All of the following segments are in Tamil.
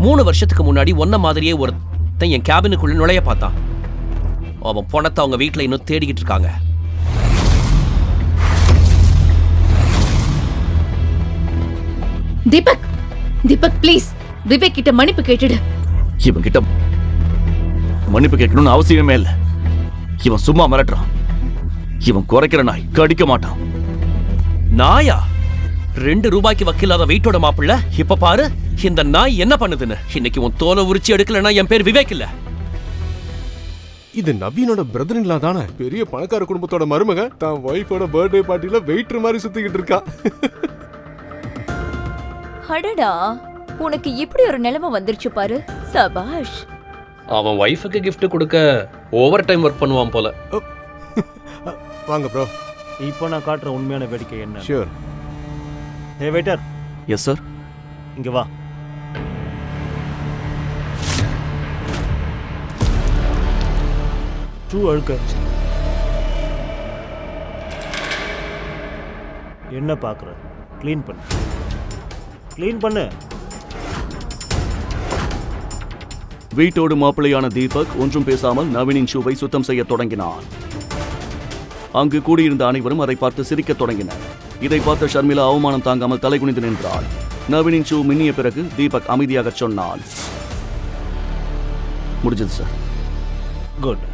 3 வருஷத்துக்கு முன்னாடி ஒன்ன மாதிரியே ஒருத்தன் என் கேபினுக்குள்ள நுழைய பார்த்தான். அவன் பணத்தை அவங்க வீட்டுல இன்னும் தேடிக்கிட்டு இருக்காங்க. தீபக், தீபக் ப்ளீஸ் விவேக் கிட்ட மன்னிப்பு கேட்டுடு. இவன் கிட்ட மன்னிப்பு கேட்கணும்னு அவசியமே இல்ல. இவன் சும்மா மிரட்டுறான். இவன் குறைக்கிற நாய் கடிக்க மாட்டான். நாயா? 2 ரூபாய்க்கு வக்கீலாத வீட்டோட மாப்பிள்ள இப்ப பாரு இந்த நாய் என்ன பண்ணுதுன்னு. இன்னைக்கு உன் தோலை உரிச்சு எடுக்கலன்னா என் பேர் விவேக் இல்ல. இது நவீனோட பிரதர் இல்லா தானே? பெரிய பணக்கார குடும்பத்தோட மருமக தான் வைஃபோட பர்த்டே பார்ட்டில வெயிட்டர் மாதிரி சுத்திக்கிட்டு இருக்கா. அடடா, உனக்கு இப்படி ஒரு நிலைமை வந்துருச்சு பாரு. சபாஷ். அவன் வைஃபுக்கு கிஃப்ட் கொடுக்க ஓவர் டைம் ஒர்க் பண்ணுவான் போல. வாங்க ப்ரோ. இப்போ நான் காட்டுற உண்மையான வேடிக்கை என்ன? ஷூர். ஹே வெயிட்டர். Yes sir. இங்க வா. ஷூ அழுக்க. என்ன பார்க்குற? க்ளீன் பண்ணு, க்ளீன் பண்ணு. வீட்டோடு மாப்பிள்ளையான தீபக் ஒன்றும் பேசாமல் நவீனின் ஷூவை சுத்தம் செய்ய தொடங்கினான். அங்கு கூடியிருந்த அனைவரும் அதை பார்த்து சிரிக்கத் தொடங்கினர். இதை பார்த்த ஷர்மிளா அவமானம் தாங்காமல் தலைகுனிந்து நின்றாள். நவீனின் ஷூ மின்னிய பிறகு தீபக் அமைதியாக சொன்னான், முடிஞ்சது சார். குட்.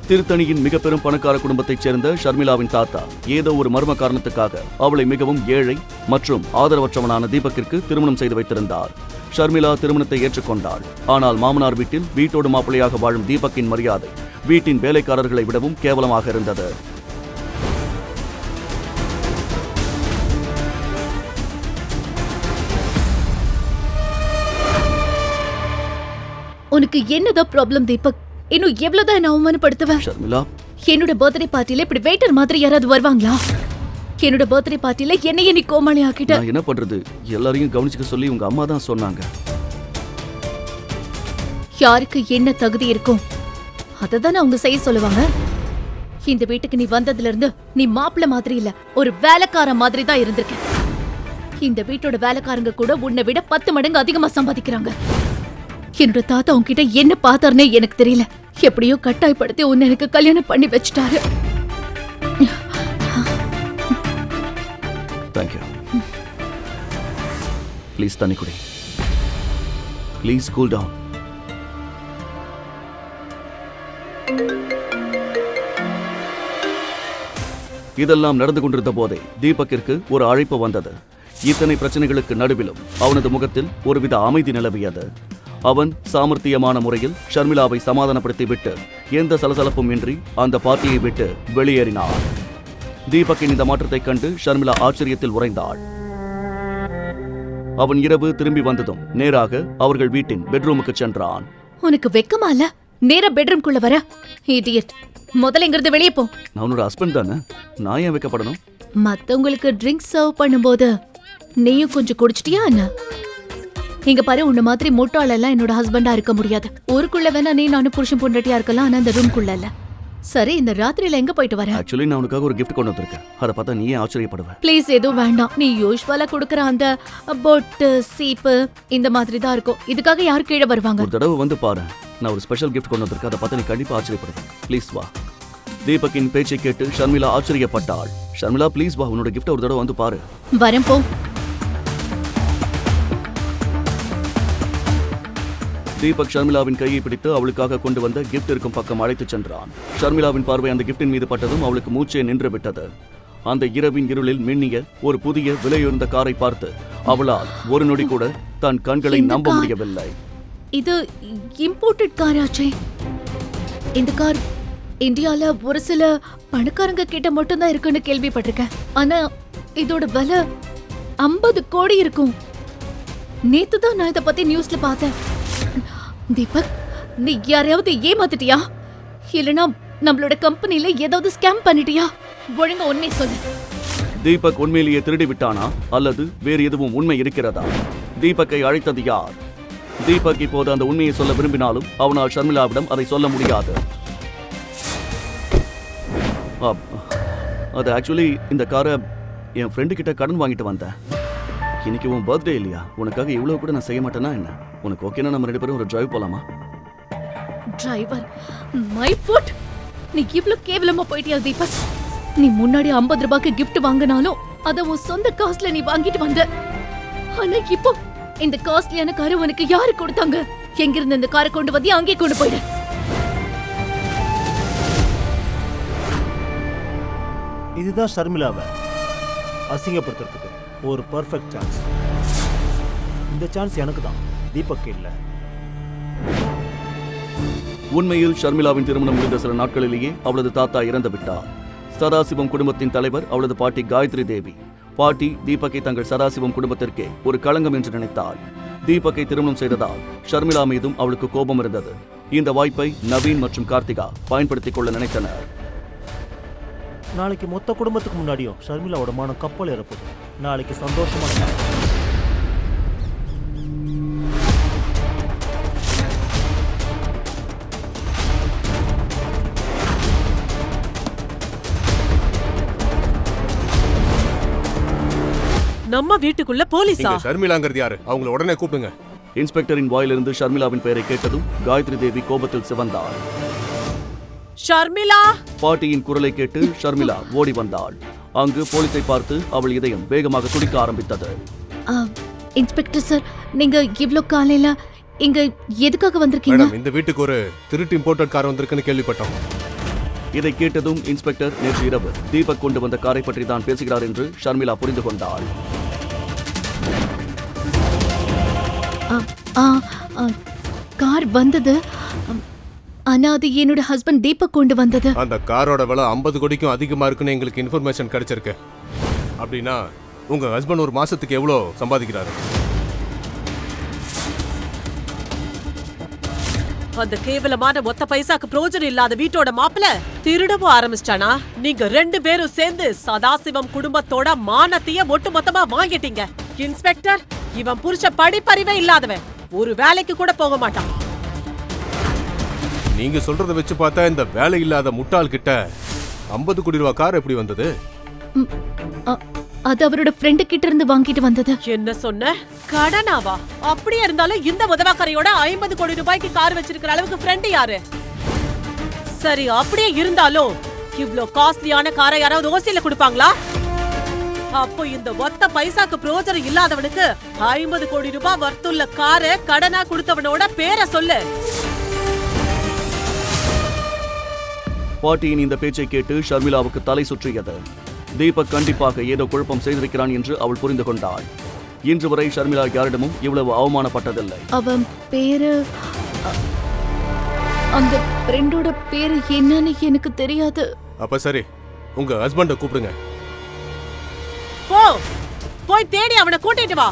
திருத்தணியின் மிக பெரும் பணக்கார குடும்பத்தைச் சேர்ந்த ஷர்மிளாவின் தாத்தா ஏதோ ஒரு மர்ம காரணத்துக்காக அவளை மிகவும் ஏழை மற்றும் ஆதரவற்றவனான தீபக்கிற்கு திருமணம் செய்து வைத்திருந்தார். ஷர்மிளா திருமணத்தை ஏற்றுக்கொண்டாள். ஆனால் மாமனார் வீட்டில் வீட்டோடு மாப்பிள்ளையாக வாழும் தீபக்கின் மரியாதை வீட்டின் வேலைக்காரர்களை விடவும் கேவலமாக இருந்தது. உனக்கு என்னதான் ப்ராப்ளம் தீபக்? இன்னும் எவ்வளவுதான் என்ன அவமானப்படுத்துவ? ஷர்மிளா, என்னோட பர்த்டே பார்ட்டில இப்படி வெயிட்டர் மாதிரி யாராவது வருவாங்களா? என்னோட பர்த்டே பார்ட்டில என்னையே நீ கோமாளி ஆக்கிட்ட. நான் என்ன பண்றது? எல்லாரையும் கவனிச்சுக்க சொல்லி உங்க அம்மா தான் சொன்னாங்க. யாருக்கு என்ன தகுதி இருக்கும் அததான் அவங்க செய்ய சொல்லுவாங்க. இந்த வீட்டுக்கு நீ வந்ததுல இருந்து நீ மாப்பிள்ள மாதிரி இல்ல, ஒரு வேலைக்கார மாதிரி தான் இருந்திருக்க. இந்த வீட்டோட வேலைக்காரங்க கூட உன்னை விட 10 மடங்கு அதிகமா சம்பாதிக்கிறாங்க. என்னோட தாத்தா உன்கிட்ட என்ன பார்த்தாருன்னே எனக்கு தெரியல. எப்படியோ கட்டாயப்படுத்தி உன்னை எனக்கு கல்யாணம் பண்ணி வச்சுட்டாரு. தேங்க்யூ. ப்ளீஸ் தண்ணி குடி. Please cool down. இதெல்லாம் நடந்து கொண்டிருந்த போதே தீபக்கிற்கு ஒரு அழைப்பு வந்தது. இத்தனை பிரச்சனைகளுக்கு நடுவிலும் அவனது முகத்தில் ஒருவித அமைதி நிலவியது. அவன் சாமர்த்தியமான முறையில் ஷர்மிளாவை சமாதானப்படுத்தி விட்டு எந்த சலசலப்பும் இன்றி அந்த பார்ட்டியை விட்டு வெளியேறினார். தீபக்கின் இந்த மாற்றத்தைக் கண்டு ஷர்மிளா ஆச்சரியத்தில் உறைந்தாள். அவன் இரவு திரும்பி வந்ததும் நேராக அவர்கள் வீட்டின் பெட்ரூமுக்கு சென்றான். உனக்கு வெக்கமா இல்ல? நேரா பெட்ரூம்குள்ள வர இடியட். முதல்ல இங்கிருந்து வெளியே போ. நான் உன்னோட ஹஸ்பண்ட் தானே, நான் ஏன் வைக்கப்படணும்? மத்தவங்களுக்கு ட்ரிங்க் சர்வ் பண்ணும்போது நீயும் கொஞ்சம் குடிச்சிட்டியா என்ன? இங்க பாரு, உன்ன மாதிரி முட்டாளெல்லாம் என்னோட ஹஸ்பண்டா இருக்க முடியாது. ஊருக்குள்ள வேணா நீ நானும் புருஷன் பொண்டாட்டியா இருக்கலாம், ஆனா அந்த ரூம்குள்ள இல்ல. சரி, இந்த ராத்திரியில எங்க போயிட்டு வர? ஆக்சுவலி நான் உனக்காக ஒரு கிஃப்ட் கொண்டு வந்திருக்கேன். அதை பார்த்தா நீயே ஆச்சரியப்படுவ. ப்ளீஸ் எதுவும் வேண்டாம். நீ யூஸ்வலா கொடுக்கற அந்த பொட்டு சீப்பு இந்த மாதிரி தான் இருக்கும். இதுக்காக யார் கீழே வருவாங்க? ஒரு தடவை வந்து பாரு, நான் ஒரு ஸ்பெஷல் கிஃப்ட் கொண்டு வந்திருக்கேன். அதை பார்த்தா நீ கண்டிப்பா ஆச்சரியப்படுவேன். ப்ளீஸ் வா. தீபக்கின் பேச்சை கேட்டு ஷர்மிளா ஆச்சரியப்பட்டாள். ஷர்மிளா ப்ளீஸ் வா, உன்னோட கிஃப்ட் ஒரு தடவை வந்து பாரு. வரேன் போ. தீபக் ஷர்மிளாவின் கையை பிடித்து அவளுக்காக கொண்டு வந்த கிஃப்ட் இருக்கும் பக்கம் அழைத்துச் சென்றான். ஷர்மிளாவின் பார்வை அந்த கிஃப்டின் மீது பட்டதும் அவளுக்கு மூச்சே நின்று விட்டது. அந்த இரவின் இருளில் மின்னிய ஒரு புதிய விலையுயர்ந்த காரை பார்த்து அவளால் ஒரு நொடி கூட தன் கண்களை நம்ப முடியவில்லை. இது இம்போர்ட்டட் காராச்சே. இந்த கார் இந்தியால ஒரு சில பணக்காரங்க கிட்ட மட்டும்தான் இருக்குன்னு கேள்விப்பட்டிருக்கேன். ஆனா இதோட விலை 50 கோடி இருக்கும். நேத்து தான் நான் இதை பத்தி நியூஸ்ல பார்த்தேன். தீபக், நீ யாரையாவது ஏமாத்திட்டியா? இல்லனா நம்மளோட கம்பெனில ஏதாவது ஸ்கேம் பண்ணிட்டியா? ஒழுங்கா உண்மை சொல்லு. தீபக் உண்மையிலேயே திருடி விட்டானா அல்லது வேறு எதுவும் உண்மை இருக்கிறதா? தீபக்கை அழைத்தது யார்? தீபக் இப்போது அந்த உண்மையை சொல்ல விரும்பினாலும் அவனால் ஷர்மிளாவிடம் அதை சொல்ல முடியாது. அது ஆக்சுவலி இந்த காரை என் ஃப்ரெண்டு கிட்ட கடன் வாங்கிட்டு வந்தேன். இன்னைக்கு உன் பர்த்டே இல்லையா? உனக்காக இவ்வளவு கூட நான் செய்ய மாட்டேனா என்ன? உனக்கு ஓகேனா நம்ம 2 பேரும் ஒரு டிரைவ் போலாமா? Driver, my foot. நீ இவ்ளோ கேவலமா போயிட்டியா தீபக்? நீ முன்னாடி 50 ரூபாய்க்கு gift வாங்கினாலும் அத உன் சொந்த காசுல நீ வாங்கிட்டு வந்த. ஆனா இப்போ இந்த காஸ்ட்லியான காரை உனக்கு யாரு கொடுத்தாங்க? எங்கிருந்து இந்த காரை கொண்டு வந்து அங்கே கொண்டு போயிடு. இதுதான் ஷர்மிளாவை அசிங்கப்படுத்துறதுக்கு ஒரு பர்ஃபெக்ட் சான்ஸ். இந்த சான்ஸ் எனக்கு தான், தீபக் இல்ல. உண்மையில் ஷர்மிளாவின் திருமணம் முடிந்த சில நாட்களிலேயே அவளது தாத்தா இறந்து விட்டார். சதாசிவம் குடும்பத்தின் தலைவர் அவளது பாட்டி காயத்ரி தேவி. பாட்டி தீபக்கை தங்கள் சதாசிவம் குடும்பத்திற்கே ஒரு களங்கம் என்று நினைத்தாள். தீபக்கை திருமணம் செய்ததால் ஷர்மிளா மீதும் அவளுக்கு கோபம் இருந்தது. இந்த வாய்ப்பை நவீன் மற்றும் கார்த்திகா பயன்படுத்திக் கொள்ள நினைத்தனர். நாளைக்கு மொத்த குடும்பத்துக்கு முன்னாடியும் ஷர்மிளாவோட மானம் கப்பல் ஏறப்போகுது. நாளைக்கு சந்தோஷமான நாள். நம்ம வீட்டுக்குள்ள போலீஸா? இங்க ஷர்மிளாங்கிறது யாரு? அவங்கள உடனே கூப்பிடுங்க. இன்ஸ்பெக்டரின் வாயிலிருந்து ஷர்மிளாவின் பெயரை கேட்டதும் காயத்ரி தேவி கோபத்தில் சிவந்தாள். ஷர்மிளா! பாட்டியின் குரலை கேட்டு ஷர்மிளா ஓடி வந்தாள். அங்கு போலீஸை பார்த்து அவள் இதயம் வேகமாக துடிக்க ஆரம்பித்தது. இன்ஸ்பெக்டர் சார், நீங்க இவ்ளோ காலையில இங்க எதுக்காக வந்திருக்கீங்க? மேடம், இந்த வீட்டுக்கு ஒரு திருட்டு இம்போர்ட்டட் கார் வந்திருக்குன்னு கேள்விப்பட்டோம். இதை கேட்டதும் இன்ஸ்பெக்டர் நேற்று இரவு தீபக் கொண்டு வந்த காரை பற்றி தான் பேசுகிறார் என்று ஷர்மிளா புரிந்து கொண்டாள். கார் வந்தது, ஆனா அது என்னோட ஹஸ்பண்ட் தீபக் கொண்டு வந்தது. அந்த காரோட விலை 50 கோடிக்கும் அதிகமா இருக்குன்னு எங்களுக்கு இன்ஃபர்மேஷன் கிடைச்சிருக்கு. அப்படின்னா உங்க ஹஸ்பண்ட் ஒரு மாசத்துக்கு எவ்வளோ சம்பாதிக்கிறாரு? அந்த கேவலமான ஒத்த பைசாக்கு பிரோஜனம் இல்லாத வீட்டோட மாப்பிள திருடவும் ஆரம்பிச்சிட்டானா? நீங்க 2 பேரும் சேர்ந்து சதாசிவம் குடும்பத்தோட மானத்தைய ஒட்டுமொத்தமா வாங்கிட்டீங்க. இன்ஸ்பெக்டர், இவன் புருஷ படிப்பறிவே இல்லாதவன், ஒரு வேலைக்கு கூட போக மாட்டான். நீங்க சொல்றத வச்சு பார்த்தா இந்த வேலை இல்லாத முட்டாள் கிட்ட 50 கோடி ரூபாய் கார் எப்படி வந்தது? அது அவரோட ஃப்ரெண்டு கிட்ட இருந்து வாங்கிட்டு வந்தது. என்ன சொன்ன? கடனாவா? அப்படியே இருந்தாலும் இந்த உதவாக்கரையோட 50 கோடி ரூபாய்க்கு கார் வச்சிருக்கிற அளவுக்கு ஃப்ரெண்ட் யாரு? சரி, அப்படியே இருந்தாலும் இவ்ளோ காஸ்ட்லியான காரை யாராவது ஓசியில கொடுப்பாங்களா? அப்போ இந்த ஒத்த பைசாக்கு பிரோஜனம் இல்லாதவனுக்கு 50 கோடி ரூபாய் வர்த்துள்ள காரை கடனா கொடுத்தவனோட பேரை சொல்லு. பாட்டியின் இந்த பேச்சை கேட்டு ஷர்மிளாவுக்கு தலை சுற்றியது. தீபக் கண்டிப்பாக ஏதோ குழப்பம் செய்திருக்கிறான் என்று அவள் புரிந்து கொண்டாள். இன்று வரை ஷர்மிளா யாரிடமும் இவ்வளவு அவமானப்பட்டதில்லை. அவன் பேரு, அந்த ஃப்ரெண்டோட பேரு என்னன்னு எனக்கு தெரியாது. அப்ப சரி, உங்க ஹஸ்பண்ட கூப்பிடுங்க. போய் தேடி அவனை கூட்டிட்டு வா.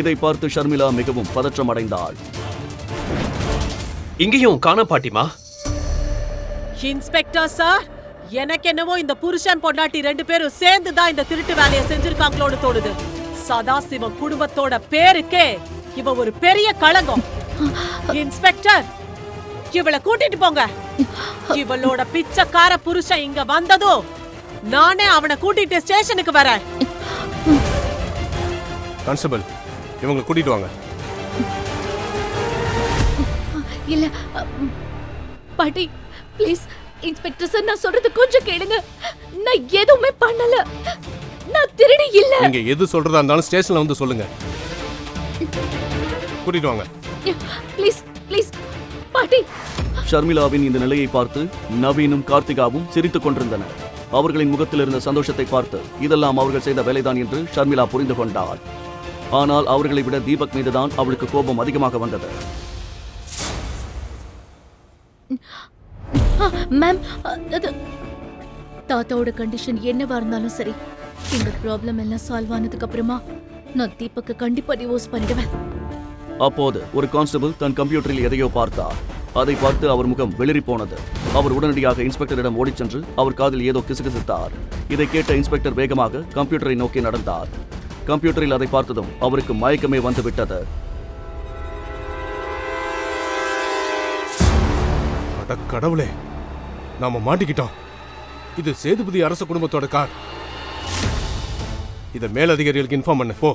இதை பார்த்து ஷர்மிளா மிகவும் பதற்றம் அடைந்தாள். இங்கேயும் காண பாட்டிமா. இன்ஸ்பெக்டர் சார், எனக்கு என்னவோ இந்த புருஷன் பொண்டாட்டி 2 பேரும் சேர்ந்து தான் இந்த திருட்டு வேலையை செஞ்சிருக்காங்களோன்னு தோணுது. சதாசிவம் குடும்பத்தோட பேருக்கே இவ ஒரு பெரிய களங்கம். இன்ஸ்பெக்டர், இவளை கூட்டிட்டு போங்க. இவளோட பிச்சைக்கார புருஷன் இங்க வந்ததும் நானே அவனை கூட்டிட்டு ஸ்டேஷனுக்கு வரேன். கான்ஸ்டபிள், இவங்களை கூட்டிட்டு வாங்க. இல்ல பாட்டி, ப்ளீஸ் இன்ஸ்பெக்டர் சார், நான் சொல்றது கொஞ்சம் கேளுங்க. நான் எதுவுமே பண்ணல, நான் திருடி இல்ல. நீங்க எது சொல்றதா இருந்தாலும் ஸ்டேஷன்ல வந்து சொல்லுங்க. கூட்டிட்டு வாங்க. ப்ளீஸ் ப்ளீஸ் பாட்டி. ஷர்மிளாவின் இந்த நிலையை பார்த்து நவீனும் கார்த்திகாவும் சிரித்துக் கொண்டிருந்தனர். அவர்களின் முகத்தில் இருந்த சந்தோஷத்தை பார்த்து இதெல்லாம் அவர்கள் செய்த வேலைதான் என்று ஷர்மிளா புரிந்து கொண்டாள். ஆனால் அவர்களை விட தீபக் மீதுதான் அவளுக்கு கோபம் அதிகமாக வந்தது. மேம், தாத்தாவோட கண்டிஷன் என்னவா இருந்தாலும் சரி, இந்த ப்ராப்ளம் எல்லாம் சால்வ் ஆனதுக்கு அப்புறமா நான் தீபக்கு கண்டிப்பா டிவோர்ஸ் பண்ணிடுவேன். அப்போது ஒரு கான்ஸ்டபிள் தன் கம்ப்யூட்டரில் எதையோ பார்த்தார். அதை பார்த்து அவர் முகம் வெளிரி போனது. அவர் உடனடியாக இன்ஸ்பெக்டரிடம் ஓடிச் சென்று அவர் காதில் ஏதோ கிசுகிசுத்தார். இதை கேட்ட இன்ஸ்பெக்டர் வேகமாக கம்ப்யூட்டரை நோக்கி நடந்தார். கம்ப்யூட்டரில் அதை பார்த்ததும் அவருக்கு மயக்கமே வந்துவிட்டது. அட கடவுளே, நாம மாட்டிக்கிட்டோம். இது சேதுபதி அரச குடும்பத்தோட கார். இத மேலதிகாரிகளுக்கு இன்ஃபார்ம் பண்ணு போ.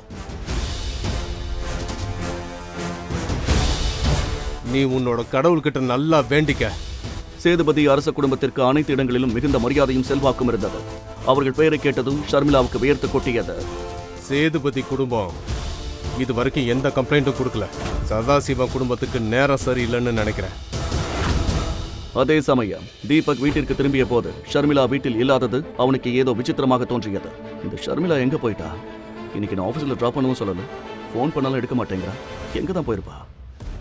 நீ உன்னோட கடவுள்கிட்ட நல்லா வேண்டிக்க. சேதுபதி அரச குடும்பத்திற்கு அனைத்து இடங்களிலும் மிகுந்த மரியாதையும் செல்வாக்கும் இருந்தது. அவர்கள் பெயரை கேட்டதும் ஷர்மிளாவுக்கு வியர்த்து கொட்டியது. சேதுபதி குடும்பம் இது வரைக்கும் எந்த கம்ப்ளைண்ட்டும் கொடுக்கல. சதாசிவம் குடும்பத்துக்கு நேரம் சரியில்லைன்னு நினைக்கிறேன். அதே சமயம் தீபக் வீட்டிற்கு திரும்பிய போது ஷர்மிளா வீட்டில் இல்லாதது அவனுக்கு ஏதோ விசித்திரமாக தோன்றியது. இந்த ஷர்மிளா எங்க போயிட்டா? இன்னைக்கு நான் ஆபீஸ்ல டிராப் பண்ணவும் சொல்லல, போன் பண்ணாலும் எடுக்க மாட்டேங்கிறா. எங்க தான் போயிருப்பா?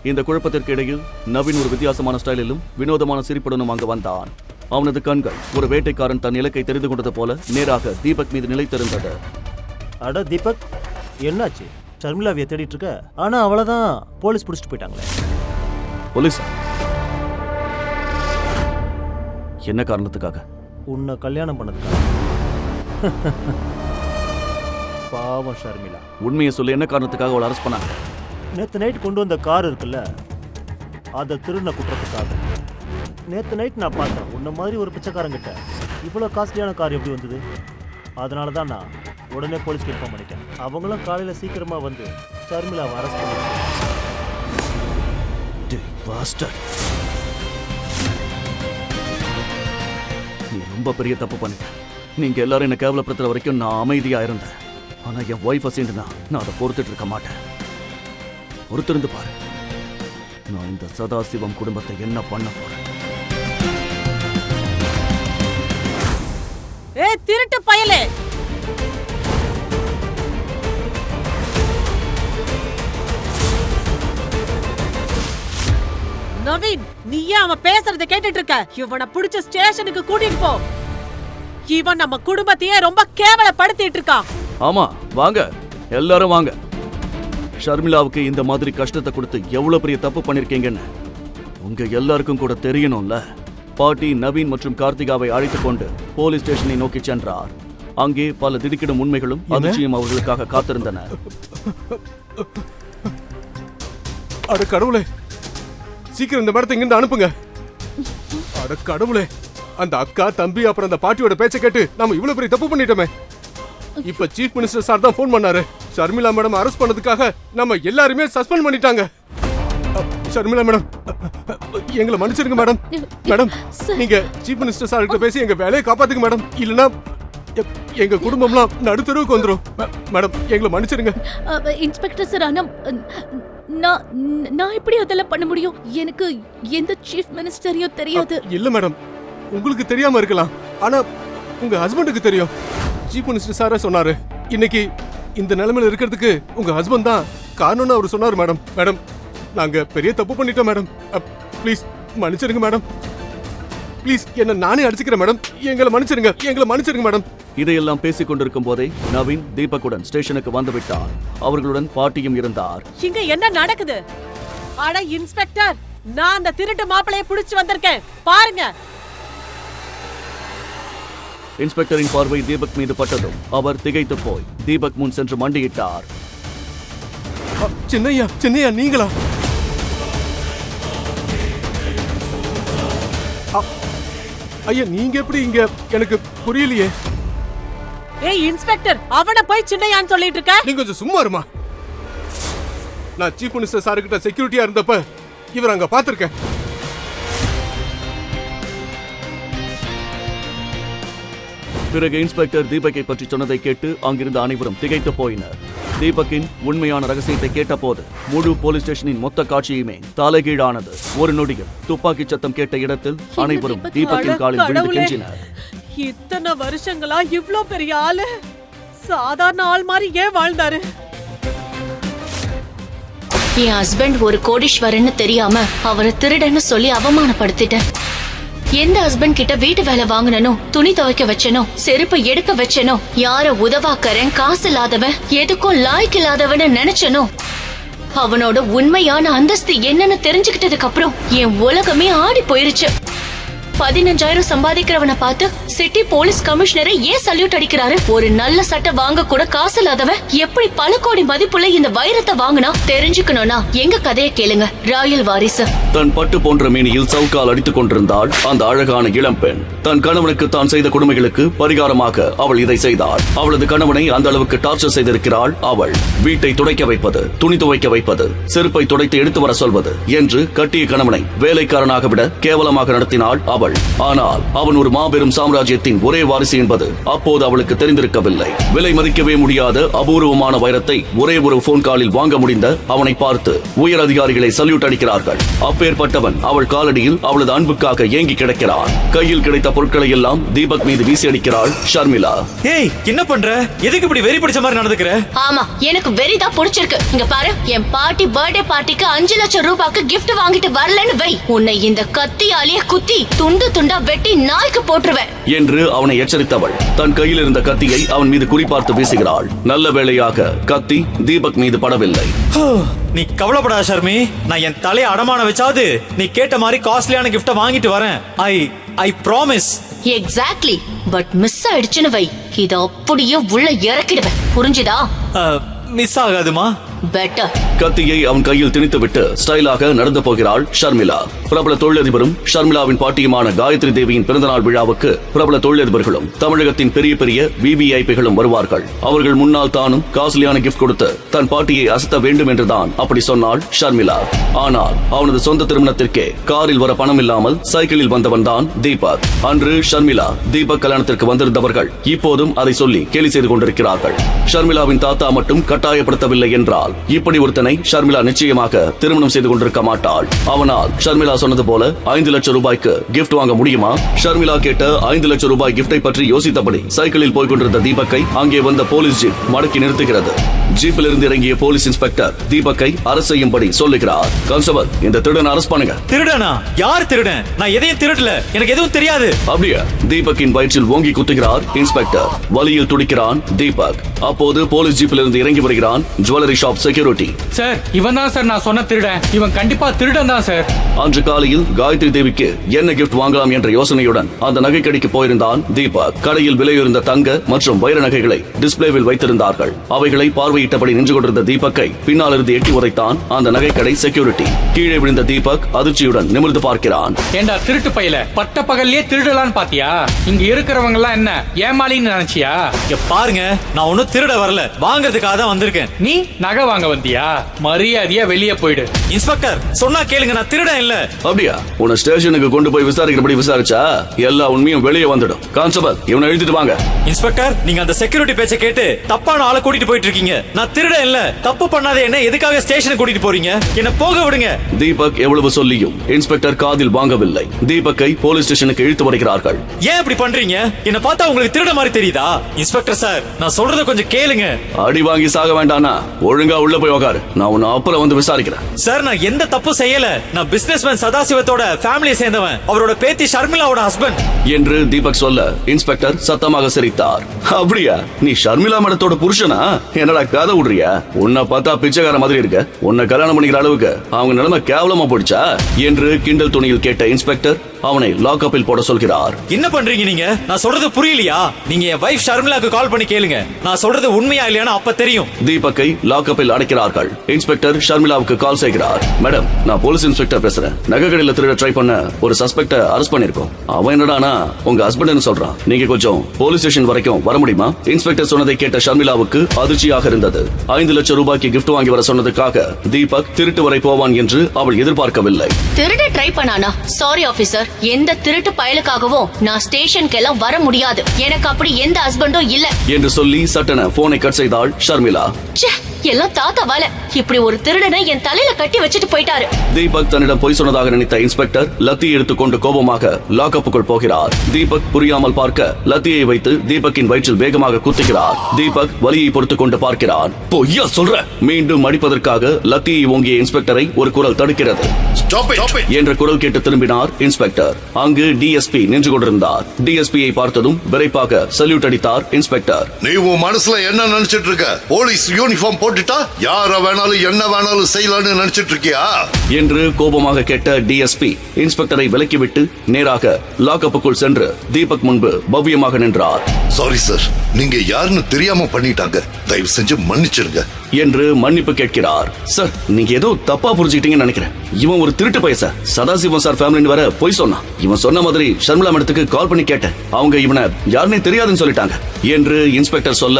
இந்த குழப்பத்திற்கு இடையில் நவீன் ஒரு வித்தியாசமான ஸ்டைலிலும் வினோதமான சிரிப்புடனும் அங்கு வந்தான். அவனது கண்கள் ஒரு வேட்டைக்காரன் தன் இலக்கை தெரிந்து கொண்டது போல நேராக தீபக் மீது நிலைத்திருந்தது. அட தீபக், என்னாச்சு? ஷர்மிளாவிய தேடிட்டு இருக்க, ஆனா அவளதான் போலீஸ் பிடிச்சிட்டு போயிட்டாங்களே. போலீஸ்? என்ன காரணத்துக்காக? உன்னை கல்யாணம் பண்ணதுக்காக. பாவம் ஷர்மிளா. உண்மையை சொல்லி என்ன காரணத்துக்காக அவளை அரெஸ்ட் பண்ணாங்க? நேற்று நைட் கொண்டு வந்த கார் இருக்குல்ல, அதை திருடின குற்றத்துக்காக. நேற்று நைட் நான் பார்த்தேன், உன்ன மாதிரி ஒரு பிச்சைக்காரங்கிட்ட இவ்வளோ காஸ்ட்லியான கார் எப்படி வந்தது? அதனால தான் நான் உடனே போலீஸ்க்கு இன்ஃபார்ம் பண்ணிட்டேன். அவங்களும் காலையில் சீக்கிரமாக வந்து ஷர்மிளாவை அரெஸ்ட் பண்ணிட்டாங்க. நீ ரொம்ப பெரிய தப்பு பண்ணிட்ட. நீங்க எல்லாரும் என்ன கேவலப்படுத்துற வரைக்கும் நான் அமைதியா இருந்தேன். ஆனா என் ஒய்ஃப் அசைண்டுனா நான் அதை பொறுத்துட்டு இருக்க மாட்டேன். பொறுத்திருந்து பாரு, நான் இந்த சதாசிவம் குடும்பத்தை என்ன பண்ண போறேன். ஏய் திருட்டு பயலே, நவீன், நீ ஏன் அவன் பேசுறத கேட்டுட்டு இருக்க? இவனை பிடிச்ச ஸ்டேஷனுக்கு கூட்டிட்டு போ. இவன் நம்ம குடும்பத்தையே ரொம்ப கேவலப்படுத்திட்டு இருக்கான். ஆமா, வாங்க எல்லாரும் வாங்க. ஷர்மிளாவுக்கு இந்த மாதிரி கஷ்டத்தை கொடுத்து எவ்வளவு பெரிய தப்பு பண்ணிருக்கீங்கன்னு உங்க எல்லாருக்கும் கூட தெரியணும்ல. பாட்டி நவீன் மற்றும் கார்த்திகாவை அழைத்துக் கொண்டு போலீஸ் ஸ்டேஷனை நோக்கி சென்றார். அங்கே பல திடுக்கிடும் உண்மைகளும் அதிர்ச்சியும் அவர்களுக்காக காத்திருந்தன. அட கடவுளே, சீக்கிரம் இந்த மேடத்தை இங்கிருந்து அனுப்புங்க. அட கடவுளே, அந்த அக்கா தம்பி அப்புறம் அந்த பாட்டியோட பேச்சை கேட்டு நாம இவ்வளவு பெரிய தப்பு பண்ணிட்டோமே. இப்ப சீஃப் மினிஸ்டர் சார் தான் போன் பண்ணாரு. ஷர்மிளா மேடம் அரெஸ்ட் பண்ணதுக்காக நம்ம எல்லாருமே சஸ்பெண்ட் பண்ணிட்டாங்க. ஷர்மிளா மேடம், எங்களை மன்னிச்சிருங்க மேடம். மேடம், நீங்க சீஃப் மினிஸ்டர் சார் கிட்ட பேசி எங்க வேலையை காப்பாத்துங்க மேடம். இல்லனா எங்க குடும்பம்லாம் நடுத்தருவுக்கு வந்துரும். மேடம், எங்களை மன்னிச்சிருங்க. இன்ஸ்பெக்டர் சார், ஆனா நான் எப்படி அதெல்லாம் பண்ண முடியும்? எனக்கு எந்த சீஃப் மினிஸ்டரையும் தெரியாது. இல்ல மேடம், உங்களுக்கு தெரியாம இருக்கலாம், ஆனா உங்க ஹஸ்பண்டுக்கு தெரியும். சீஃப் மினிஸ்டர் சாரே சொன்னாரு, இன்னைக்கு இந்த நிலைமையில இருக்கிறதுக்கு உங்க ஹஸ்பண்ட் தான் காரணம்னு அவர் சொன்னாரு மேடம். மேடம், நாங்க பெரிய தப்பு பண்ணிட்டோம் மேடம். ப்ளீஸ் மன்னிச்சிருங்க மேடம். ப்ளீஸ், என்ன நானே அடிச்சுக்கிறேன் மேடம். எங்களை மன்னிச்சிருங்க மேடம். இதையெல்லாம் பேசிக் கொண்டிருக்கும் போதே நவீன் தீபக்குடன் ஸ்டேஷனுக்கு வந்து விட்டார். அவர்களுடன் பாட்டியும் இருந்தார். இங்க என்ன நடக்குது? அட இன்ஸ்பெக்டர், நான் அந்த திருட்டு மாப்பிளைய புடிச்சு வந்திருக்கேன், பாருங்க. இன்ஸ்பெக்டரின் பார்வை தீபக் மீது பட்டதும் அவர் திகைத்து போய் தீபக் முன் சென்று மண்டியிட்டார். சின்னையா நீங்களா? ஐயா, நீங்க எப்படி இங்க? எனக்கு புரியலையே. ஏய் இன்ஸ்பெக்டர், அவனை போய் சின்னையான்னு சொல்லிட்டு இருக்க? நீங்க கொஞ்சம் சும்மா இருமா. நான் சீஃப் மினிஸ்டர் சார் கிட்ட செக்யூரிட்டியா இருந்தப்ப இவர் அங்க பாத்திருக்கேன். பிறகு இன்ஸ்பெக்டர் தீபக்கை பற்றி சொன்னதை கேட்டு அங்கிருந்த அனைவரும் திகைத்து போயினர். தீபக்கின் உண்மையான ரகசியத்தை கேட்டபோது முழு போலீஸ் ஸ்டேஷனின் மொத்த காட்சியுமே தலைகீழானது. ஒரு நொடியில் துப்பாக்கி சத்தம் கேட்ட இடத்தில் அனைவரும் தீபக்கின் காலில் விழுந்து கெஞ்சினர். இத்தனை வருஷங்களா இவ்ளோ பெரிய ஆளு சாதாரண ஆள் மாதிரி ஏன் வாழ்ந்தாரு? என் ஹஸ்பண்ட் ஒரு கோடீஸ்வரன்னு தெரியாம அவரை திருடன்னு சொல்லி அவமானப்படுத்திட்டேன். எந்த ஹஸ்பண்ட் கிட்ட வீட்டு வேலை வாங்கினோ, துணி துவைக்க வச்சனோ, செருப்பை எடுக்க வச்சனோ, யார உதவாக்கறேன், காசு இல்லாதவன், எதுக்கும் லாய்க்கு இல்லாதவன்னு நினைச்சனோ, அவனோட உண்மையான அந்தஸ்து என்னன்னு தெரிஞ்சுக்கிட்டதுக்கு அப்புறம் என் உலகமே ஆடி போயிருச்சு. 15,000 சம்பாதிக்கிறவனை பார்த்து சிட்டி போலீஸ் கமிஷனரை ஏன் சல்யூட் அடிக்கிறாரு? ஒரு நல்ல சட்டை வாங்க கூட காசு இல்லாதவன் எப்படி பல கோடி மதிப்புள்ள இந்த வைரத்தை வாங்கினா? தெரிஞ்சுக்கணும்னா எங்க கதையை கேளுங்க. ராயல் வாரிசு. தன் பட்டு போன்ற மேனியில் சவுக்கால் அடித்துக் கொண்டிருந்தாள் அந்த அழகான இளம்பெண். தன் கணவனுக்கு தான் செய்த கொடுமைகளுக்கு பரிகாரமாக அவள் இதை செய்தாள். அவளது கணவனை அந்த அளவுக்கு டார்ச்சர் செய்திருக்கிறாள் அவள். வீட்டை துடைக்க வைப்பது, துணி துவைக்க வைப்பது, செருப்பை துடைத்து எடுத்து வர சொல்வது என்று கட்டிய கணவனை வேலைக்காரனாக விட கேவலமாக நடத்தினாள் அவள். ஆனால் அவன் ஒரு மாபெரும் சாம்ராஜ்யத்தின் ஒரே வாரிசு என்பது அப்போது அவளுக்கு தெரிந்திருக்கவில்லை. விலை மதிக்கவே முடியாத அபூர்வமான வைரத்தை ஒரே ஒரு போன் காலில் வாங்க முடிந்த அவனை பார்த்து உயர் அதிகாரிகளை சல்யூட் அடிக்கிறார்கள். அப்பேற்பட்டவன் அவள் காலடியில் அவளது அன்புக்காக ஏங்கி கிடக்கிறான். கையில் கிடைத்த பொருட்களை எல்லாம் தீபக் மீது வீசி அடிக்கிறாள் ஷர்மிளா. ஏய், என்ன பண்ற? எதுக்கு இப்படி வெறி பிடிச்ச மாதிரி நடந்துக்கிற? ஆமா, எனக்கு வெறிதான் பிடிச்சிருக்கு. இங்க பாரு, என் பாட்டி பர்த்டே பார்ட்டிக்கு 5 லட்சம் ரூபாய்க்கு gift வாங்கிட்டு வரலன்னு வை, உன்னை இந்த கத்தியாலேயே குத்தி துண்டு துண்டா வெட்டி நாய்க்கு போட்டுருவேன் என்று அவனை எச்சரித்தவள் தன் கையில் இருந்த கத்தியை அவன் மீது குறிபார்த்து வீசுகிறாள். நல்ல வேளையாக கத்தி தீபக் மீது படவில்லை. நீ கவலைப்படாத ஷர்மி, நான் என் தலையை அடமான வச்சாவது நீ கேட்ட மாதிரி காஸ்ட்லியான கிஃப்ட வாங்கிட்டு வரேன். I promise. Exactly. But miss ஆயிடுச்சுன்னு வை, இத அப்படியே உள்ள இறக்கிடுவேன். புரிஞ்சுதா? மிஸ் ஆகாதுமா. பெட்டர். கத்தியை அவன் கையில் திணித்துவிட்டு ஸ்டைலாக நடந்து போகிறாள் ஷர்மிளா. பிரபல தொழிலதிபரும் ஷர்மிளாவின் பாட்டியுமான காயத்ரி தேவியின் பிறந்தநாள் விழாவுக்கு பிரபல தொழிலதிபர்களும் தமிழகத்தின் பெரிய பெரிய விவிஐபிகளும் வருவார்கள். அவர்கள் முன்னால் தானும் காஸ்ட்லியான கிஃப்ட் கொடுத்து தன் பாட்டியை அசத்த வேண்டும் என்றுதான் அப்படி சொன்னாள் ஷர்மிளா. ஆனால் அவனது சொந்த திருமணத்திற்கே காரில் வர பணம் இல்லாமல் சைக்கிளில் வந்தவன் தான் தீபக். அன்று ஷர்மிளா தீபக் கல்யாணத்திற்கு வந்திருந்தவர்கள் இப்போதும் அதை சொல்லி கேலி செய்து கொண்டிருக்கிறார்கள். ஷர்மிளாவின் தாத்தா மட்டும் கட்டாயப்படுத்தவில்லை என்றால் இப்படி ஒருத்தனை ஷர்மிளா நிச்சயமாக திருமணம் செய்து கொண்டிருக்க மாட்டாள். அவனால் ஷர்மிளா சொன்னது போல 5 லட்சம் ரூபாய்க்கு கிஃப்ட் வாங்க முடியுமா? ஷர்மிளா கேட்ட 5 லட்சம் ரூபாய் கிஃப்டை பற்றி யோசித்தபடி சைக்கிளில் போய் கொண்டிருந்த தீபக்கை அங்கே வந்த போலீஸ் ஜீப் மடக்கி நிறுத்துகிறது. ஜீப்பில் இருந்து இறங்கிய போலீஸ் இன்ஸ்பெக்டர் தீபக்கை அரசு செய்யும்படி சொல்லுகிறார். கான்ஸ்டபிள், இந்த திருடனை அரெஸ்ட் பண்ணுங்க. திருடனா? யார் திருடன்? நான் எதையும் திருடல, எனக்கு எதுவும் தெரியாது. அப்படியே தீபக்கின் வயிற்றில் ஓங்கி குத்துகிறார் இன்ஸ்பெக்டர். வலியில் துடிக்கிறான் தீபக். அப்போது போலீஸ் ஜீப்பில் இருந்து இறங்கி வருகிறான் ஜுவல்லரி ஷாப் செக்யூரிட்டி. சார், இவன் தான் சார் நான் சொன்ன திருடன். இவன் கண்டிப்பா திருடன் தான் சார். அன்று காலையில் காயத்ரி தேவிக்கு என்ன கிஃப்ட் வாங்கலாம் என்ற யோசனையுடன் அந்த நகை கடைக்கு போயிருந்தான் தீபக். கடையில் விலையுயர்ந்த தங்க மற்றும் வைர நகைகளை டிஸ்பிளேவில் வைத்திருந்தார்கள். அவைகளை பார்வையிட்டபடி நின்று கொண்டிருந்த தீபக்கை பின்னால் இருந்து எட்டி உதைத்தான் அந்த நகை கடை செக்யூரிட்டி. கீழே விழுந்த தீபக் அதிர்ச்சியுடன் நிமிர்ந்து பார்க்கிறான். ஏண்டா திருட்டு பையில, பட்ட பகல்லே திருடலான்னு பாத்தியா? இங்க இருக்கிறவங்க எல்லாம் என்ன ஏமாளின்னு நினைச்சியா? இங்க பாருங்க, நான் ஒன்னும் திருட வரல, வாங்குறதுக்காக தான் வந்திருக்கேன். நீ நகை வாங்க வந்தியா? மரியாதையா வெளியே போயிடு. இன்ஸ்பெக்டர் சொன்னா கேளுங்க, நான் திருடன் இல்ல. அப்படியா? உன்னை ஸ்டேஷனுக்கு கொண்டு போய் விசாரிக்கிறபடி விசாரிச்சா எல்லா உண்மையும் வெளியே வந்துடும். கான்ஸ்டபிள், இவனை எழுதிட்டு வாங்க. இன்ஸ்பெக்டர், நீங்க அந்த செக்யூரிட்டி பேச்ச கேட்டு தப்பான ஆளை கூட்டிட்டு போயிட்டு இருக்கீங்க. நான் திருடன் இல்ல. தப்பு பண்ணாத என்ன எதுக்காக ஸ்டேஷனுக்கு கூட்டிட்டு போறீங்க? என்ன போக விடுங்க. தீபக் எவ்வளவு சொல்லியும் இன்ஸ்பெக்டர் காதில் வாங்கவில்லை. தீபக்கை போலீஸ் ஸ்டேஷனுக்கு இழுத்து வருகிறார்கள். ஏன் இப்படி பண்றீங்க? என்ன பார்த்தா உங்களுக்கு திருட மாதிரி தெரியுதா? இன்ஸ்பெக்டர் சார், நான் சொல்றத கொஞ்சம் கேளுங்க. அடி வாங்கி சாக வேண்டானா ஒழுங்கா உள்ள போய் உட்காரு. நான் உன்னை அப்புறம் வந்து விசாரிக்கிறேன். சார், நான் எந்த தப்பு செய்யல. நான் பிசினஸ்மேன் சதாசிவத்தோட ஃபேமிலியை சேர்ந்தவன். அவரோட பேத்தி ஷர்மிளாவோட ஹஸ்பண்ட் என்று தீபக் சொல்ல இன்ஸ்பெக்டர் சத்தமாக சிரித்தார். அப்படியா? நீ ஷர்மிளா மேடத்தோட புருஷனா? என்னடா கதை விடுறிய? உன்னை பார்த்தா பிச்சைக்கார மாதிரி இருக்க. உன்னை கல்யாணம் பண்ணிக்கிற அளவுக்கு அவங்க நிலைமை கேவலமா போயிடுச்சா என்று கிண்டல் துணியில் கேட்ட இன்ஸ்பெக்டர் அவனை லாக்அப்பில் போட சொல்கிறார். என்ன பண்றீங்க நீங்க? நான் சொல்றது புரியலையா? நீங்க என் வைஃப் ஷர்மிளாக்கு கால் பண்ணி கேளுங்க. நான் சொல்றது உண்மையா இல்லையான்னு அப்ப தெரியும். தீபக்கை லாக்அப்பில் அடைக்கிறார்கள். இன்ஸ்பெக்டர் ஷர்மிளாவுக்கு கால் செய்கிறார். மேடம், நான் போலீஸ் இன்ஸ்பெக்டர் பேசுறேன். நகை கடையில திருட ட்ரை பண்ண ஒரு சஸ்பெக்ட அரெஸ்ட் பண்ணிருக்கோம். அவன் என்னடானா உங்க ஹஸ்பண்ட்னு சொல்றான். நீங்க கொஞ்சம் போலீஸ் ஸ்டேஷன் வரைக்கும் வர முடியுமா? இன்ஸ்பெக்டர் சொன்னதை கேட்ட ஷர்மிளாவுக்கு அதிர்ச்சியாக இருந்தது. 5 லட்சம் ரூபாய்க்கு கிஃப்ட் வாங்கி வர சொன்னதுக்காக தீபக் திருட்டு வரை போவான் என்று அவள் எதிர்பார்க்கவில்லை. திருட ட்ரை பண்ணானா? சாரி ஆபீசர், எந்த திருட்டு பயலுக்காகவும் நான் ஸ்டேஷனுக்கு எல்லாம் வர முடியாது. எனக்கு அப்படி எந்த ஹஸ்பண்டும் இல்ல என்று சொல்லி சட்டன போனை கட் செய்தாள் ஷர்மிளா. எல்லாம் தாத்தா வேலை. இப்படி ஒரு திருடனை என் தலையில கட்டி வச்சுட்டு போயிட்டாரு. தீபக் தன்னிடம் பொய் சொன்னதாக நினைத்த இன்ஸ்பெக்டர் லத்தி எடுத்துக்கொண்டு கோபமாக லாக்அப்புக்குள் போகிறார். தீபக் புரியாமல் பார்க்க லத்தியை வைத்து தீபக்கின் வயிற்றில் வேகமாக குத்துகிறார். தீபக் வலியை பொறுத்துக் கொண்டு பார்க்கிறான். பொய்யா சொல்ற? மீண்டும் அடிப்பதற்காக லத்தியை ஓங்கிய இன்ஸ்பெக்டரை ஒரு குரல் தடுக்கிறது. என்ற குரல் கேட்டு திரும்பினார் இன்ஸ்பெக்டர். அங்கு டிஎஸ்பி நின்று கொண்டிருந்தார். டிஎஸ்பியை பார்த்ததும் விரைப்பாக சல்யூட் அடித்தார் இன்ஸ்பெக்டர். நீ உன் மனசுல என்ன நினைச்சிட்டு இருக்க? போலீஸ் யூனிஃபார்ம் போட்டுட்டா யார வேணாலும் என்ன வேணாலும் செய்யலாம்னு நினைச்சிட்டு இருக்கியா என்று கோபமாக கேட்ட டிஎஸ்பி இன்ஸ்பெக்டரை விலக்கிவிட்டு நேராக லாக்அப்புக்குள் சென்று தீபக் முன்பு பவ்யமாக நின்றார். சாரி சார், நீங்க யாருன்னு தெரியாம பண்ணிட்டாங்க, தயவு செஞ்சு மன்னிச்சிருங்க என்று மன்னிப்பு கேட்கிறார். சார், நீங்க ஏதோ தப்பா புரிஞ்சுக்கிட்டீங்கன்னு நினைக்கிறேன். இவன் ஒரு திருட்டு பையன் சார். சதாசிவம் சார் ஃபேமிலின்னு வர போய் சொன்னான். இவன் சொன்ன மாதிரி ஷர்மிளா மேடத்துக்கு கால் பண்ணி கேட்டேன். அவங்க இவனை யாருன்னே தெரியாதுன்னு சொல்லிட்டாங்க என்று இன்ஸ்பெக்டர் சொல்ல,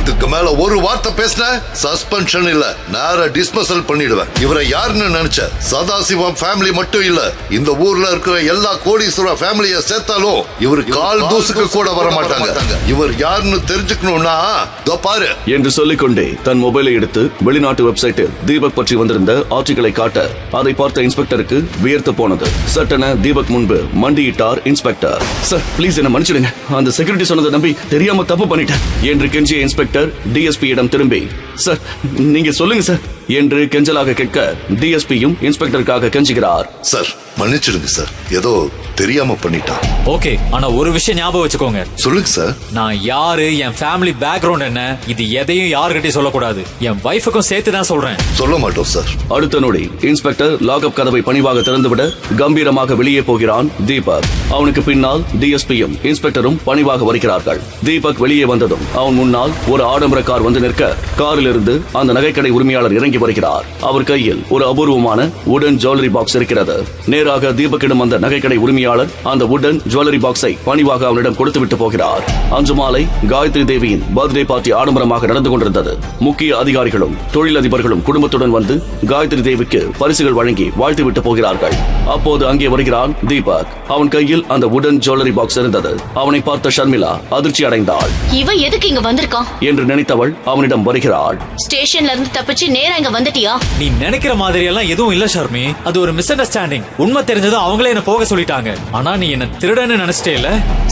இதுக்கு மேல ஒரு வார்த்தை பேசின சஸ்பென்ஷன் இல்ல, நேர டிஸ்மிசல் பண்ணிடுவேன். இவரை யாருன்னு நினைச்ச? சதாசிவம் ஃபேமிலி மட்டும் இல்ல, இந்த ஊர்ல இருக்கிற எல்லா கோடீஸ்வர ஃபேமிலியை சேர்த்தாலும் இவர் கால் தூசுக்கு கூட வர மாட்டாங்க. இவர் யாருன்னு தெரிஞ்சுக்கணும்னா பாரு என்று சொல்லிக்கொண்டே தன் மொபைலை எடுத்து வெளிநாட்டு வெப்சைட்டில் தீபக் பற்றி வந்திருந்த ஆர்டிகளை காட்ட அதை பார்த்த இன்ஸ்பெக்டருக்கு வியர்த்து போனது. சட்டென தீபக் முன்பு மண்டியிட்டார் இன்ஸ்பெக்டர். சார், பிளீஸ் என்ன மன்னிச்சிடுங்க. அந்த செக்யூரிட்டி சொன்னதை நம்பி தெரியாம தப்பு பண்ணிட்டேன் என்று கெஞ்சிய இன்ஸ்பெக்டர் டிஎஸ்பியிடம் திரும்பி, சார் நீங்க சொல்லுங்க சார் என்று கெஞ்சலாக கேட்க டிஎஸ்பியும் இன்ஸ்பெக்டருக்காக கெஞ்சுகிறார். சார் மன்னிச்சிடுங்க சார், ஏதோ தெரியாம பண்ணிட்டான். ஓகே, ஆனா ஒரு விஷயம் ஞாபகம் வச்சுக்கோங்க. சொல்லுங்க சார். நான் யாரு, என் ஃபேமிலி பேக்ரவுண்ட் என்ன, இது எதையும் யாருக்கிட்டையும் சொல்லக்கூடாது. என் வைஃபுக்கும் சேர்த்து தான் சொல்றேன். சொல்ல மாட்டோம் சார். அடுத்த நொடி இன்ஸ்பெக்டர் லாக்அப் கதவை பணிவாக திறந்துவிட கம்பீரமாக வெளியே போகிறான் தீபக். அவனுக்கு பின்னால் டிஎஸ்பியும் இன்ஸ்பெக்டரும் பணிவாக வருகிறார்கள். தீபக் வெளியே வந்ததும் அவன் முன்னால் ஒரு ஆடம்பர கார் வந்து நிற்க காரில் இருந்து அந்த நகைக்கடை உரிமையாளர் இறங்கி வருகிறார். அவர் கையில் ஒரு அபூர்வமான உடன் ஜுவல்லரி பாக்ஸ் இருக்கிறது. நேராக தீபக்கிடம் வந்த நகைக்கடை உரிமையாளர் அந்த உடன் ஜுவல்லரி பாக்ஸை பணிவாக அவனிடம் கொடுத்துவிட்டு போகிறார். அன்று மாலை காயத்ரி தேவியின் பர்த்டே பார்ட்டி ஆடம்பரமாக நடந்து கொண்டிருந்தது. முக்கிய அதிகாரிகளும் தொழிலதிபர்களும் குடும்பத்துடன் வந்து காயத்ரி தேவிக்கு பரிசுகள் வழங்கி வாழ்த்துவிட்டு போகிறார்கள். அப்போது அங்கே வருகிறான் தீபக். அவன் கையில் அந்த உடன் ஜுவல்லரி பாக்ஸ் இருந்தது. அவனை பார்த்த ஷர்மிளா அதிர்ச்சி அடைந்தாள். இவன் எதுக்கு இங்க வந்திருக்கான் என்று நினைத்தவள் அவனிடம் வருகிறாள். ஸ்டேஷன்ல இருந்து தப்பிச்சு நேரா இங்க வந்துட்டியா? நீ நினைக்கிற மாதிரி எல்லாம் எதுவும் இல்ல ஷர்மி. அது ஒரு மிஸ் அண்டர்ஸ்டாண்டிங். உண்மை தெரிஞ்சதும் அவங்களே என்ன போக சொல்லிட்டாங்க. ஆனா நீ என்ன திருடன்னு நினைச்சிட்டே இல்ல?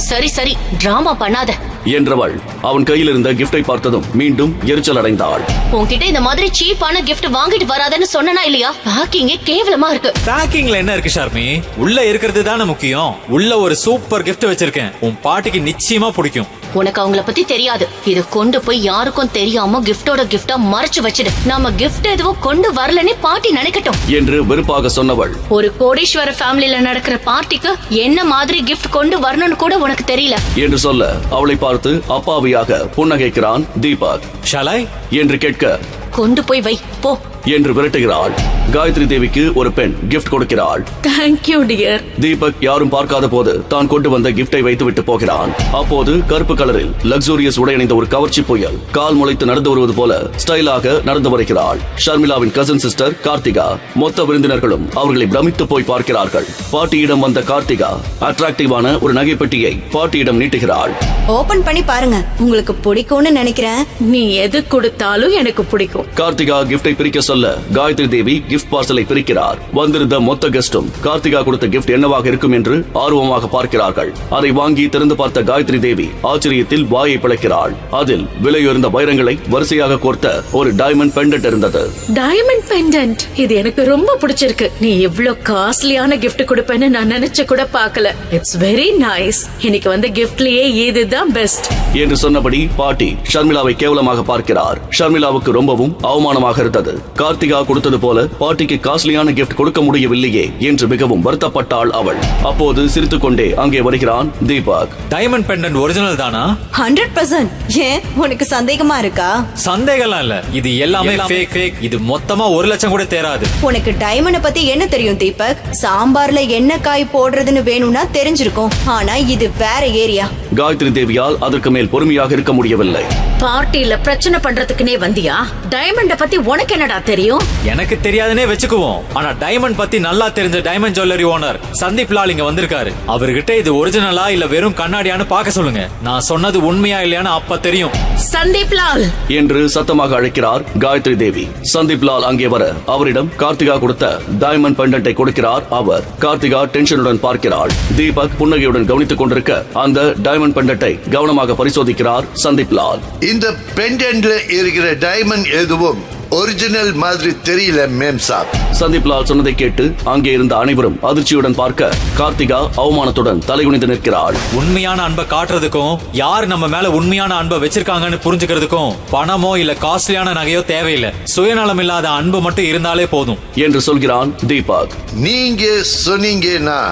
சரி சரி, டிராமா பண்ணாத என்றவள் அவன் கையில் இருந்த கிஃப்டை பார்த்ததும் மீண்டும் எரிச்சல் அடைந்தாள். உன்கிட்ட இந்த மாதிரி சீப்பான கிஃப்ட் வாங்கிட்டு வராதன்னு சொன்னனா இல்லையா? பேக்கிங்கே கேவலமா இருக்கு. பேக்கிங்ல என்ன இருக்கு ஷர்மி? உள்ள இருக்கிறது தானே முக்கியம். உள்ள ஒரு சூப்பர் கிஃப்ட் வச்சிருக்கேன். உன் பாட்டிக்கு நிச்சயமா பிடிக்கும். உனக்கு அவங்கள பத்தி தெரியாது. இத கொண்டு போய் யாருக்கும் தெரியாம கிஃப்டோட கிஃப்டா மறைச்சு வச்சிடு. நாம கிஃப்ட் எதுவும் கொண்டு வரலன்னு பாட்டி நினைக்கட்டும் என்று வெறுப்பாக சொன்னவள். ஒரு கோடீஸ்வர ஃபேமிலில நடக்கிற பார்ட்டிக்கு என்ன மாதிரி கிஃப்ட் கொண்டு வரணும்னு கூட உனக்கு தெரியல என்று சொல்ல அவளை பார்த்து அப்பாவியாக புன்னகைக்கிறான் தீபக். ஷாலாய் என்று கேட்க, கொண்டு போய் வை போ என்று விரட்டுகிறாள். காயத்ரி தேவிக்கு ஒரு பெண் கிஃப்ட் கொடுக்கிறாள். Thank you dear. தீபக் யாரும் பார்க்காத போது தான் கொண்டு வந்த கிஃப்டை வைத்து விட்டு போகிறான். அப்போது கருப்பு கலரில் லக்ஸூரியஸ் உடை அணிந்த ஒரு கவர்ச்சி புயல் கால் முளைத்து நடந்து வருவது போல ஸ்டைலாக நடந்து வருகிறாள். ஷர்மிளாவின் கசின் சிஸ்டர் கார்த்திகா. மொத்த விருந்தினர்களும் அவர்களை பிரமித்து போய் பார்க்கிறார்கள். பாட்டியிடம் வந்த கார்த்திகா அட்ராக்டிவான ஒரு நகைப்பெட்டியை பாட்டியிடம் நீட்டுகிறாள். ஓபன் பண்ணி பாருங்க, உங்களுக்கு பிடிக்கும்னு நினைக்கிறேன். நீ எது கொடுத்தாலும் எனக்கு பிடிக்கும். கார்த்திகா கிஃப்டை பிரிக்க சொல்ல காயத்ரி தேவி கிஃப்ட் பார்சலை பிரிக்கிறார். வந்திருந்த மொத்த கெஸ்டும் கார்த்திகா கொடுத்த கிஃப்ட் என்னவாக இருக்கும் என்று ஆர்வமாக பார்க்கிறார்கள். அதை வாங்கி திறந்து பார்த்த காயத்ரி தேவி ஆச்சரியத்தில் வாயை பிளக்கிறாள். அதில் விலையுயர்ந்த வைரங்களை வரிசையாக கோர்த்த ஒரு டைமண்ட் பெண்டன்ட் இருந்தது. டைமண்ட் பெண்டன்ட், இது எனக்கு ரொம்ப பிடிச்சிருக்கு. நீ இவ்ளோ காஸ்ட்லியான கிஃப்ட் கொடுப்பேன்னு நான் நினைச்சு கூட பார்க்கல. It's very nice. இன்னைக்கு வந்த கிஃப்ட்லயே இதுதான் பெஸ்ட் என்று சொன்னபடி பாட்டி ஷர்மிளாவை கேவலமாக பார்க்கிறார். ஷர்மிளாவுக்கு ரொம்பவும் அவமானமாக இருந்தது. கார்த்திகா கொடுத்தது போல பாட்டிக்கு காஸ்ட்லியான கிஃப்ட் கொடுக்க முடியவில்லையே என்று மிகவும் வருத்தப்பட்டாள் அவள். அப்போது சிரித்துக்கொண்டே அங்கே வருகிறான் தீபக். டைமண்ட் பெண்டன்ட் ஒரிஜினல் தானா? 100%. ஏன் உனக்கு சந்தேகமா இருக்கா? சந்தேகம்லாம் இல்ல, இது எல்லாமே ஃபேக். இது மொத்தமா 1 லட்சம் கூட தேராது. உனக்கு டைமண்ட பத்தி என்ன தெரியும் தீபக்? சாம்பார்ல என்ன காய் போடுறதுன்னு வேணும்னா தெரிஞ்சிருக்கும். ஆனா இது வேற ஏரியா. காயத்ரி தேவியால் அதற்கு மேல் பொறுமையாக இருக்க முடியவில்லை. பார்ட்டில பிரச்சனை பண்றதுக்குனே வந்தியா? டைமண்ட பத்தி உனக்கு என்னடா தெரியும்? எனக்கு தெரியாதுனே வெச்சுக்குவோம். ஆனா டைமண்ட் பத்தி நல்லா தெரிஞ்ச diamond jewellery owner Sandeep Lal இங்க வந்திருக்காரு. அவர்கிட்ட இது ஒரிஜினலா இல்ல வெறும் கண்ணாடியான்னு பார்க்க சொல்லுங்க. நான் சொன்னது உண்மையா இல்லையான்னு அப்ப தெரியும். சந்தீப் லால் என்று சத்தமாக அழைக்கிறார் காயத்ரி தேவி. சந்தீப் லால் அங்கே வர அவரிடம் கார்த்திகா கொடுத்த டைமண்ட் பெண்டன்ட்டை கொடுக்கிறார் அவர். கார்த்திகா டென்ஷனுடன் பார்க்கிறாள். தீபக் புன்னகையுடன் கவனித்துக் கொண்டிருக்க அந்த டைமண்ட் பெண்டன்ட்டை கவனமாக பரிசோதிக்கிறார் சந்தீப் லால். இந்த பெண்டன்ட்ல இருக்கிற டைமண்ட் எதுவும் ஒரிஜினல் மாதிரி தெரியல மேம் சாப். சந்தீப் லால் சொன்னதை கேட்டு அங்கே இருந்த அனைவரும் அதிர்ச்சியுடன் பார்க்க கார்த்திகா அவமானத்துடன் தலைகுனிந்து நிற்கிறாள். உண்மையான அன்பை காட்டுறதுக்கும் யார் நம்ம மேல உண்மையான அன்பை வச்சிருக்காங்கன்னு புரிஞ்சுக்கிறதுக்கும் பணமோ இல்ல காஸ்ட்லியான நகையோ தேவையில்லை. சுயநலம் இல்லாத அன்பு மட்டும் இருந்தாலே போதும் என்று சொல்கிறான் தீபக். நீங்க சொன்னீங்கன்னா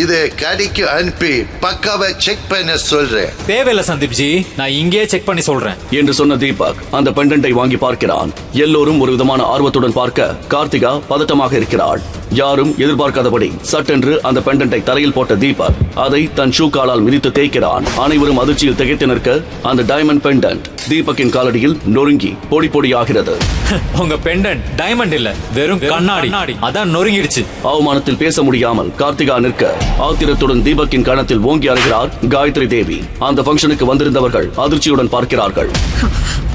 இதை கடைக்கு அனுப்பி பக்காவை செக் பண்ண சொல்றேன். தேவையில்லை சந்தீப் ஜி, நான் இங்கேயே செக் பண்ணி சொல்றேன் என்று சொன்ன தீபக் அந்த பெண்டன்ட்டை வாங்கி பார்க்கிறான். எல்லோரும் ஒரு விதமான ஆர்வத்துடன் பார்க்க கார்த்திகா பதட்டமாக இருக்கிறாள். யாரும் எதிர்பார்க்காதபடி சட்டென்று அந்த பெண்டன்ட்டை தரையில் போட்ட தீபக் அதை தன் ஷூ காலால் மிதித்து தேய்க்கிறான். அனைவரும் அதிர்ச்சியில் திகைத்து நிற்க அந்த டைமண்ட் பெண்டன்ட் தீபக்கின் காலடியில் நொறுங்கி பொடி பொடியாகிறது. உங்க பெண்டன்ட் டைமண்ட் இல்ல, வெறும் கண்ணாடி. அதான் நொறுங்கிடுச்சு. அவமானத்தில் பேச முடியாமல் கார்த்திகா நிற்க ஆத்திரத்துடன் தீபக்கின் கணத்தில் ஓங்கி அறைகிறார் காயத்ரி தேவி. அந்த ஃபங்க்ஷனுக்கு வந்திருந்தவர்கள் அதிர்ச்சியுடன் பார்க்கிறார்கள்.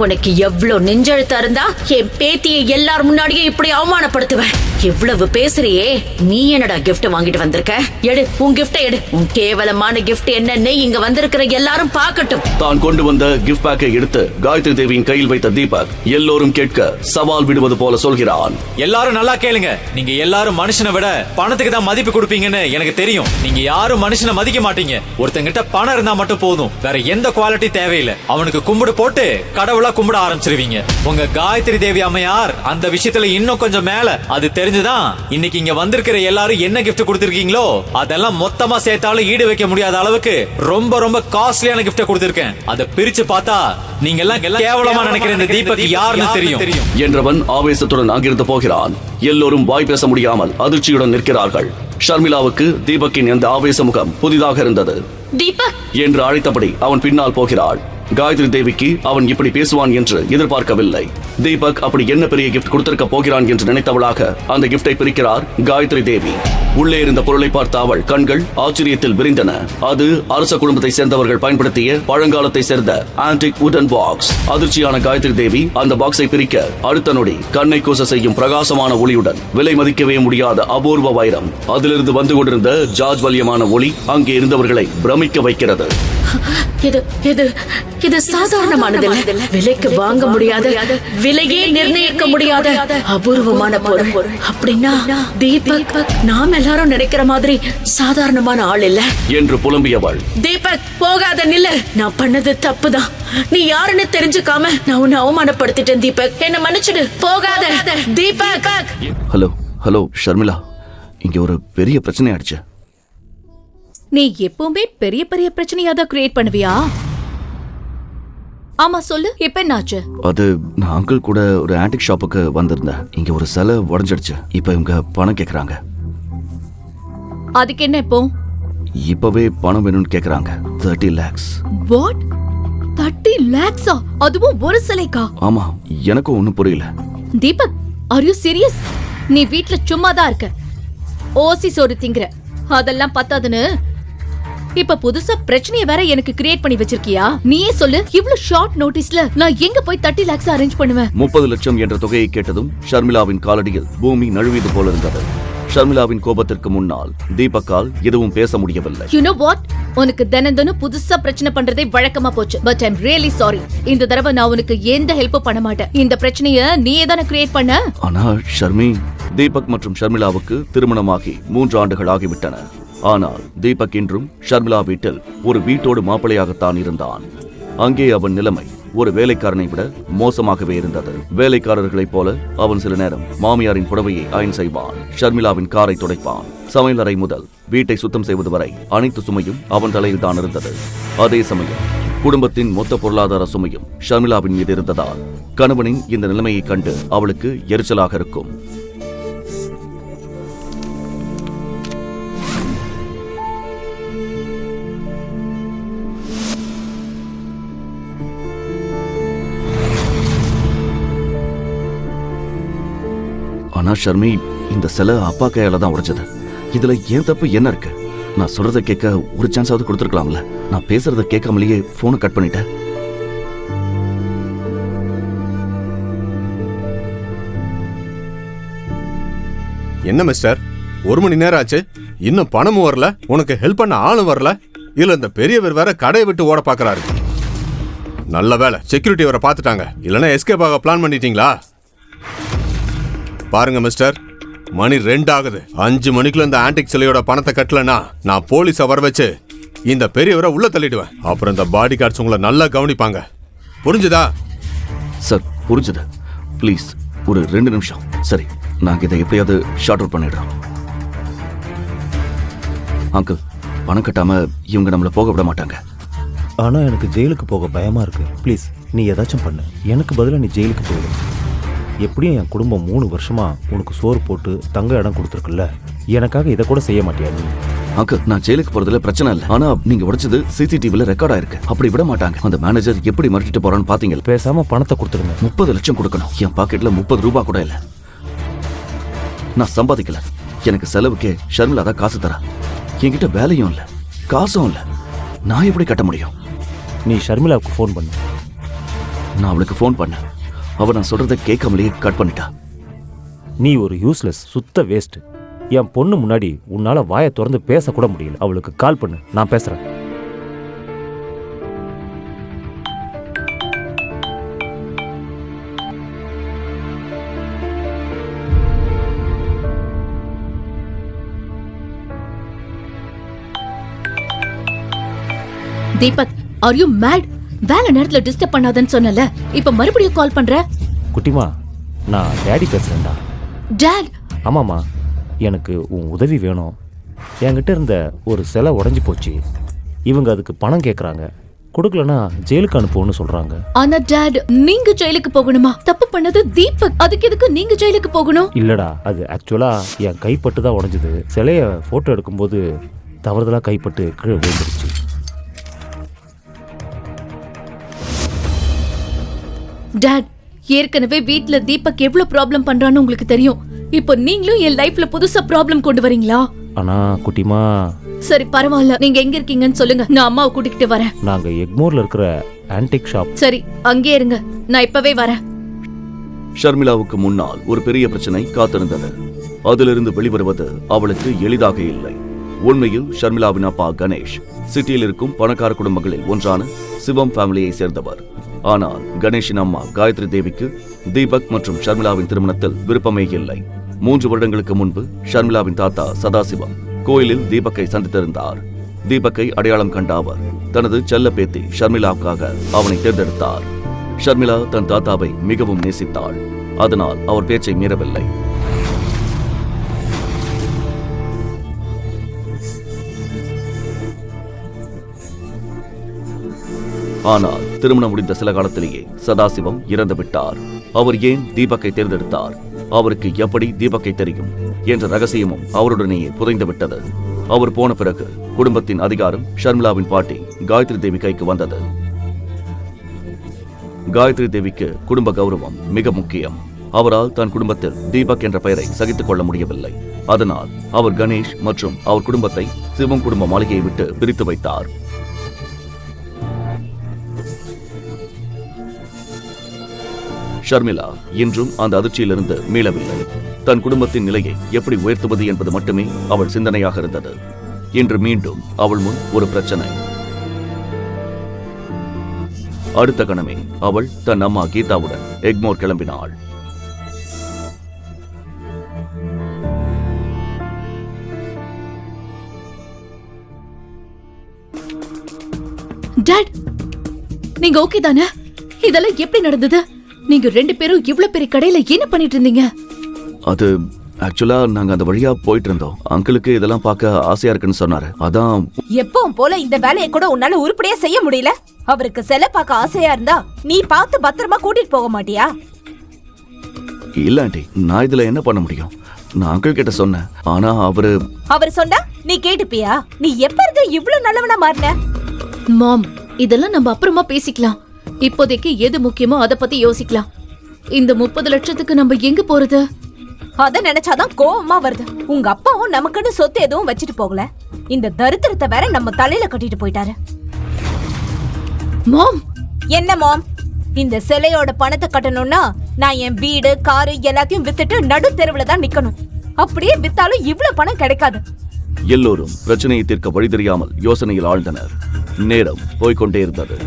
உனக்கு எவ்வளவு நெஞ்செழுத்தா இருந்தா என் பேத்தியை எல்லார் முன்னாடியே இப்படி அவமானப்படுத்துவேன்? எவ்வளவு பேசுறியே, நீ என்னடா கிஃப்ட் வாங்கிட்டு வந்திருக்க? எடு உன் கிஃப்ட எடு. உன் கேவலமான கிஃப்ட் என்னன்னு இங்க வந்திருக்கிற எல்லாரும் பார்க்கட்டும். தான் கொண்டு வந்த கிஃப்ட் பேக்கை எடுத்து காயத்ரி தேவியின் கையில் வைத்த தீபக் எல்லோரும் கேட்க சவால் விடுவது போல சொல்கிறான். எல்லாரும் நல்லா கேளுங்க. நீங்க எல்லாரும் மனுஷனை விட பணத்துக்கு தான் மதிப்பு கொடுப்பீங்கன்னு எனக்கு தெரியும். நீங்க யாரும் மனுஷனை மதிக்க மாட்டீங்க. ஒருத்தங்கிட்ட பணம் இருந்தா மட்டும் போதும், வேற எந்த குவாலிட்டி தேவையில்லை. அவனுக்கு கும்பிடு போட்டு கடவுளா கும்பிட ஆரம்பிச்சிருவீங்க. உங்க காயத்ரி தேவி அம்மையார் அந்த விஷயத்துல இன்னும் கொஞ்சம் மேல. அது தெரிஞ்சுதான் இன்னைக்கு இங்க வந்திருக்கிற எல்லாரும் என்ன கிஃப்ட் கொடுத்திருக்கீங்களோ அதெல்லாம் மொத்தமா சேர்த்தாலும் ஈடு வைக்க முடியாத அளவுக்கு ரொம்ப ரொம்ப காஸ்ட்லியான கிஃப்ட் கொடுத்திருக்கேன். அதை பிரிச்சு பார்த்தா நீங்க எல்லாம் கேவலமா நினைக்கிற இந்த தீபக் யாருன்னு தெரியும் என்றவன் ஆவேசத்துடன் அங்கிருந்து போகிறான். எல்லோரும் வாய் பேச முடியாமல் அதிர்ச்சியுடன் நிற்கிறார்கள். ஷர்மிளாவுக்கு தீபக்கின் எந்த ஆவேச முகம் புதிதாக இருந்தது. தீபக் என்று அழைத்தபடி அவன் பின்னால் போகிறாள். காயத்ரி தேவிக்கு அவன் இப்படி பேசுவான் என்று எதிர்பார்க்கவில்லை. தீபக் அப்படி என்ன பெரிய கிஃப்ட் கொடுத்திருக்க போகிறான் என்று நினைத்தவளாக அந்த கிஃப்டை பிரிக்கிறார் காயத்ரி தேவி. உள்ளே இருந்த பொருளை பார்த்த அவள் கண்கள் ஆச்சரியத்தில் விரிந்தன. அது அரச குடும்பத்தை சேர்ந்தவர்கள் பயன்படுத்திய பழங்காலத்தை சேர்ந்த ஆன்டிக் வுடன் பாக்ஸ். அதிர்ச்சியான காயத்ரி தேவி அந்த பாக்ஸை பிரிக்க அடுத்த நொடி கண்ணை கூச செய்யும் பிரகாசமான ஒளியுடன் விலை மதிக்கவே முடியாத அபூர்வ வைரம். அதிலிருந்து வந்து கொண்டிருந்த ஜாஜ்வல்யமான ஒளி அங்கே இருந்தவர்களை பிரமிக்க வைக்கிறது. இது சாதாரணமானது, விலைக்கு வாங்க முடியாத, விலையே நிர்ணயிக்க முடியாத அபூர்வமான பொருள். அப்படின்னா தீபக் நாம எல்லாரும் நினைக்கிற மாதிரி சாதாரணமான ஆள் இல்ல என்று புலம்பியவள். தீபக் போகாத, நில்லு. நான் பண்ணது தப்புதான். நீ யாருன்னு தெரிஞ்சுக்காம நான் உன்னை அவமானப்படுத்திட்டேன் தீபக். என்ன மன்னிச்சிடு. போகாத தீபக். ஹலோ ஷர்மிளா, இங்க ஒரு பெரிய பிரச்சனை ஆயிடுச்சு. நீ எப்பவுமே பெரிய பெரிய பிரச்சனையா தான் கிரியேட் பண்ணுவியா? ஆமா சொல்லு, இப்ப என்னாச்சு? அது நான் அங்கிள் கூட ஒரு ஆன்டிக் ஷாப்புக்கு வந்திருந்தேன். இங்க ஒரு சிலை உடைஞ்சிடுச்சு. இப்ப இவங்க பணம் கேக்குறாங்க. அதுக்கு என்ன இப்போ? இப்பவே பணம் வேணும்னு கேக்குறாங்க. 30 lakhs. What? 30 lakhs? அதுவும் ஒரு சிலைக்கா? ஆமா, எனக்கும் ஒண்ணும் புரியல. Deepak, are you serious? நீ வீட்ல சும்மா தான் இருக்க, ஓசி சோறு திங்கற. அதெல்லாம் பத்தாதுன்னு இப்ப புதுசா பிரச்சனையை வேற எனக்கு கிரியேட் பண்ணி வச்சிருக்கியா? நீயே சொல்லு, இவ்ளோ ஷார்ட் நோட்டீஸ்ல நான் எங்க போய் 30 lakhs அரேஞ்ச் பண்ணுவேன்? 30 லட்சம் என்ற தொகையை கேட்டதும் ஷர்மிளாவின் காலடியில் பூமி நழுவியது போல இருந்தது. ஷர்மிளாவின் கோபத்திற்கு முன்னால் தீபக்கால் எதுவும் பேச முடியவில்லை. You know what? உனக்கு தினம் புதுசா பிரச்சனை பண்றதே வழக்கமா போச்சு. But I'm really sorry. இந்த தடவை நான் உனக்கு எந்த ஹெல்ப் பண்ண மாட்டேன். இந்த பிரச்சனையை நீயே தானே கிரியேட் பண்ண. ஆனா ஷர்மி, தீபக் மற்றும் ஷர்மிளாவுக்கு திருமணமாகி 3 ஆண்டுகள் ஆகிவிட்டன. ஆனால் தீபக் இன்றும் ஷர்மிளா வீட்டில் ஒரு வீட்டோடு மாப்பிளையாகத்தான் இருந்தான். அங்கே அவன் நிலைமை ஒரு வேலைக்காரனை விட மோசமாகவே இருந்தது. வேலைக்காரர்களைப் போல அவன் சில நேரம் மாமியாரின் புடவையை அயன் செய்வான், ஷர்மிளாவின் காரை துடைப்பான். சமையலறை முதல் வீட்டை சுத்தம் செய்வது வரை அனைத்து சுமையும் அவன் தலையில் தான் இருந்தது. அதே சமயம் குடும்பத்தின் மொத்த பொருளாதார சுமையும் ஷர்மிளாவின் மீது இருந்ததால் கணவனின் இந்த நிலைமையை கண்டு அவளுக்கு எரிச்சலாக இருக்கும். ஆனா ஷர்மி, இந்த சிலை அப்பா கையால தான் உடைச்சது. இதுல ஏன் தப்பு என்ன இருக்கு? நான் சொல்றதை கேட்க ஒரு சான்ஸாவது கொடுத்துருக்கலாம்ல. நான் பேசுறதை கேட்காமலேயே போனை கட் பண்ணிட்டேன். என்ன மிஸ்டர், 1 மணி நேரம் ஆச்சு, இன்னும் பணமும் வரல, உனக்கு ஹெல்ப் பண்ண ஆளும் வரல. இதுல இந்த பெரியவர் வேற கடையை விட்டு ஓட பாக்குறாரு. நல்ல வேலை செக்யூரிட்டி வர பாத்துட்டாங்க, இல்லைன்னா எஸ்கேப் ஆக பிளான் பண்ணிட்டீங்களா? பாருங்க மிஸ்டர், மணி 2 ஆகுது. 5 மணிக்குள்ள இந்த ஆன்டிக் சிலையோட பணத்தை கட்டலனா நான் போலீஸை வர வச்சு இந்த பெரியவரை உள்ள தள்ளிடுவேன். அப்புறம் இந்த பாடி கார்ட்ஸ் உங்களை நல்லா கவனிப்பாங்க. புரிஞ்சுதா? சார் புரிஞ்சுது. ப்ளீஸ் ஒரு 2 நிமிஷம். சரி, நாங்கள் இதை எப்படியாவது ஷார்ட் அவுட் பண்ணிடுறோம். அங்கிள், பணம் கட்டாம இவங்க நம்மளை போக விட மாட்டாங்க. ஆனா எனக்கு ஜெயிலுக்கு போக பயமா இருக்கு. ப்ளீஸ் நீ ஏதாச்சும் பண்ணு. எனக்கு பதிலா நீ ஜெயிலுக்கு போயிடு. எப்படியும் என் குடும்பம் 3 வருஷமா உனக்கு சோறு போட்டு தங்க இடம் கொடுத்துருக்குல்ல, எனக்காக இதை கூட செய்ய மாட்டியா நீ? அங்கிள், நான் ஜெயிலுக்கு போறதுல பிரச்சனை இல்லை. ஆனா நீங்க உடைச்சது CCTVல ரெக்கார்ட் ஆயிருக்கு. அப்படி விட மாட்டாங்க. அந்த மேனேஜர் எப்படி மிரட்டிட்டு போறான்னு பாத்தீங்க. பேசாம பணத்தை கொடுத்துருங்க. 30 லட்சம் கொடுக்கணும். என் பாக்கெட்ல 30 ரூபாய் கூட இல்ல. நான் சம்பாதிக்கல. எனக்கு செலவுக்கே ஷர்மிளா தான் காசு தரா. என்கிட்ட வேலையும் இல்ல, காசும் இல்ல. நான் எப்படி கட்ட முடியும்? நீ ஷர்மிளாவுக்கு ஃபோன் பண்ணு. நான் அவளுக்கு ஃபோன் பண்ணேன். அவ நான் சொல்றதை கேட்காமலேயே கட் பண்ணிட்டா. நீ ஒரு யூஸ்லெஸ், சுத்த வேஸ்ட். என் பொண்ணு முன்னாடி உன்னால வாயை திறந்து பேசக்கூட முடியல. அவளுக்கு கால் பண்ணு, நான் பேசுறேன். Deepak, are you mad? வேலை நேரத்துல டிஸ்டர்ப் பண்ணாதன்னு சொன்னல, இப்ப மறுபடியும் கால் பண்ற? குட்டிமா, நான் டேடி பேசுறேன்டா. டாட்? ஆமாம்மா, எனக்கு உன் உதவி வேணும். என்கிட்ட இருந்த ஒரு சிலை உடஞ்சி போச்சு. இவங்க அதுக்கு பணம் கேட்குறாங்க. கொடுக்கலனா ஜெயிலுக்கு அனுப்புவோன்னு சொல்றாங்க. ஆனா டாட், நீங்க ஜெயிலுக்கு போகணுமா? தப்பு பண்ணது தீபக், அதுக்கு எதுக்கு நீங்க ஜெயிலுக்கு போகணும்? இல்லடா, அது ஆக்சுவலா என் கைப்பட்டு தான் உடஞ்சது. சிலைய போட்டோ எடுக்கும்போது தவறுதலா கைப்பட்டு கீழே விழுந்துருச்சு. டாட், ஏற்கனவே வீட்ல தீபக் எவ்வளவு ப்ராப்ளம் பண்றான்னு உங்களுக்கு தெரியும். இப்போ நீங்களும் என் லைஃப்ல புதுசா ப்ராப்ளம் கொண்டு வரீங்களா? ஆனா குட்டிமா. சரி பரவாயில்ல, நீங்க எங்க இருக்கீங்கன்னு சொல்லுங்க, நான் அம்மாவை கூட்டிக்கிட்டு வரேன். நாங்க எக்மோர்ல இருக்கிற ஆன்டிக் ஷாப். சரி, அங்கே இருங்க, நான் இப்பவே வரேன். ஷர்மிளாவுக்கு முன்னால் ஒரு பெரிய பிரச்சனை காத்திருந்தது. அதிலிருந்து வெளிவருவது அவளுக்கு எளிதாக இல்லை. உண்மையில் ஷர்மிளாவின் அப்பா கணேஷ் சிட்டியில் இருக்கும் பணக்கார குடும்பங்களில் ஒன்றான சிவம் ஃபேமிலியை சேர்ந்தவர். ஆனால் கணேஷின் அம்மா காயத்ரி தேவிக்கு தீபக் மற்றும் ஷர்மிளாவின் திருமணத்தில் விருப்பமே இல்லை. 3 வருடங்களுக்கு முன்பு ஷர்மிளாவின் தாத்தா சதாசிவம் கோயிலில் தீபக்கை சந்தித்திருந்தார். தீபக்கை அடையாளம் கண்ட அவர் தனது செல்ல பேத்தி ஷர்மிளாவுக்காக அவனை தேர்ந்தெடுத்தார். ஷர்மிளா தன் தாத்தாவை மிகவும் நேசித்தாள். அதனால் அவர் பேச்சை மீறவில்லை. ஆனால் திருமணம் முடிந்த சில காலத்திலேயே சதாசிவம் இறந்து விட்டார். அவர் ஏன் தீபக்கை தேர்ந்தெடுத்தார், அவருக்கு எப்படி தீபக்கை தெரியும் என்ற ரகசியமும் அவருடனேயே புதைந்து விட்டது. அவர் போன பிறகு குடும்பத்தின் அதிகாரம் ஷர்மிளாவின் பாட்டி காயத்ரி தேவி கைக்கு வந்தது. காயத்ரி தேவிக்கு குடும்ப கௌரவம் மிக முக்கியம். அவரால் தன் குடும்பத்தில் தீபக் என்ற பெயரை சகித்துக் கொள்ள முடியவில்லை. அதனால் அவர் கணேஷ் மற்றும் அவர் குடும்பத்தை சிவம் குடும்ப மாளிகையை விட்டு பிரித்து வைத்தார். ஷர்மிளா இன்றும் அந்த அதிர்ச்சியிலிருந்து மீளவில்லை. தன் குடும்பத்தின் நிலையை எப்படி உயர்த்துவது என்பது மட்டுமே அவள் சிந்தனையாக இருந்தது. இன்று மீண்டும் அவள் முன் ஒரு பிரச்சனை. அடுத்த கணமே அவள் தன் அம்மா கீதாவுடன் எக்மோர் கிளம்பினாள். டாட், நீங்க ஓகே தானே? இதெல்லாம் எப்படி நடந்தது? நீங்க 2 பேரும் இவ்ளோ பெரிய கடையில என்ன பண்ணிட்டு இருந்தீங்க? அது ஆக்சுவலா நாங்க அந்த வழியா போயிட்டு இருந்தோம். அங்கிளுக்கு இதெல்லாம் பார்க்க ஆசையா இருக்குன்னு சொன்னாரு. அதான். எப்பவும் போல இந்த வேலையை கூட உன்னால உருப்படியா செய்ய முடியல. அவருக்கு சிலை பார்க்க ஆசையா இருந்தா நீ பார்த்து பத்திரமா கூட்டிட்டு போக மாட்டியா? இல்ல ஆண்டி, நான் இதுல என்ன பண்ண முடியும்? நான் அங்கிள் கிட்ட சொன்னேன். ஆனா அவர் சொன்னா நீ கேட்டுப்பியா? நீ எப்ப இருந்து இவ்ளோ நல்லவனா மாறின? மாம், இதெல்லாம் நம்ம அப்புறமா பேசிக்கலாம். இப்போதைக்கு எது முக்கியமோ அத பத்தி யோசிக்கலாம். இந்த 30 லட்சத்துக்கு நம்ம எங்க போறது? அத நினைச்சாதான் கோவமா வருது. உங்க அப்பாவும் நமக்குன்னு சொத்து எதுவும் வச்சுட்டு போகல. இந்த தரித்திரத்தை வேற நம்ம தலையில கட்டிட்டு போயிட்டாரு. மாம், என்ன மாம்? இந்த சிலையோட பணத்தை கட்டணும்னா நான் என் வீடு, காரு எல்லாத்தையும் வித்துட்டு நடு தெருவுல தான் நிக்கணும். அப்படியே வித்தாலும் இவ்வளவு பணம் கிடைக்காது. எல்லோரும் பிரச்சனையை தீர்க்க வழி தெரியாமல் யோசனையில் ஆழ்ந்தனர். நேரம் போய்கொண்டே இருந்தது.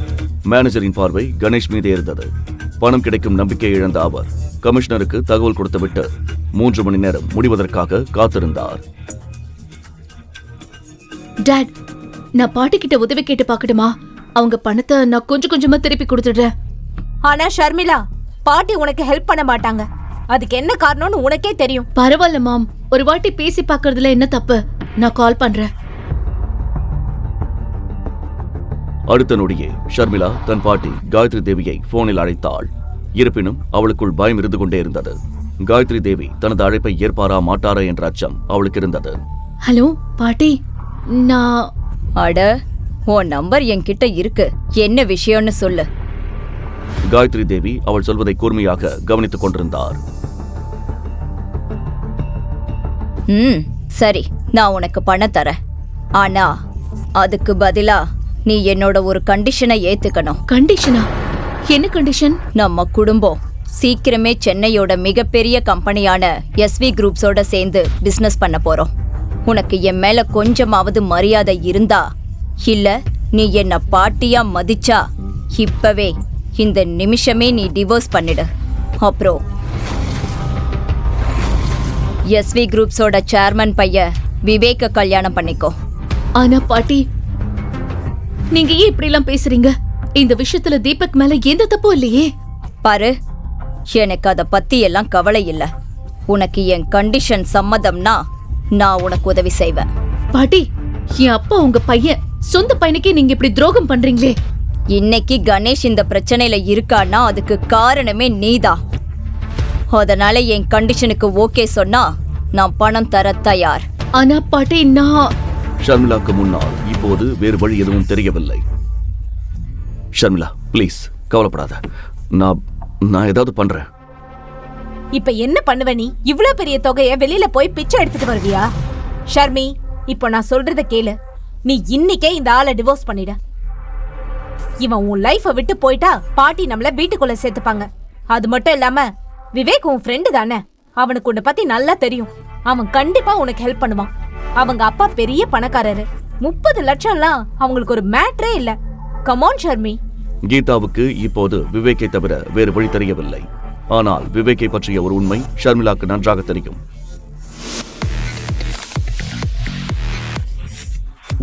மேனேஜரின் பார்வை கணேஷ் மீதே இருந்தது. பணம் கிடைக்கும் நம்பிக்கை இழந்த அவர் கமிஷனருக்கு தகவல் கொடுத்துவிட்டு 3 மணி நேரம் முடிவதற்காக காத்திருந்தார். டாட், நான் பாட்டி கிட்ட உதவி கேட்டு பார்க்கட்டுமா? அவங்க பணத்தை நான் கொஞ்சம் கொஞ்சமா திருப்பி கொடுத்துடுறேன். ஆனா ஷர்மிளா, பாட்டி உனக்கு ஹெல்ப் பண்ண மாட்டாங்க. அதுக்கு என்ன காரணம்னு உனக்கே தெரியும். பரவாயில்ல மாம், ஒரு வாட்டி பேசி பார்க்கறதுல என்ன தப்பு? நான் கால் பண்றேன். அடுத்த நொடியே ஷர்மிளா தன் பாட்டி காயத்ரி தேவியை போனில் அழைத்தாள். இருப்பினும் அவளுக்குள் பயம் இருந்து கொண்டே இருந்தது. காயத்ரி தேவி தனது அழைப்பை ஏற்பாரா மாட்டாரா என்ற அச்சம் அவளுக்கு இருந்தது. ஹலோ பாட்டி, நான் அட, உன் நம்பர் என்கிட்ட இருக்கு. என்ன விஷயம்னு சொல்லு. காயத்ரி தேவி அவள் சொல்வதை கூர்மையாக கவனித்துக் கொண்டிருந்தார். சரி, நான் உனக்கு பணம் தரேன். ஆனா அதுக்கு பதிலா நீ என்னோட ஒரு கண்டிஷனை ஏத்துக்கணும். கண்டிஷனா? என்ன கண்டிஷன்? நம்ம குடும்பம் சீக்கிரமே சென்னையோட மிகப்பெரிய கம்பெனியான SV குரூப்ஸோட சேர்ந்து பிசினஸ் பண்ண போறோம். உனக்கு என் மேல கொஞ்சமாவது மரியாதை இருந்தா, இல்ல நீ என்ன பாட்டியா மதிச்சா, இப்பவே இந்த நிமிஷமே நீ டிவோர்ஸ் பண்ணிடு. அப்புறம் SV குரூப்ஸோட சேர்மன் பையன் விவேக்க கல்யாணம் பண்ணிக்கோ. ஆனா பாட்டி, நீங்க ஏன் இப்படி எல்லாம் பேசுறீங்க? இந்த விஷயத்துல தீபக் மேல எந்த தப்பும் இல்லையே. பாரு, எனக்கு அத பத்தி எல்லாம் கவலை இல்ல. உனக்கு என் கண்டிஷன் சம்மதம்னா நான் உனக்கு உதவி செய்வேன். பாட்டி, என் அப்பா உங்க பையன், சொந்த பையனுக்கே நீங்க இப்படி துரோகம் பண்றீங்களே. இன்னைக்கு கணேஷ் இந்த பிரச்சனையில இருக்கான்னா அதுக்கு காரணமே நீதான். அதனால என் கண்டிஷனுக்கு ஓகே சொன்னா நான் பணம் தர தயார். ஆனா பாட்டி, நான் ஷர்மிளாக்கு முன்னால் இப்போது வேறு வழி எதுவும் தெரியவில்லை. ஷர்மிளா, ப்ளீஸ் கவலைப்படாத. நான் ஏதாவது பண்றேன். இப்ப என்ன பண்ணுவ நீ? இவ்ளோ பெரிய தொகையை வெளியில போய் பிச்சை எடுத்துட்டு வருவியா? ஷர்மி, இப்போ நான் சொல்றத கேளு. நீ இன்னைக்கே இந்த ஆளை டிவோர்ஸ் பண்ணிட. இவன் உன் லைஃபை விட்டு போயிட்டா பாட்டி நம்மள வீட்டுக்குள்ள சேர்த்துப்பாங்க. அது மட்டும் இல்லாம விவேக் உன் ஃப்ரெண்டு தானே. அவனுக்கு உன்னை பத்தி நல்லா தெரியும். அவன் கண்டிப்பா உனக்கு ஹெல்ப் பண்ணுவான். அவங்க அப்பா பெரிய பணக்காரரு. 30 லட்சம்லாம் அவங்களுக்கு ஒரு மேட்ரே இல்ல. கமான் ஷர்மி. கீதாவுக்கு இப்போது விவேக்கை தவிர வேறு வழி தெரியவில்லை. ஆனால் விவேக்கை பற்றிய ஒரு உண்மை ஷர்மிளாக்கு நன்றாக தெரியும்.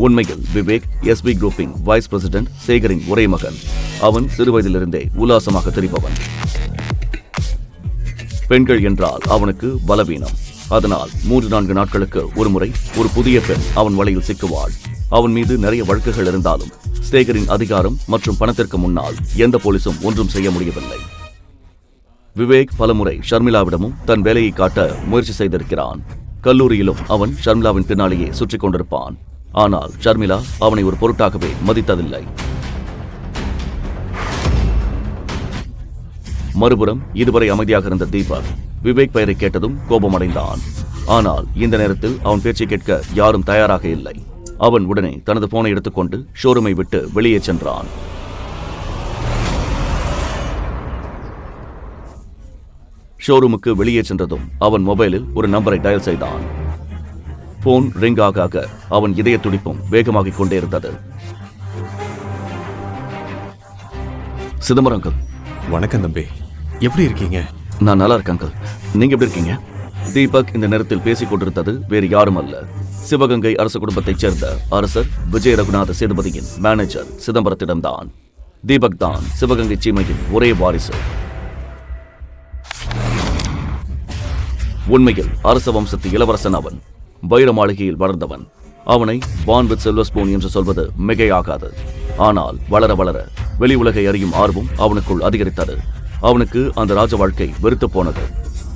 உண்மையில் விவேக் SV குரூப்பின் வைஸ் பிரசிடென்ட் சேகரின் ஒரே மகன். அவன் சிறுவயதிலிருந்தே உல்லாசமாக திரிபவன். பெண்கள் என்றால் அவனுக்கு பலவீனம். அதனால் 3-4 நாட்களுக்கு ஒருமுறை ஒரு புதிய பெண் அவன் வலையில் சிக்குவாள். அவன் மீது நிறைய வழக்குகள் இருந்தாலும் சேகரின் அதிகாரம் மற்றும் பணத்திற்கு முன்னால் எந்த போலீசும் ஒன்றும் செய்ய முடியவில்லை. விவேக் பலமுறை ஷர்மிளாவிடமும் தன் வேலையை காட்ட முயற்சி செய்திருக்கிறான். கல்லூரியிலும் அவன் ஷர்மிளாவின் பின்னாலேயே சுற்றி கொண்டிருப்பான். ஆனால் ஷர்மிளா அவனை ஒரு பொருட்டாகவே மதித்ததில்லை. மறுபுறம் இதுவரை அமைதியாக இருந்த தீபக் விவேக் பெயரை கேட்டதும் கோபமடைந்தான். ஆனால் இந்த நேரத்தில் அவன் பேச்சை கேட்க யாரும் தயாராக இல்லை. அவன் உடனே தனது போனை எடுத்துக்கொண்டு ஷோரூமை விட்டு வெளியே சென்றான். ஷோரூமுக்கு வெளியே சென்றதும் அவன் மொபைலில் ஒரு நம்பரை டயல் செய்தான். போன் ரிங் ஆக அவன் இதய துடிப்பும் வேகமாகிக் கொண்டே இருந்தது. சிதம்பரம் அங்கிள். வணக்கம் தம்பி, எப்படி இருக்கீங்க? நான் நல்லா இருக்கேன் அங்கிள். நீங்க எப்படி இருக்கீங்க? தீபக் இந்த நேரத்தில் பேசிக் கொண்டிருந்தது வேறு யாரும் அல்ல, சிவகங்கை அரச குடும்பத்தைச் சேர்ந்த அரசர் விஜய ரகுநாத சேதுபதியின் மேனேஜர் சிதம்பரத்திடம்தான். தீபக் தான் சிவகங்கை சீமையின் ஒரே வாரிசு. உண்மையில் அரச வம்சத்து இளவரசன் அவன். வைர மாளிகையில் வளர்ந்தவன். அவனை பான் வித் சில்வர் ஸ்பூன் என்று சொல்வது மிகையாகாது. ஆனால் வளர வளர வெளி உலகை அறியும் ஆர்வம் அவனுக்குள் அதிகரித்தது. அவனுக்கு அந்த ராஜ வாழ்க்கை வெறுத்து போனது.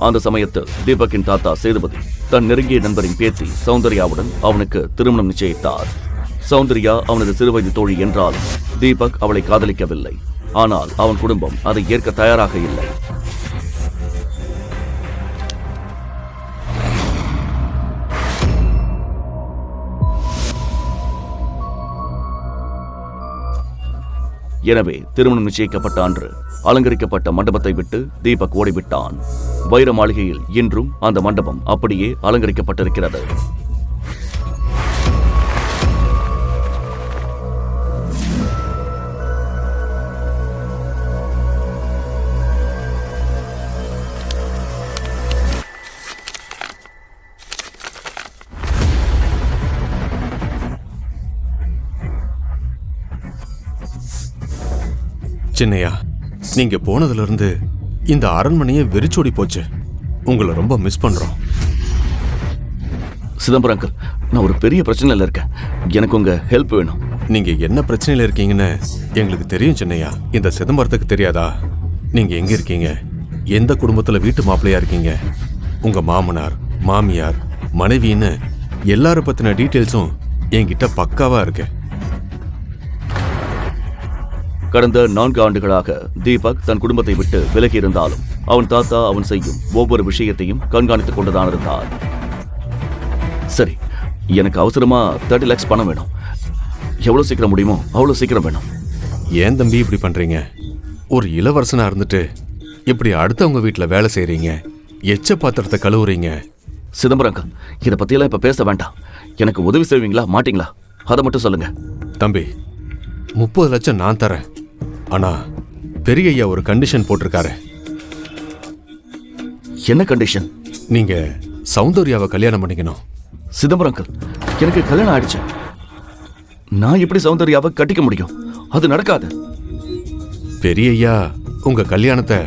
அந்த சமயத்தில் தீபக்கின் தாத்தா சேதுபதி தன் நெருங்கிய நண்பரின் பேத்தி சௌந்தர்யாவுடன் அவனுக்கு திருமணம் நிச்சயித்தார். சௌந்தர்யா அவனது சிறுவயது தோழி என்றாலும் தீபக் அவளை காதலிக்கவில்லை. ஆனால் அவன் குடும்பம் அதை ஏற்க தயாராக இல்லை. எனவே திருமணம் நிச்சயிக்கப்பட்ட அன்று அலங்கரிக்கப்பட்ட மண்டபத்தை விட்டு தீபக் ஓடிவிட்டான். வைர மாளிகையில் இன்றும் அந்த மண்டபம் அப்படியே அலங்கரிக்கப்பட்டிருக்கிறது. சின்னையா, நீங்க போனதுல இருந்து இந்த அரண்மனையே வெறிச்சோடி போச்சு. உங்களை ரொம்ப மிஸ் பண்றோம். சிதம்பரம் அங்கிள், நான் ஒரு பெரிய பிரச்சனையில இருக்கேன். எனக்கு உங்க ஹெல்ப் வேணும். நீங்க என்ன பிரச்சனையில இருக்கீங்கன்னு எங்களுக்கு தெரியும் சின்னையா. இந்த சிதம்பரத்துக்கு தெரியாதா நீங்க எங்க இருக்கீங்க, எந்த குடும்பத்துல வீட்டு மாப்பிள்ளையா இருக்கீங்க, உங்க மாமனார் மாமியார் மனைவின்னு எல்லார பத்தின டீட்டெயில்ஸும் என்கிட்ட பக்காவா இருக்கு. கடந்த 4 ஆண்டுகளாக தீபக் தன் குடும்பத்தை விட்டு விலகி இருந்தாலும் அவன் தாத்தா அவன் செய்யும் ஒவ்வொரு விஷயத்தையும் கண்காணித்துக் கொண்டுதான் இருந்தார். சரி, எனக்கு அவசரமா 30 lakhs பணம் வேணும். எவ்வளவு சீக்கிரம் முடியுமோ அவ்வளவு சீக்கிரம் வேணும். ஏன் தம்பி இப்படி பண்றீங்க? ஒரு இளவரசனா இருந்துட்டு இப்படி அடுத்தவங்க வீட்டுல வேலை செய்றீங்க, எச்ச பாத்திரத்தை கழுவுறீங்க. சிதம்பரம் அங்கிள், இதை பத்தியெல்லாம் இப்ப பேச வேண்டாம். எனக்கு உதவி செய்வீங்களா மாட்டீங்களா அதை மட்டும் சொல்லுங்க. தம்பி, 30 லட்சம் நான் தரேன். ஆனா பெரிய ஐயா ஒரு கண்டிஷன் போட்டிருக்காரு. என்ன கண்டிஷன்? நீங்க சௌந்தர்யாவை கல்யாணம் பண்ணிக்கணும். சிதம்பரம் அங்கிள், எனக்கு கல்யாணம் ஆயிடுச்சு. நான் எப்படி சௌந்தர்யாவை கட்டிக்க முடியும்? அது நடக்காது. பெரிய ஐயா உங்க கல்யாணத்தை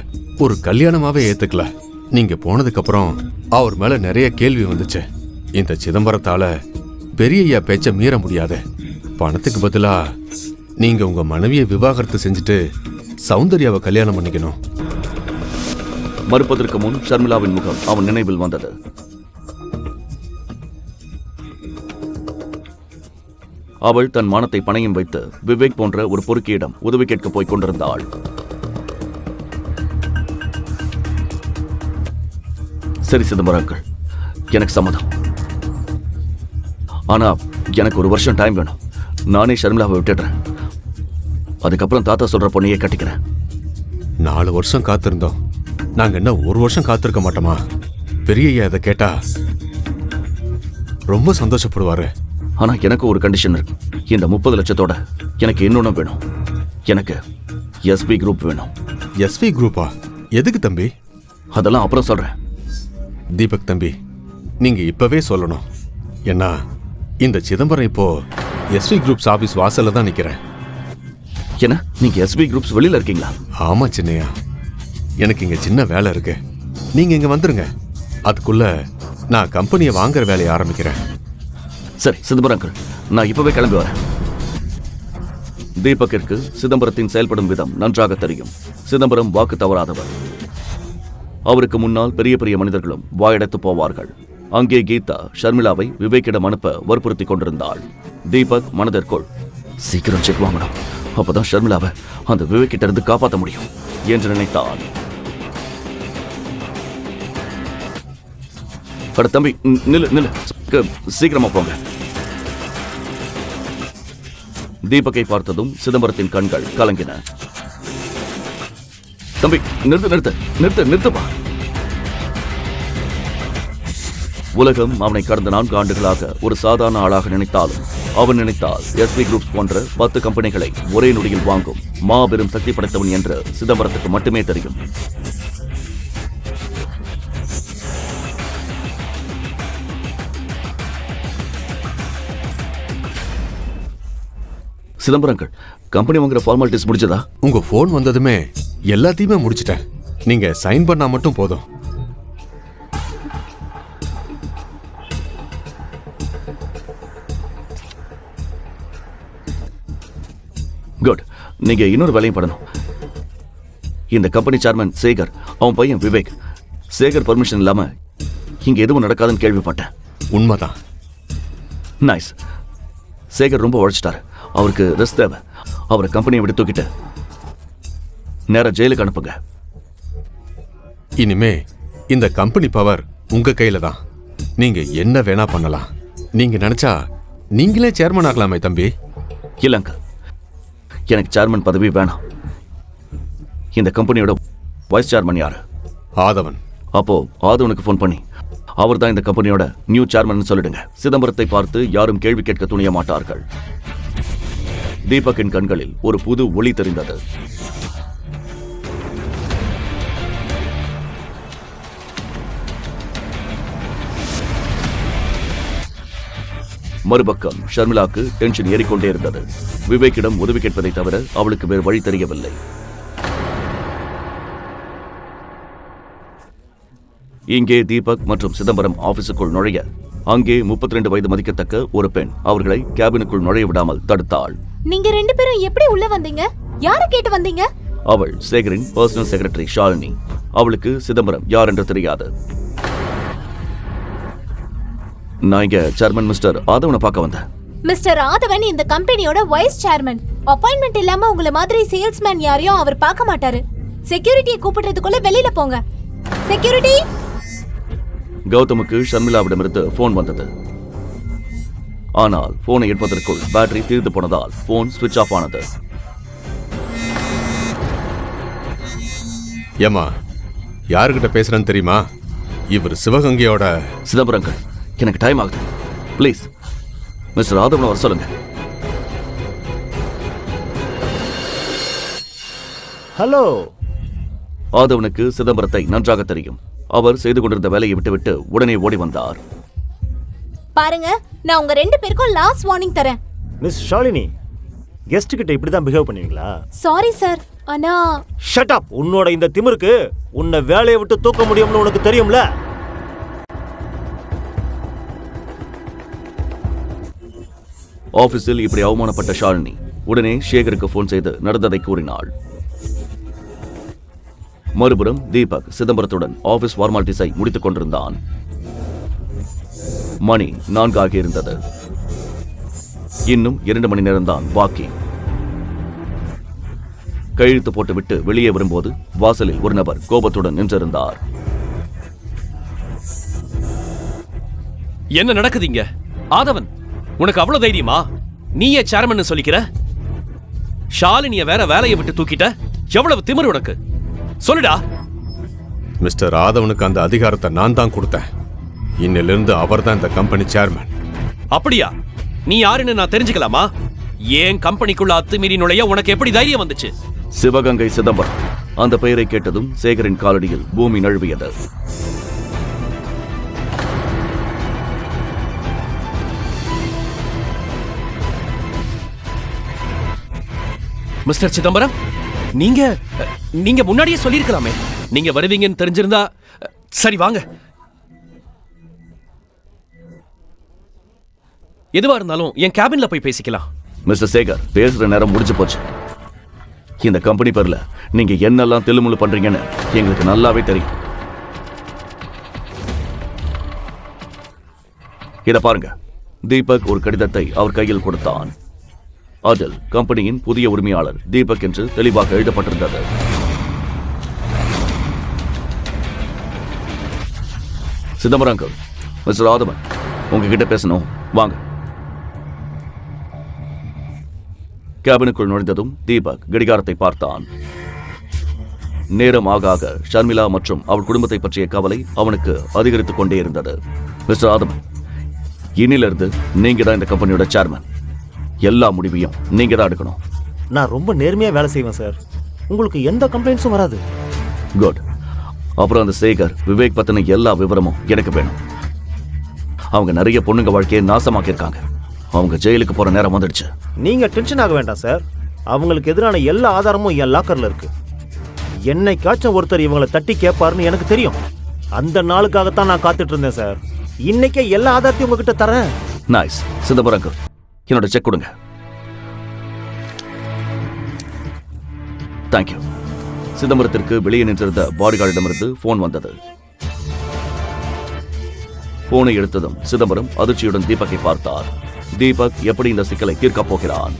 ஒரு கல்யாணமாவே ஏத்துக்கல. நீங்க போனதுக்கு அப்புறம் அவர் மேல நிறைய கேள்வி வந்துச்சு. இந்த சிதம்பரத்தால பெரிய ஐயா பேச்ச மீற முடியாது. பணத்துக்கு பதிலா நீங்க உங்க மனைவியை விவாகரத்து செஞ்சுட்டு சௌந்தர்யாவை கல்யாணம் பண்ணிக்கணும். மறுப்பதற்கு முன் ஷர்மிளாவின் முகம் அவன் நினைவில் வந்தது. அவள் தன் மானத்தை பணையம் வைத்து விவேக் போன்ற ஒரு பொறுக்கியிடம் உதவி கேட்க போய் கொண்டிருந்தாள். சரி சிதம்பரம் அங்கிள், எனக்கு சம்மதம். ஆனா எனக்கு 1 வருஷம் டைம் வேணும். நானே ஷர்மிளாவை விட்டுடுறேன். அதுக்கப்புறம் தாத்தா சொல்ற பொண்ணையே கட்டிக்கிறேன். 4 வருஷம் காத்திருந்தோம். நாங்க என்ன 1 வருஷம் காத்திருக்க மாட்டோமா? பெரிய ஐயா இதை கேட்டா ரொம்ப சந்தோஷப்படுவாரு. ஆனா எனக்கு ஒரு கண்டிஷன் இருக்கு. இந்த 30 லட்சத்தோட எனக்கு இன்னொன்னு வேணும். எனக்கு எஸ்வி குரூப் வேணும். எஸ்வி குரூப்பா? எதுக்கு தம்பி? அதெல்லாம் அப்புறம் சொல்றேன். தீபக் தம்பி, நீங்க இப்பவே சொல்லணும். ஏன்னா இந்த சிதம்பரம் இப்போ எஸ்வி குரூப்ஸ் ஆபீஸ் வாசல்ல தான் நிக்கிறேன். என்ன, நீங்க எஸ்வி குரூப்ஸ் வெளியில இருக்கீங்களா? ஆமா சின்னையா, எனக்கு இங்க சின்ன வேலை இருக்கு. நீங்க இங்க வந்துருங்க. அதுக்குள்ள நான் கம்பெனியை வாங்குற வேலையை ஆரம்பிக்கிறேன். சரி சிதம்பரம் அங்கிள், நான் இப்பவே கிளம்பி வரேன். தீபக்கிற்கு சிதம்பரத்தின் செயல்படும் விதம் நன்றாக தெரியும். சிதம்பரம் வாக்கு தவறாதவர். அவருக்கு முன்னால் பெரிய பெரிய மனிதர்களும் வாயடைத்து போவார்கள். அங்கே கீதா ஷர்மிளாவை விவேக்கிடம் அனுப்ப வற்புறுத்தி கொண்டிருந்தாள். தீபக் மனதிற்குள் சீக்கிரம் செக் வாங்கணும், அப்பதான் ஷர்மிளாவை அந்த விவேக்கிட்ட இருந்து காப்பாற்ற முடியும் என்று நினைத்தான். தம்பி நில்லு நில்லு, சீக்கிரமா போங்க. தீபக்கை பார்த்ததும் சிதம்பரத்தின் கண்கள் கலங்கின. தம்பி நிறுத்து நிறுத்து நிறுத்து நிறுத்துப்பா. உலகம் அவனை கடந்த 4 ஆண்டுகளாக ஒரு சாதாரண ஆளாக நினைத்தாலும் அவன் நினைத்தால் எஸ்வி குரூப்ஸ் போன்ற 10 கம்பெனிகளை ஒரே நொடியில் வாங்கும் மாபெரும் சக்தி படைத்தவன் என்று சிதம்பரத்துக்கு மட்டுமே தெரியும். சிதம்பரங்கள், கம்பெனி வாங்குற ஃபார்மாலிட்டிஸ் முடிச்சதா? உங்க போன் வந்ததுமே எல்லாத்தையுமே முடிச்சிட்டேன். நீங்க சைன் பண்ணா மட்டும் போதும். குட். நீங்க இன்னொரு வேலையும் பண்ணணும். இந்த கம்பெனி சேர்மன் சேகர், அவன் பையன் விவேக், சேகர் பர்மிஷன் இல்லாம இங்க எதுவும் நடக்காதுன்னு கேள்விப்பட்டேன். உண்மைதான். நைஸ். சேகர் ரொம்ப உழைச்சிட்டாரு. அவருக்கு ரெஸ்ட் தேவை. அவரை கம்பெனியை விட்டு தூக்கிட்டு நேரா ஜெயிலுக்கு அனுப்புங்க. இனிமே இந்த கம்பெனி பவர் உங்க கையில தான். நீங்க என்ன வேணா பண்ணலாம். நீங்க நினைச்சா நீங்களே சேர்மன் ஆகலாமே தம்பி. இல்லங்க, எனக்கு சேர்மன் பதவி வேணாம். இந்த கம்பெனியோட வைஸ் சேர்மன் யாரு? ஆதவன். அப்போ ஆதவனுக்கு ஃபோன் பண்ணி அவர் தான் இந்த கம்பெனியோட நியூ சேர்மன் சொல்லிடுங்க. சிதம்பரத்தை பார்த்து யாரும் கேள்வி கேட்க துணிய மாட்டார்கள். தீபக்கின் கண்களில் ஒரு புது ஒளி தெரிந்தது. மறுபக்கம் ஷர்மிளாக்கு டென்ஷன் ஏறிக்கொண்டே இருந்தது. விவேக்கிடம் உதவி கேட்பதை தவிர அவளுக்கு வேறு வழி தெரியவில்லை. இங்கே தீபக் மற்றும் சிதம்பரம் ஆபீஸுக்குள் நுழைய அங்கே 32 வயது மதிக்கத்தக்க ஒரு பெண் அவர்களை கேபினுக்குள் நுழைய விடாமல் தடுத்தாள். நீங்க 2 பேரும் எப்படி உள்ள வந்தீங்க? யாரை கேட்டு வந்தீங்க? அவள் சேகரின் பர்சனல் செக்ரட்டரி ஷாலினி. அவளுக்கு சிதம்பரம் யார் என்று தெரியாது. நான் இங்க சேர்மன் மிஸ்டர் ஆதவனை பார்க்க வந்தேன். மிஸ்டர் ஆதவன் இந்த கம்பெனியோட வைஸ் சேர்மன். அப்பாயின்மெண்ட் இல்லாம உங்களை மாதிரி சேல்ஸ்மேன் யாரையும் அவர் பார்க்க மாட்டாரு. செக்யூரிட்டியை கூப்பிடுறதுக்குள்ள வெளியில போங்க. செக்யூரிட்டி. கௌதமுக்கு ஷர்மிளாவிடமிருந்து போன் வந்தது. ஆனால் போனை எடுப்பதற்குள் பேட்டரி தீர்ந்து போனதால் போன் ஸ்விட்ச் ஆஃப் ஆனது. ஏமா யாருக்கிட்ட பேசுறேன்னு தெரியுமா? இவர் சிவகங்கையோட சிதம்பரங்கள். எனக்கு டைம் ஆகுது. ப்ளீஸ் மிஸ்டர் ஆதவனை வர சொல்லுங்க. ஹலோ. ஆதவனுக்கு சிதம்பரத்தை நன்றாக தெரியும். அவர் செய்து கொண்டிருந்த வேலையை விட்டுவிட்டு உடனே ஓடி வந்தார். பாருங்க, நான் உங்க 2 பேருக்கும் லாஸ்ட் வார்னிங் தரேன். மிஸ் ஷாலினி, கெஸ்ட் கிட்ட இப்படி தான் பிஹேவ் பண்ணுவீங்களா? சாரி சார், ஆனா ஷட் அப். உன்னோட இந்த திமிருக்கு உன்னை வேலையை விட்டு தூக்க முடியும்னு உனக்கு தெரியும்ல? ஆபீஸில் இப்படி அவமானப்பட்ட ஷாலினி உடனே சேகருக்கு போன் செய்து நடந்ததை கூறினாள். மறுபுறம் தீபக் சிதம்பரத்துடன் ஆபீஸ் ஃபார்மாலிட்டிஸை முடித்துக் கொண்டிருந்தான். மணி 4 ஆகியிருந்தது. இன்னும் 2 மணி நேரம்தான் பாக்கி. கையெழுத்து போட்டுவிட்டு வெளியே வரும்போது வாசலில் ஒரு நபர் கோபத்துடன் நின்றிருந்தார். என்ன நடக்குதுங்க? ஆதவன், உனக்கு அவ்வளவு தைரியமா? நீயே சேர்மன் சொல்லிக்கிற? ஷாலினிய வேற வேலையை விட்டு தூக்கிட்ட? எவ்வளவு திமிரு உனக்கு? சொல்லுடா. மிஸ்டர் ஆதவனுக்கு அந்த அதிகாரத்தை நான் தான் கொடுத்தேன். இன்னிலிருந்து அவர் தான் இந்த கம்பெனி சேர்மன். அப்படியா? நீ யாருன்னு நான் தெரிஞ்சுக்கலாமா? ஏன் கம்பெனிக்குள்ள அத்துமீறி நுழைய உனக்கு எப்படி தைரியம் வந்துச்சு? சிவகங்கை சிதம்பரம். அந்த பெயரை கேட்டதும் சேகரின் காலடியில் பூமி நழுவியது. மிஸ்டர் சிதம்பரம், நீங்க முன்னாடியே சொல்லியிருக்கலாமே. நீங்க வருவீங்கன்னு தெரிஞ்சிருந்தா. சரி வாங்க. எதுவா இருந்தாலும் என் கேபின்ல போய் பேசிக்கலாம். மிஸ்டர் சேகர், பேசுற நேரம் முடிஞ்சு போச்சு. இந்த கம்பெனி பேர்ல நீங்க என்னெல்லாம் தில்லுமுள்ளு பண்றீங்கன்னு எங்களுக்கு நல்லாவே தெரியும். இத பாருங்க. தீபக் ஒரு கடிதத்தை அவர் கையில் கொடுத்தான். அதில் கம்பெனியின் புதிய உரிமையாளர் தீபக் என்று தெளிவாக எழுதப்பட்டிருந்தது. சிதம்பரங்கள், மிஸ்டர் ஆதவன் உங்ககிட்ட பேசணும், வாங்க. கேபினுக்குள் நுழைந்ததும் தீபக் கடிகாரத்தை பார்த்தான். நேரம் ஆக ஆக ஷர்மிளா மற்றும் அவள் குடும்பத்தை பற்றிய கவலை அவனுக்கு அதிகரித்துக் கொண்டே இருந்தது. மிஸ்டர் ஆதவன், இன்னிலிருந்து நீங்க தான் இந்த கம்பெனியோட சேர்மன். எல்லா முடிவையும் நீங்க தான் எடுக்கணும். நான் ரொம்ப நேர்மையா வேலை செய்வேன் சார். உங்களுக்கு எந்த கம்ப்ளைண்ட்ஸும் வராது. குட். அப்புறம் அந்த சேகர், விவேக் பத்தின எல்லா விவரமும் எனக்கு வேணும். அவங்க நிறைய பொண்ணுங்க வாழ்க்கையை நாசமாக்கியிருக்காங்க. அவங்க ஜெயிலுக்கு போற நேரம் வந்துடுச்சு. நீங்க டென்ஷன் ஆக வேண்டாம் சார். அவங்களுக்கு எதிரான எல்லா ஆதாரமும் என் லாக்கர்ல இருக்கு. என்னைக்காச்சும் ஒருத்தர் இவங்களை தட்டி கேட்பாருன்னு எனக்கு தெரியும். அந்த நாளுக்காகத்தான் நான் காத்துட்டு இருந்தேன் சார். இன்னைக்கே எல்லா ஆதாரத்தையும் உங்ககிட்ட தரேன். நைஸ். சிதம்பரங்கள், என்னோட செக் கொடுங்க. தேங்க்யூ. சிதம்பரத்திற்கு வெளியே நின்றிருந்த பாடிகார்டிடமிருந்து போன் வந்தது. போனை எடுத்ததும் சிதம்பரம் அதிர்ச்சியுடன் தீபக்கை பார்த்தார். தீபக் எப்படி இந்த சிக்கலை தீர்க்கப் போகிறான்?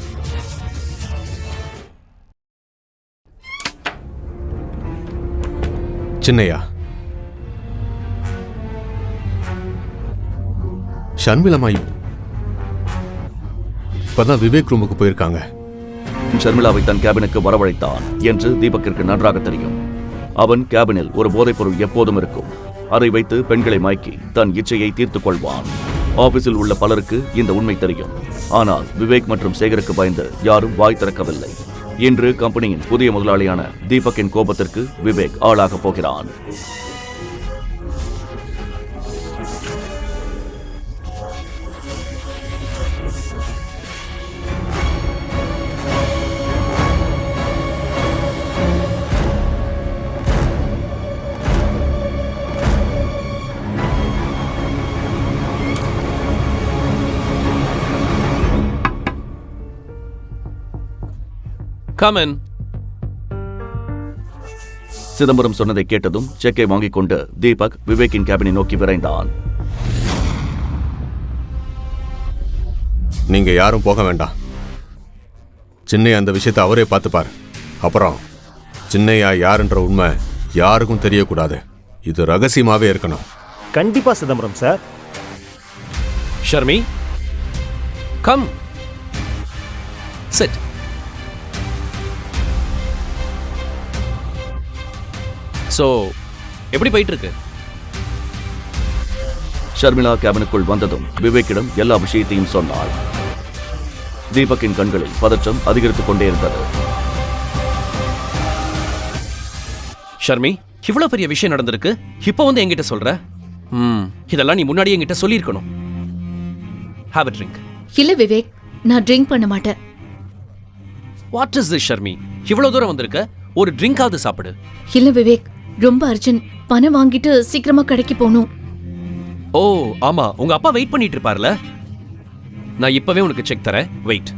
சின்னையா, ஷர்மிளா இப்பதான் விவேக் ரூமுக்கு போயிருக்காங்க. ஷர்மிளாவை தன் கேபினுக்கு வரவழைத்தான் என்று தீபக்கிற்கு நன்றாக தெரியும். அவன் கேபினில் ஒரு போதைப்பொருள் எப்போதும் இருக்கும். அதை வைத்து பெண்களை மயக்கி தன் இச்சையை தீர்த்துக் கொள்வான். ஆபீஸில் உள்ள பலருக்கு இந்த உண்மை தெரியும். ஆனால் விவேக் மற்றும் சேகருக்கு பயந்து யாரும் வாய் திறக்கவில்லை. இன்று கம்பெனியின் புதிய முதலாளியான தீபக்கின் கோபத்திற்கு விவேக் ஆளாக போகிறான். Come in. சிதம்பரம் சொன்னதை கேட்டதும் செக்கை வாங்கிக் கொண்டு தீபக் விவேக்கின் கேபினை நோக்கி விரைந்தான். நீங்க யாரும் போக வேண்டாம். சின்னையா அந்த விஷயத்தை அவரே பார்த்துப்பார். அப்புறம் சின்னையா யாருன்ற உண்மை யாருக்கும் தெரியக்கூடாது. இது ரகசியமாவே இருக்கணும். கண்டிப்பா Chidambaram sir. Sharmi, come chit. So எப்படி போயிட்டு இருக்கு? ஷர்மிளா கேபினுக்குள் வந்ததும் விவேக்கிடம் எல்லா விஷயத்தையும் சொன்னாள். தீபக்கின் கண்களில் பதற்றம் அதிகரித்துக் கொண்டே இருந்தது. ஷர்மி, இவ்வளவு பெரிய விஷயம் நடந்திருக்கு, இப்போ வந்து என்கிட்ட சொல்ற? இதெல்லாம் நீ முன்னாடியே என்கிட்ட சொல்லியிருக்கணும். Have a drink. இல்ல விவேக், நான் ட்ரிங்க் பண்ண மாட்டேன். What is this Sharmi? இவ்வளவு தூரம் வந்திருக்க, ஒரு ட்ரிங்காவது சாப்பிடு. இல்ல விவேக், ரொம்ப அர்ஜென்ட். பணம் வாங்கிட்டு சீக்கிரமா கடைக்கு போகணும். ஓ ஆமா, உங்க அப்பா வெயிட் பண்ணிட்டு இருப்பார்ல. நான் இப்பவே உனக்கு செக் தரேன். வெயிட்.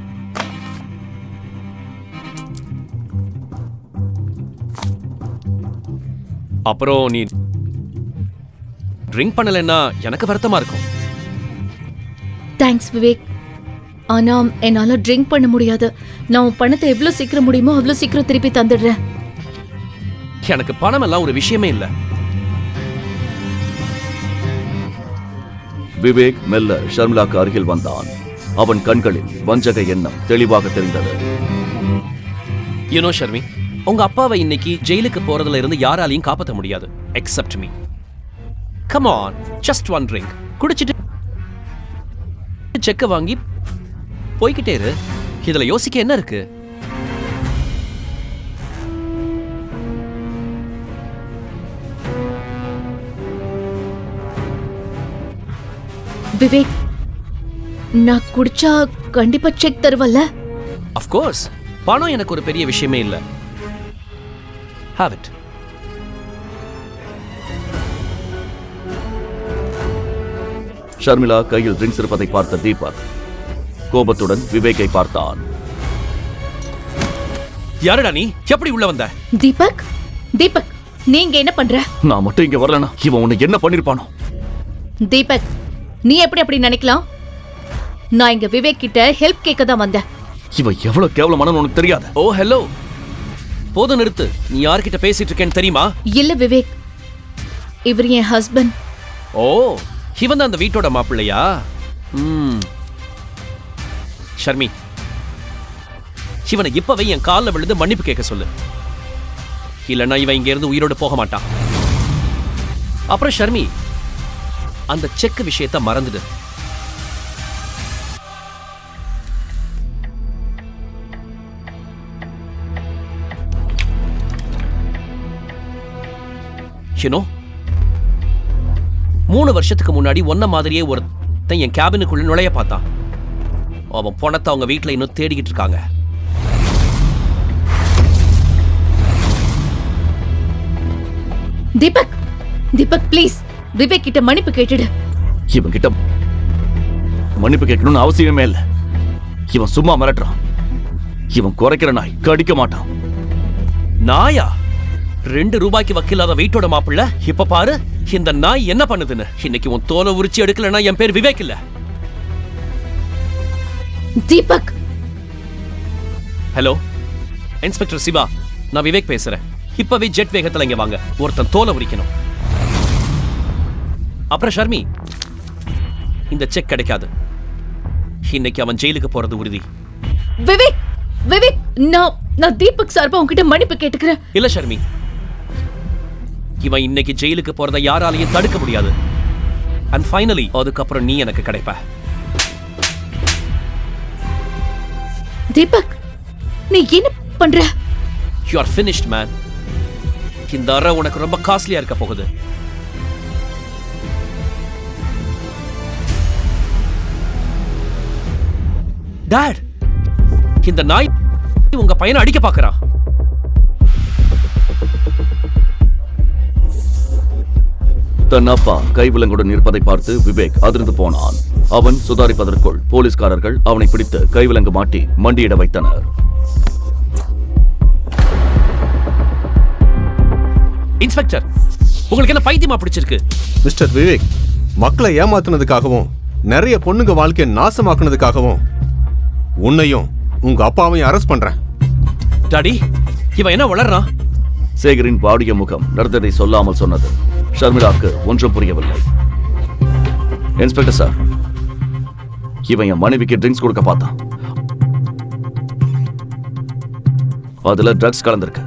அப்புறம் நீ ட்ரிங்க் பண்ணலைன்னா எனக்கு வருத்தமா இருக்கும். தேங்க்ஸ் விவேக். ஆனா என்னால ட்ரிங்க் பண்ண முடியாது. நான் உன் பணத்தை எவ்வளவு சீக்கிரம் முடியுமோ அவ்வளவு சீக்கிரம் திருப்பி தந்துடுறேன். எனக்கு பணம் எல்லாம் ஒரு விஷயமே இல்ல. விவேக் மெல்ல ஷர்மிளாக்கு அருகில் வந்தான். அவன் கண்களில் வஞ்சக எண்ணம் தெளிவாக தெரிந்தது. யூ நோ ஷர்மி, உங்க அப்பாவை இன்னைக்கு ஜெயிலுக்கு போறதுல இருந்து யாராலையும் காப்பாற்ற முடியாது accept me. Come on, just one drink. குடிச்சிட்டு செக்க வாங்கி போய்கிட்டே இரு. இதுல யோசிக்க என்ன இருக்கு? விவேக், நான் குடிச்சா கண்டிப்பா செக் தருவல்ல? Of course. பணம் எனக்கு ஒரு பெரிய விஷயமே இல்ல. Have it. ஷர்மிளா கையில் ட்ரிங்க்ஸ் இருப்பதை பார்த்த தீபக் கோபத்துடன் விவேக்கை பார்த்தான். யாருடா நீ? எப்படி உள்ள வந்த? தீபக், தீபக், நீங்க என்ன பண்ற? நான் மட்டும் இங்க வரலனா இவன் உன்னை என்ன பண்ணிருப்பானோ? தீபக், நீ எப்படி அப்படி நினைக்கலாம்? நான் இங்க விவேக் கிட்ட ஹெல்ப் கேட்க தான் வந்தேன். இவன் எவ்வளவு கேவலமானவன்னு உனக்கு தெரியாது. ஓ ஹலோ, போதும் நிறுத்து. நீ யார்கிட்ட பேசிட்டு இருக்கேன்னு தெரியுமா? இல்ல விவேக், இவர் என் ஹஸ்பண்ட். ஓ, இவன் தான் அந்த வீட்டோட மாப்பிள்ளையா? ஷர்மி, இவனை இப்பவே என் காலில் விழுந்து மன்னிப்பு கேட்க சொல்லு. இல்லைன்னா இவன் இங்க இருந்து உயிரோடு போக மாட்டான். அப்புறம் ஷர்மி, அந்த செக் விஷயத்தை மறந்துடு. யூனோ, 3 வருஷத்துக்கு முன்னாடி ஒன்ன மாதிரியே ஒருத்தன் என் கேபினுக்குள்ள நுழைய பார்த்தான். அவன் பணத்தை அவங்க வீட்டுல இன்னும் தேடிக்கிட்டு இருக்காங்க. தீபக், தீபக் ப்ளீஸ் விவேக் கிட்ட மன்னிப்பு கேட்டுடு. இவன் கிட்ட மன்னிப்பு கேட்கணும்னு அவசியமே இல்ல. இவன் சும்மா மிரட்டுறான். இவன் குறைக்கிற நாய், கடிக்க மாட்டான். நாயா? 2 ரூபாய்க்கு வக்கில்லாத வீட்டோட மாப்பிள்ள இப்ப பாரு இந்த நாய் என்ன பண்ணுதுன்னு. இன்னைக்கு உன் தோலை உரிச்சு எடுக்கலன்னா என் பேர் விவேக் இல்ல. தீபக். ஹலோ இன்ஸ்பெக்டர் சிவா, நான் விவேக் பேசுறேன். இப்பவே ஜெட் வேகத்துல இங்க வாங்க. ஒருத்தன் தோலை உரிக்கணும். அப்புறம் ஷர்மி, இந்த செக் கிடைக்காது. இன்னைக்கு அவன் ஜெயிலுக்கு போறது உறுதி. விவேக், விவேக், நான் தீபக் சார்பா உன்கிட்ட மன்னிப்பு கேட்டுக்கிறேன். இல்ல ஷர்மி, இவன் இன்னைக்கு ஜெயிலுக்கு போறதை யாராலையும் தடுக்க முடியாது. அண்ட் ஃபைனலி அதுக்கப்புறம் நீ எனக்கு கிடைப்ப. தீபக், நீ என்ன பண்ற? You are finished man. இந்த அறை உனக்கு ரொம்ப காஸ்ட்லியா இருக்க போகுது. டாட், இந்த நாய் உங்க பையனை அடிக்க பார்க்கறான். தன் அப்பா கைவிலங்குடன் இருப்பதை பார்த்து விவேக் அதிர்ந்து போனான். அவன் சுதாரிப்பதற்குள் போலீஸ்காரர்கள் அவனை பிடித்து கைவிலங்கு மாட்டி மண்டியிட வைத்தனர். இன்ஸ்பெக்டர், உங்களுக்கு என்ன பைத்தியமா பிடிச்சிருக்கு? மிஸ்டர் விவேக், மக்களை ஏமாத்துனதுக்காகவும் நிறைய பொண்ணுங்க வாழ்க்கையை நாசமாக்குனதுக்காகவும் உன்னையும் உங்க அப்பாவையும் அரெஸ்ட் பண்றேன். டாடி, இவன் என்ன வளர்றான்? சேகரின் வாடிய முகம் நடந்ததை சொல்லாமல் சொன்னது ஷர்மிளாக்கு ஒன்றும் புரியவில்லை. இன்ஸ்பெக்டர் சார், இவன் என் மனைவிக்கு ட்ரிங்க்ஸ் கொடுக்க பார்த்தான். அதுல ட்ரக்ஸ் கலந்திருக்கு.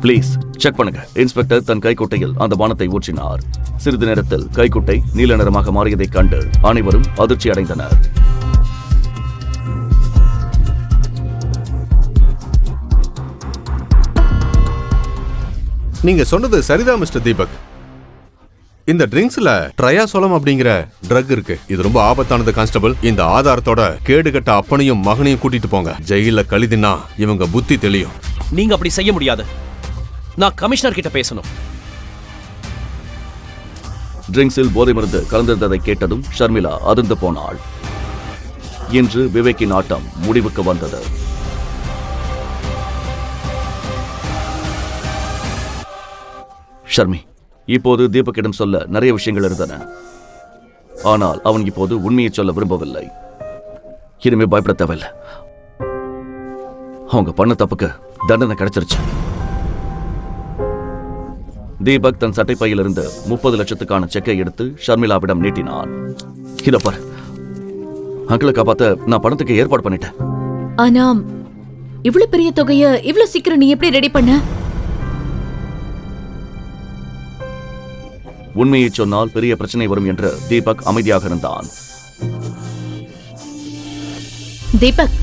ப்ளீஸ் செக் பண்ணுங்க. இன்ஸ்பெக்டர் தன் கைக்குட்டையில் அந்த பானத்தை ஊற்றினார். சிறிது நேரத்தில் கைக்குட்டை நீல நிறமாக மாறியதைக் கண்டு அனைவரும் அதிர்ச்சி அடைந்தனர். நீங்க சொன்னது சரிதான் மிஸ்டர் தீபக். இந்த ட்ரிங்க்ஸ்ல ட்ரையாசோலம் அப்படிங்கிற ட்ரக் இருக்கு. இது ரொம்ப ஆபத்தானது கான்ஸ்டபிள். இந்த ஆதாரத்தோட கேடுகட்ட அப்பனையும் மகனையும் கூட்டிட்டு போங்க. ஜெயில கழிதுன்னா இவங்க புத்தி தெளியும். நீங்க அப்படி செய்ய முடியாது. நான் கமிஷனர் கிட்ட பேசணும். ட்ரிங்க்ஸில் போதை மருந்து கலந்திருந்ததை கேட்டதும் ஷர்மிளா அதிர்ந்து போனாள். இன்று விவேக்கின் ஆட்டம் முடிவுக்கு வந்தது. ஷர்மி, இப்போது தீபக்கிடம் சொல்ல நிறைய விஷயங்கள் இருந்தன. ஆனால் அவன் இப்போது உண்மையை சொல்ல விரும்பவில்லை. இனிமே பயப்பட தேவையில்லை. அவங்க பண்ண தப்புக்கு தண்டனை கிடைச்சிருச்சு. தீபக் தன் சட்டைப்பையிலிருந்து 30 லட்சத்துக்கான செக்கை எடுத்து ஷர்மிளாவிடம் நீட்டினான். இத பாரு, அங்கிளை காப்பாத்த நான் பணத்துக்கு ஏற்பாடு பண்ணிட்டேன். ஆனா இவ்வளவு பெரிய தொகைய இவ்வளவு சீக்கிரம் நீ எப்படி ரெடி பண்ண? உண்மையை சொன்னால் பெரிய பிரச்சனை வரும் என்று தீபக் அமைதியாக இருந்தான். தீபக்,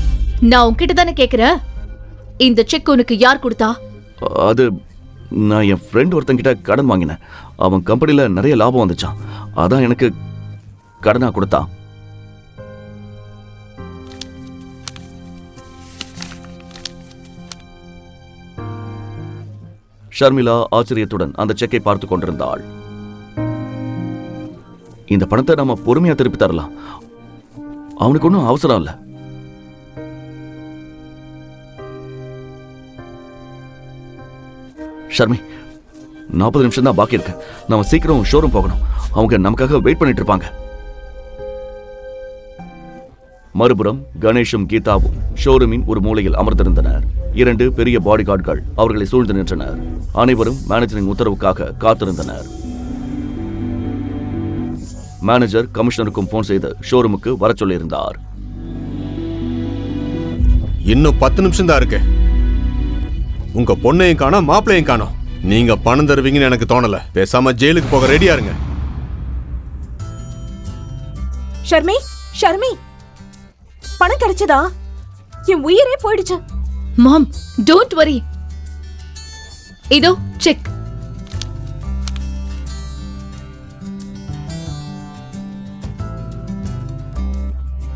நான் உன்கிட்ட தானே கேக்குறேன், இந்த செக் உனக்கு யார் கொடுத்தா? அது நான் என் ஃப்ரெண்ட் ஒருத்தங்கிட்ட கடன் வாங்கினேன். அவன் கம்பெனில நிறைய லாபம் வந்துச்சான். அதான் எனக்கு கடனா கொடுத்தான். ஷர்மிளா ஆச்சரியத்துடன் அந்த செக்கை பார்த்து கொண்டிருந்தாள். இந்த பணத்தை நாம பொறுமையா திருப்பி தரலாம். அவனுக்கு ஒன்றும் அவசரம் இல்லை. ஷர்மி, 40 நிமிஷம் தான் பாக்கி இருக்கு. நாம சீக்கிரம் ஷோரூம் போகணும். அவங்க நமக்காக வெயிட் பண்ணிட்டு இருப்பாங்க. மறுபுறம் கணேஷும் கீதாவும் ஷோரூமின் ஒரு மூலையில் அமர்ந்திருந்தனர். 2 பெரிய பாடி கார்டுகள் அவர்களை சூழ்ந்து நின்றனர். அனைவரும் மேனேஜரின் உத்தரவுக்காக காத்திருந்தனர். மேனேஜர் கமிஷனருக்கும் போன் செய்து ஷோரூமுக்கு வர சொல்லியிருந்தார். இன்னும் 10 நிமிஷம் தான் இருக்கு. உங்க பொண்ணையும் காணோம், மாப்பிளையும் காணோம். நீங்க பணம் தருவீங்கன்னு எனக்கு தோணல. பேசாம ஜெயிலுக்கு போக ரெடியா இருங்க. ஷர்மி, ஷர்மி, பணம் கிடைச்சதா? என் உயிரே போயிடுச்சு. மாம், டோன்ட் வரி. இதோ செக்.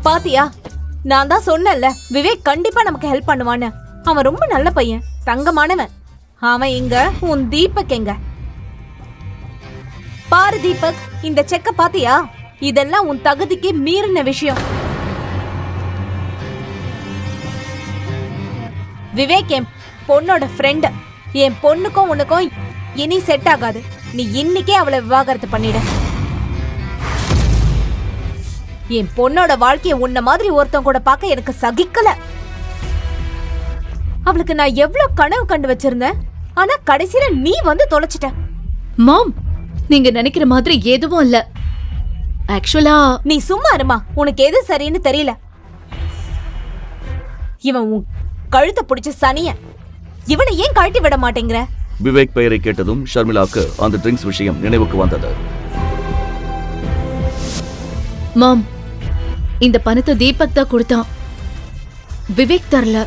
பாத்தியா, நான் தான் சொன்னேன்ல, விவேக் கண்டிப்பா நமக்கு ஹெல்ப் பண்ணுவான்னு. அவன் ரொம்ப நல்ல பையன், தங்கமானவன். அவன் எங்க, உன் தீபக் எங்க? பாரு தீபக், இந்த செக்க பாத்தியா? இதெல்லாம் உன் தகுதிக்கு மீறின விஷயம். விவேக் என் பொண்ணோட ஃப்ரெண்ட். என் பொண்ணுக்கும் உனக்கும் இனி செட் ஆகாது. நீ இன்னைக்கே அவளை விவாகரத்து பண்ணிட. என் பொண்ணோட வாழ்க்கைய உன்ன மாதிரி ஒருத்தன் கூட பார்க்க எனக்கு சகிக்கல. அவளுக்கு நான் எவ்வளவு கனவு கண்டு வச்சிருந்தேன். ஆனா கடைசியில நீ வந்து தொலைச்சிட்ட. மாம், நீங்க நினைக்கிற மாதிரி எதுவும் இல்ல. ஆக்சுவலா நீ சும்மா இருமா. உனக்கு எது சரின்னு தெரியல. இவன் உன் கழுத்தை பிடிச்ச சனிய. இவனை ஏன் கழட்டி விட மாட்டேங்கிற? விவேக் பெயரை கேட்டதும் ஷர்மிளாக்கு அந்த ட்ரிங்க்ஸ் விஷயம் நினைவுக்கு வந்தது. மாம், இந்த பணத்தை தீபக் தான் கொடுத்தான், விவேக் தரல.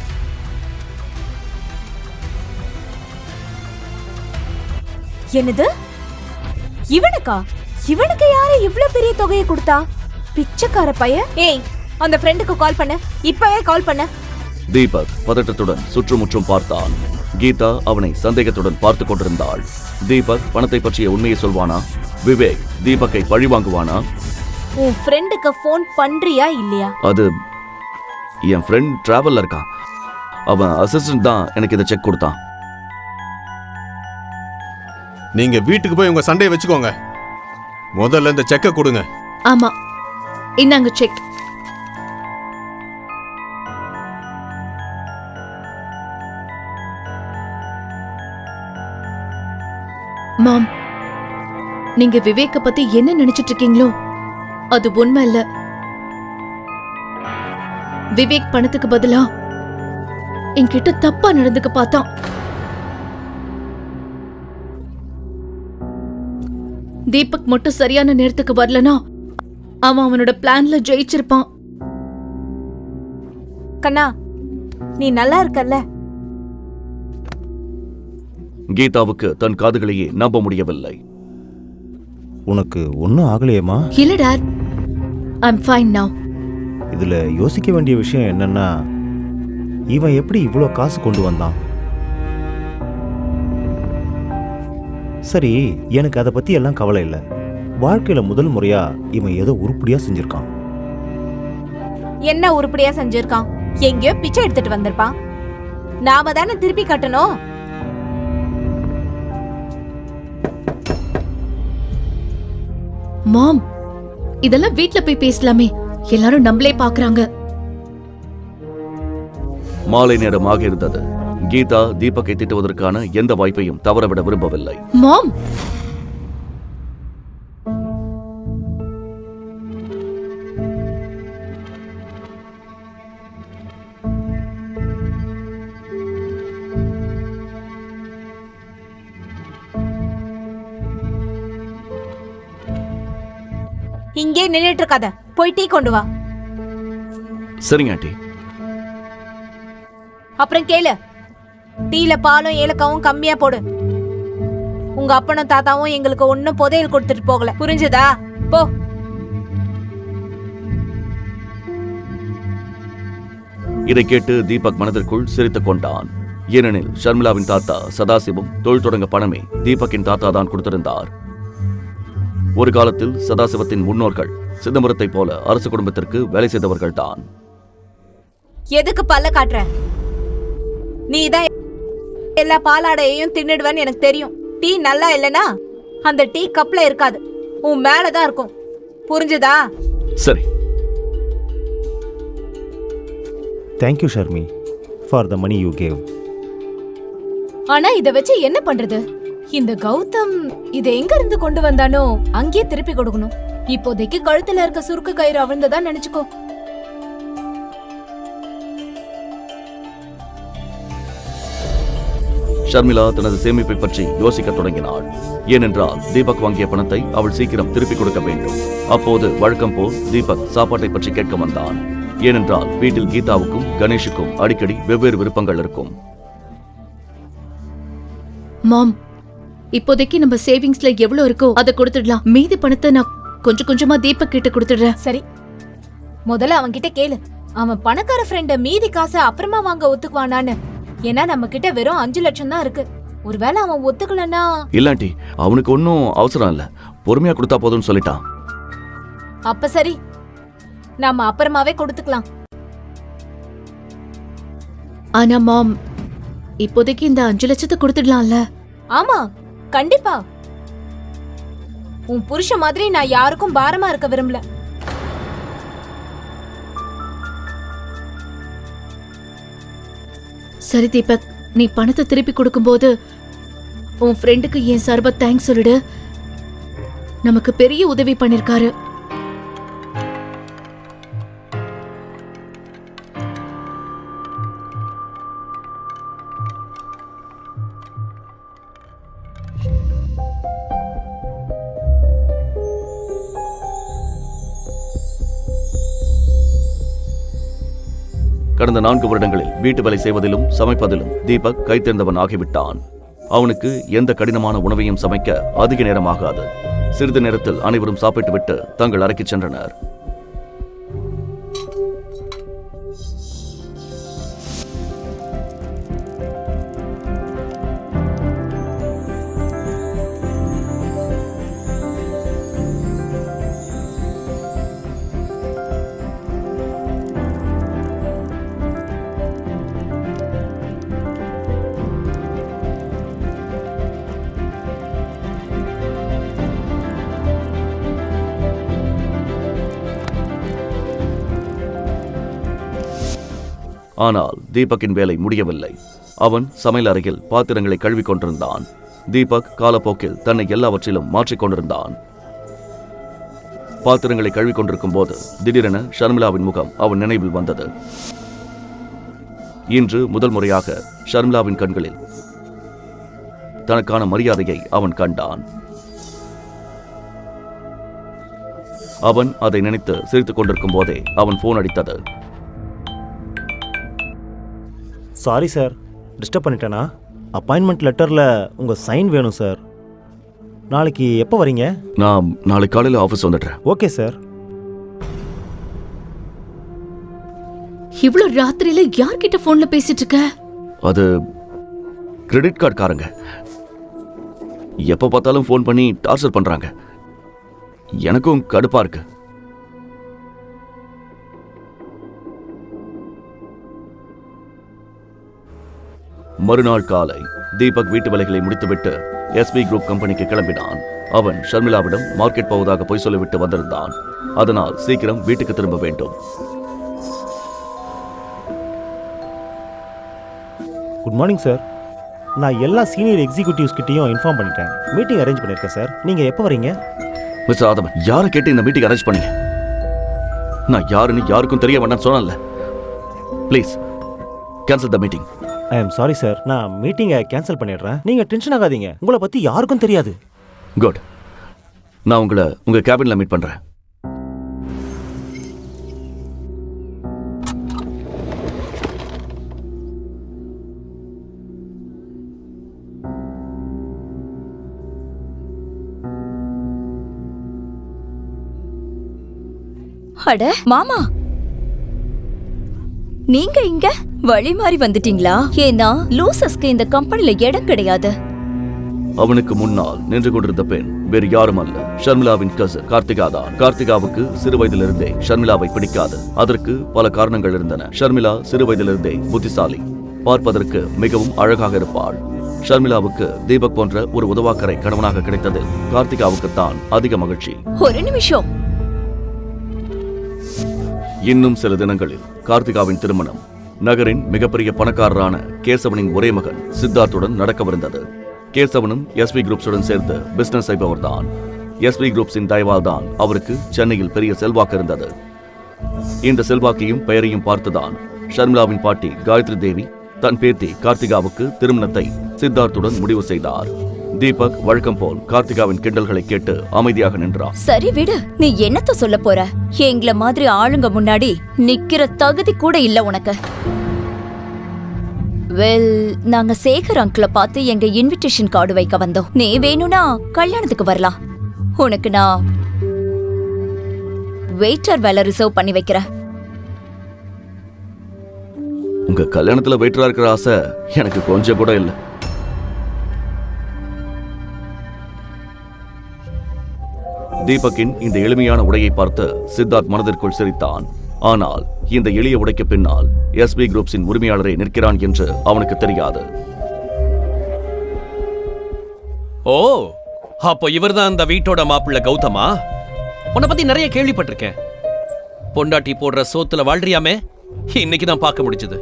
என்னது? இவனுக்கா? இவனுக்கு யாரு இவ்வளவு பெரிய தொகையை கொடுத்தா? பிச்சைக்கார பையன். ஏய், அந்த ஃப்ரெண்டுக்கு கால் பண்ணு. இப்பவே கால் பண்ணு. தீபக் பதட்டத்துடன் சுற்றுமுற்றும் பார்த்தான். கீதா அவனை சந்தேகத்துடன் பார்த்து கொண்டிருந்தாள். தீபக் பணத்தை பற்றிய உண்மையை சொல்வானா? விவேக் தீபக்கை பழி வாங்குவானா? உன் ஃப்ரெண்டுக்கு ஃபோன் பண்றியா இல்லையா? அது என் ஃப்ரெண்ட் டிராவல்ல இருக்கான். அவன் அசிஸ்டன்ட் தான் எனக்கு இதை செக் கொடுத்தான். நீங்க வீட்டுக்கு போய் உங்க சண்டையை வச்சுக்கோங்க. முதல்ல இந்த செக்கை கொடுங்க. ஆமா, இந்தாங்க செக். மாம், நீங்க விவேக்க பத்தி என்ன நினைச்சிட்டு இருக்கீங்களோ அது உண்மை இல்ல. விவேக் பணத்துக்கு பதிலா என்கிட்ட தப்பா நடந்துக்க பார்த்தான். தீபக் மட்டும் சரியான நேரத்துக்கு வரலனா அவன் அவனோட பிளான்ல ஜெயிச்சிருப்பான். கண்ணா, நீ நல்லா இருக்கல்ல? கீதாவுக்கு தன் காதுகளையே நம்ப முடியவில்லை. உனக்கு ஒன்றும் ஆகலையேம்மா? இல்ல டாட், ஐம் ஃபைன் நவ. இதுல யோசிக்க வேண்டிய விஷயம் என்னன்னா, இவன் எப்படி இவ்வளோ காசு கொண்டு வந்தான்? சரி, எனக்கு அதை பத்தி எல்லாம் கவலை இல்லை. வாழ்க்கையில முதல் முறையா இவன் ஏதோ உருப்படியா செஞ்சிருக்கான். என்ன உருப்படியா செஞ்சிருக்கான்? எங்கேயோ பிச்சை எடுத்துட்டு வந்திருப்பான். நாம தானே திருப்பி கட்டணும். மாம், இதெல்லாம் வீட்ல போய் பேசலாமே, எல்லாரும் நம்மளே பாக்குறாங்க. மாலை நேரமாக இருந்தது. கீதா தீபக்கை திட்டுவதற்கான எந்த வாய்ப்பையும் தவறவிட விரும்பவில்லை. மாம், இங்கே நின்னுட்டு இருக்காத, போய் டீ கொண்டு வா. சரிங்க ஆண்டி. அப்புறம் கேளு, டீல பாலும் ஏலக்காவும் கம்மியா போடு. உங்க அப்பனும் தாத்தாவும் எங்களுக்கு ஒன்னும் புதையல் கொடுத்துட்டு போகல, புரிஞ்சுதா? போ. இதை கேட்டு தீபக் மனதிற்குள் சிரித்துக் கொண்டான். ஏனெனில் ஷர்மிளாவின் தாத்தா சதாசிவம் தொழில் தொடங்க பணமே தீபக்கின் தாத்தா தான் கொடுத்திருந்தார். ஒரு காலத்தில் சதாசிவத்தின் முன்னோர்கள் சிதம்பரத்தை போல அரசு குடும்பத்திற்கு வேலை செய்தவர்கள் தான். எதுக்கு பல்ல காட்டுற? நீ தான் எல்லா பாலாடையையும் தின்னுடுவேன்னு எனக்கு தெரியும். டீ நல்லா இல்லனா அந்த டீ கப்ல இருக்காது, உன் மேலதான் இருக்கும், புரிஞ்சுதா? சரி. Thank you Sharmi for the money you gave. ஆனா இத வச்சு என்ன பண்றது? இந்த கௌதம் இத எங்க இருந்து கொண்டு வந்தானோ அங்கேயே திருப்பி கொடுக்கணும். இப்போதைக்கு கழுத்துல இருக்க சுருக்கு கயிறு அவிழ்ந்ததா நினைச்சுக்கோ. ஷர்மிளா தனது சேமிப்பை பற்றி யோசிக்க தொடங்கினாள். ஏனென்றால் தீபக் வாங்கிய பணத்தை அவள் சீக்கிரம் திருப்பி கொடுக்க வேண்டும். அப்போது வழக்கம் போல் தீபக் சாப்பாட்டை பற்றி கேட்க வந்தான். ஏனென்றால் வீட்டில் கீதாவுக்கும் கணேஷுக்கும் அடிக்கடி வெவ்வேறு விருப்பங்கள் இருக்கும். மாம், இப்போதைக்கு நம்ம சேவிங்ஸ்ல எவ்வளவு இருக்கோ அதை கொடுத்துடலாம். மீதி பணத்தை நான் கொஞ்சம் கொஞ்சமா தீபக் கிட்ட கொடுத்துடுறேன். சரி, முதல்ல அவன் கிட்ட கேளு, அவன் பணக்கார ஃப்ரெண்ட மீதி காசை அப்புறமா வாங்க ஒத்துக்குவானான்னு. ஏன்னா நம்ம கிட்ட வெறும் 5 லட்சம் தான் இருக்கு. ஒருவேளை அவன் ஒத்துக்கலன்னா? இல்லாண்டி அவனுக்கு ஒன்னும் அவசரம் இல்ல, பொறுமையா கொடுத்தா போதும்னு சொல்லிட்டான். அப்ப சரி, நாம அப்புறமாவே கொடுத்துக்கலாம். ஆனா மாம், இப்போதைக்கு இந்த 5 லட்சத்தை கொடுத்துடலாம்ல? ஆமா, கண்டிப்பா. உன் புருஷ மாதிரி நான் யாருக்கும் பாரமா இருக்க விரும்பல. சரி தீபக், நீ பணத்தை திருப்பி கொடுக்கும்போது உன் ஃப்ரெண்டுக்கு என் சார்பா தேங்க்ஸ் சொல்லிடு. நமக்கு பெரிய உதவி பண்ணிருக்காரு. கடந்த 4 வருடங்களில் வீட்டு வேலை செய்வதிலும் சமைப்பதிலும் தீபக் கைத்தேர்ந்தவன் ஆகிவிட்டான். அவனுக்கு எந்த கடினமான உணவையும் சமைக்க அதிக நேரம் ஆகாது. சிறிது நேரத்தில் அனைவரும் சாப்பிட்டுவிட்டு தங்கள் அறைக்கு சென்றனர். ஆனால் தீபக்கின் வேலை முடியவில்லை. அவன் சமையல் அறையில் பாத்திரங்களை கழுவிக் கொண்டிருந்தான். தீபக் காலப்போக்கில் தன்னை எல்லாவற்றிலும் மாற்றிக்கொண்டிருந்தான். பாத்திரங்களை கழுவிக் கொண்டிருக்கும் போது திடீரென ஷர்மிளாவின் முகம் அவன் நினைவில் வந்தது. இன்று முதல் முறையாக ஷர்மிளாவின் கண்களில் தனக்கான மரியாதையை அவன் கண்டான். அவன் அதை நினைத்து சிரித்துக் கொண்டிருக்கும் போதே அவன் போன் அடித்தது. சாரி சார், டிஸ்டர்ப் பண்ணிட்டேனா? அப்பாயின்மெண்ட் லெட்டரில் உங்கள் சைன் வேணும் சார். நாளைக்கு எப்போ வரீங்க? நான் நாளை காலையில் ஆஃபீஸ் வந்துடுறேன். Okay sir. இவ்வளவு ராத்திரியில யார்கிட்ட போன்ல பேசிட்டு இருக்க? அது கிரெடிட் கார்டுக்காரங்க. எப்போ பார்த்தாலும் ஃபோன் பண்ணி டார்ச்சர் பண்றாங்க. எனக்கும் கடுப்பா இருக்கு. மறுநாள் காலை தீபக் வீட்டு வேலைகளை முடித்துவிட்டு எஸ்வி குரூப் கம்பெனிக்கு கிளம்பினான். அவன் ஷர்மிளாவிடம் மார்க்கெட் போவதாக பொய் சொல்லிவிட்டு வந்திருந்தான். அதனால் சீக்கிரம் வீட்டுக்கு திரும்ப வேண்டும். Good morning sir. நான் எல்லா சீனியர் எக்ஸிக்யூட்டிவ்ஸ் கிட்டையும் இன்ஃபார்ம் பண்ணிட்டேன். மீட்டிங் அரேஞ்ச் பண்ணியிருக்கேன் சார். நீங்கள் எப்போ வரீங்க? மிஸ்டர் ஆதவன், யாரை கேட்டு இந்த மீட்டிங் அரேஞ்ச் பண்ணீங்க? நான் யாருன்னு யாருக்கும் தெரிய வேண்டாம்னு சொன்னேன்ல. Please cancel the meeting. I am sorry sir. நான் மீட்டிங்கை கேன்சல் பண்ணிடுறேன். நீங்கள் டென்ஷன் ஆகாதீங்க. உங்களை பற்றி யாருக்கும் தெரியாது. குட். நான் உங்களை உங்கள் கேபினில் மீட் பண்ணுறேன். அட மாமா, நீங்க இங்க வழி மாறி வந்துட்டீங்களா? ஏன்னா லூசஸ்க்கு இந்த கம்பெனில இடம் கிடையாது. அவனுக்கு முன்னால் நின்று கொண்டிருந்த பெண் வேறு யாரும் அல்ல, ஷர்மிளாவின் கசின் கார்த்திகா தான். கார்த்திகாவுக்கு சிறு வயதிலிருந்தே ஷர்மிளாவை பிடிக்காது. அதற்கு பல காரணங்கள் இருந்தன. ஷர்மிளா சிறு வயதிலிருந்தே புத்திசாலி, பார்ப்பதற்கு மிகவும் அழகாக இருப்பாள். ஷர்மிளாவுக்கு தீபக் போன்ற ஒரு உதவாக்கரை கணவனாக கிடைத்ததில் கார்த்திகாவுக்கு தான் அதிக மகிழ்ச்சி. ஒரு நிமிஷம். இன்னும் சில தினங்களில் கார்த்திகாவின் திருமணம் நகரின் மிகப்பெரிய பணக்காரரான கேசவனின் ஒரே மகன் சித்தார்த்துடன் நடக்கவிருந்தது. கேசவனும் எஸ்வி குரூப்ஸுடன் சேர்ந்து பிசினஸ் செய்பவர்தான். எஸ்வி குரூப்ஸின் தயவால் தான் அவருக்கு சென்னையில் பெரிய செல்வாக்கு இருந்தது. இந்த செல்வாக்கையும் பெயரையும் பார்த்துதான் ஷர்மிளாவின் பாட்டி காயத்ரி தேவி தன் பேத்தி கார்த்திகாவுக்கு திருமணத்தை சித்தார்த்துடன் முடிவு செய்தார். தீபக் வழக்கம் போல் கார்த்திகாவின் கிண்டல்களை கேட்டு அமைதியாக நின்றான். சரி விடு, நீ என்னத்த சொல்ல போற? எங்கள மாதிரி ஆளுங்க முன்னாடி நிக்கிற தகுதி கூட இல்ல உனக்கு. வெல், நாங்க சேகர் அங்கிள பார்த்து எங்க இன்விடேஷன் கார்டு வைக்க வந்தோம். நீ வேணும்னா கல்யாணத்துக்கு வரலாம். உனக்கு நான் வெயிட்டர் வேலை ரிசர்வ் பண்ணி வைக்கிறேன். உங்க கல்யாணத்துல வெயிட்டரா இருக்கிற ஆசை எனக்கு கொஞ்சம் கூட இல்லை. தீபக்கின் இந்த எளிமையான உடையை பார்த்து சித்தார்த் மனதிற்குள் சிரித்தான். ஆனால் இந்த எளிய உடைக்கு பின்னால் எஸ்பி குரூப்ஸின் உரிமையாளரே நிற்கிறான் என்று அவனுக்கு தெரியாது. ஓ, அப்போ இவர்தான் அந்த வீட்டோட மாப்பிள்ளை கௌதமா? உன்னை பத்தி நிறைய கேள்விப்பட்டிருக்கேன். பொண்டாட்டி போடுற சோத்துல வாழ்றியாமே, இன்னைக்கு தான் பார்க்க முடிஞ்சது.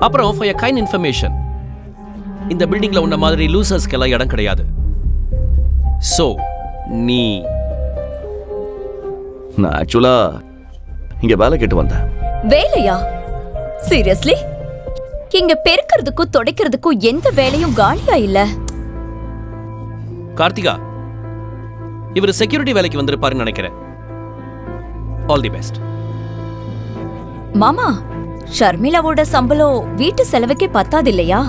அப்புறம் ஃபார் கைண்ட் இன்ஃபர்மேஷன், இந்த பில்டிங்ல உன்ன மாதிரி லூசர்ஸ்க்கெல்லாம் இடம் கிடையாது. சோ நீ? நான் ஆக்சுவலா இங்க வேலை கேட்டு வந்தேன். வேலையா? சீரியஸ்லி? இங்க பெருக்கிறதுக்கும் துடைக்கிறதுக்கும் எந்த வேலையும் காலியா இல்ல. கார்த்திகா, இவர் செக்யூரிட்டி வேலைக்கு வந்திருப்பாருன்னு நினைக்கிறேன். All the best. மாமா, ஷர்மிளாவோட சம்பளம் வீட்டு செலவுக்கே பத்தாது இல்லையா?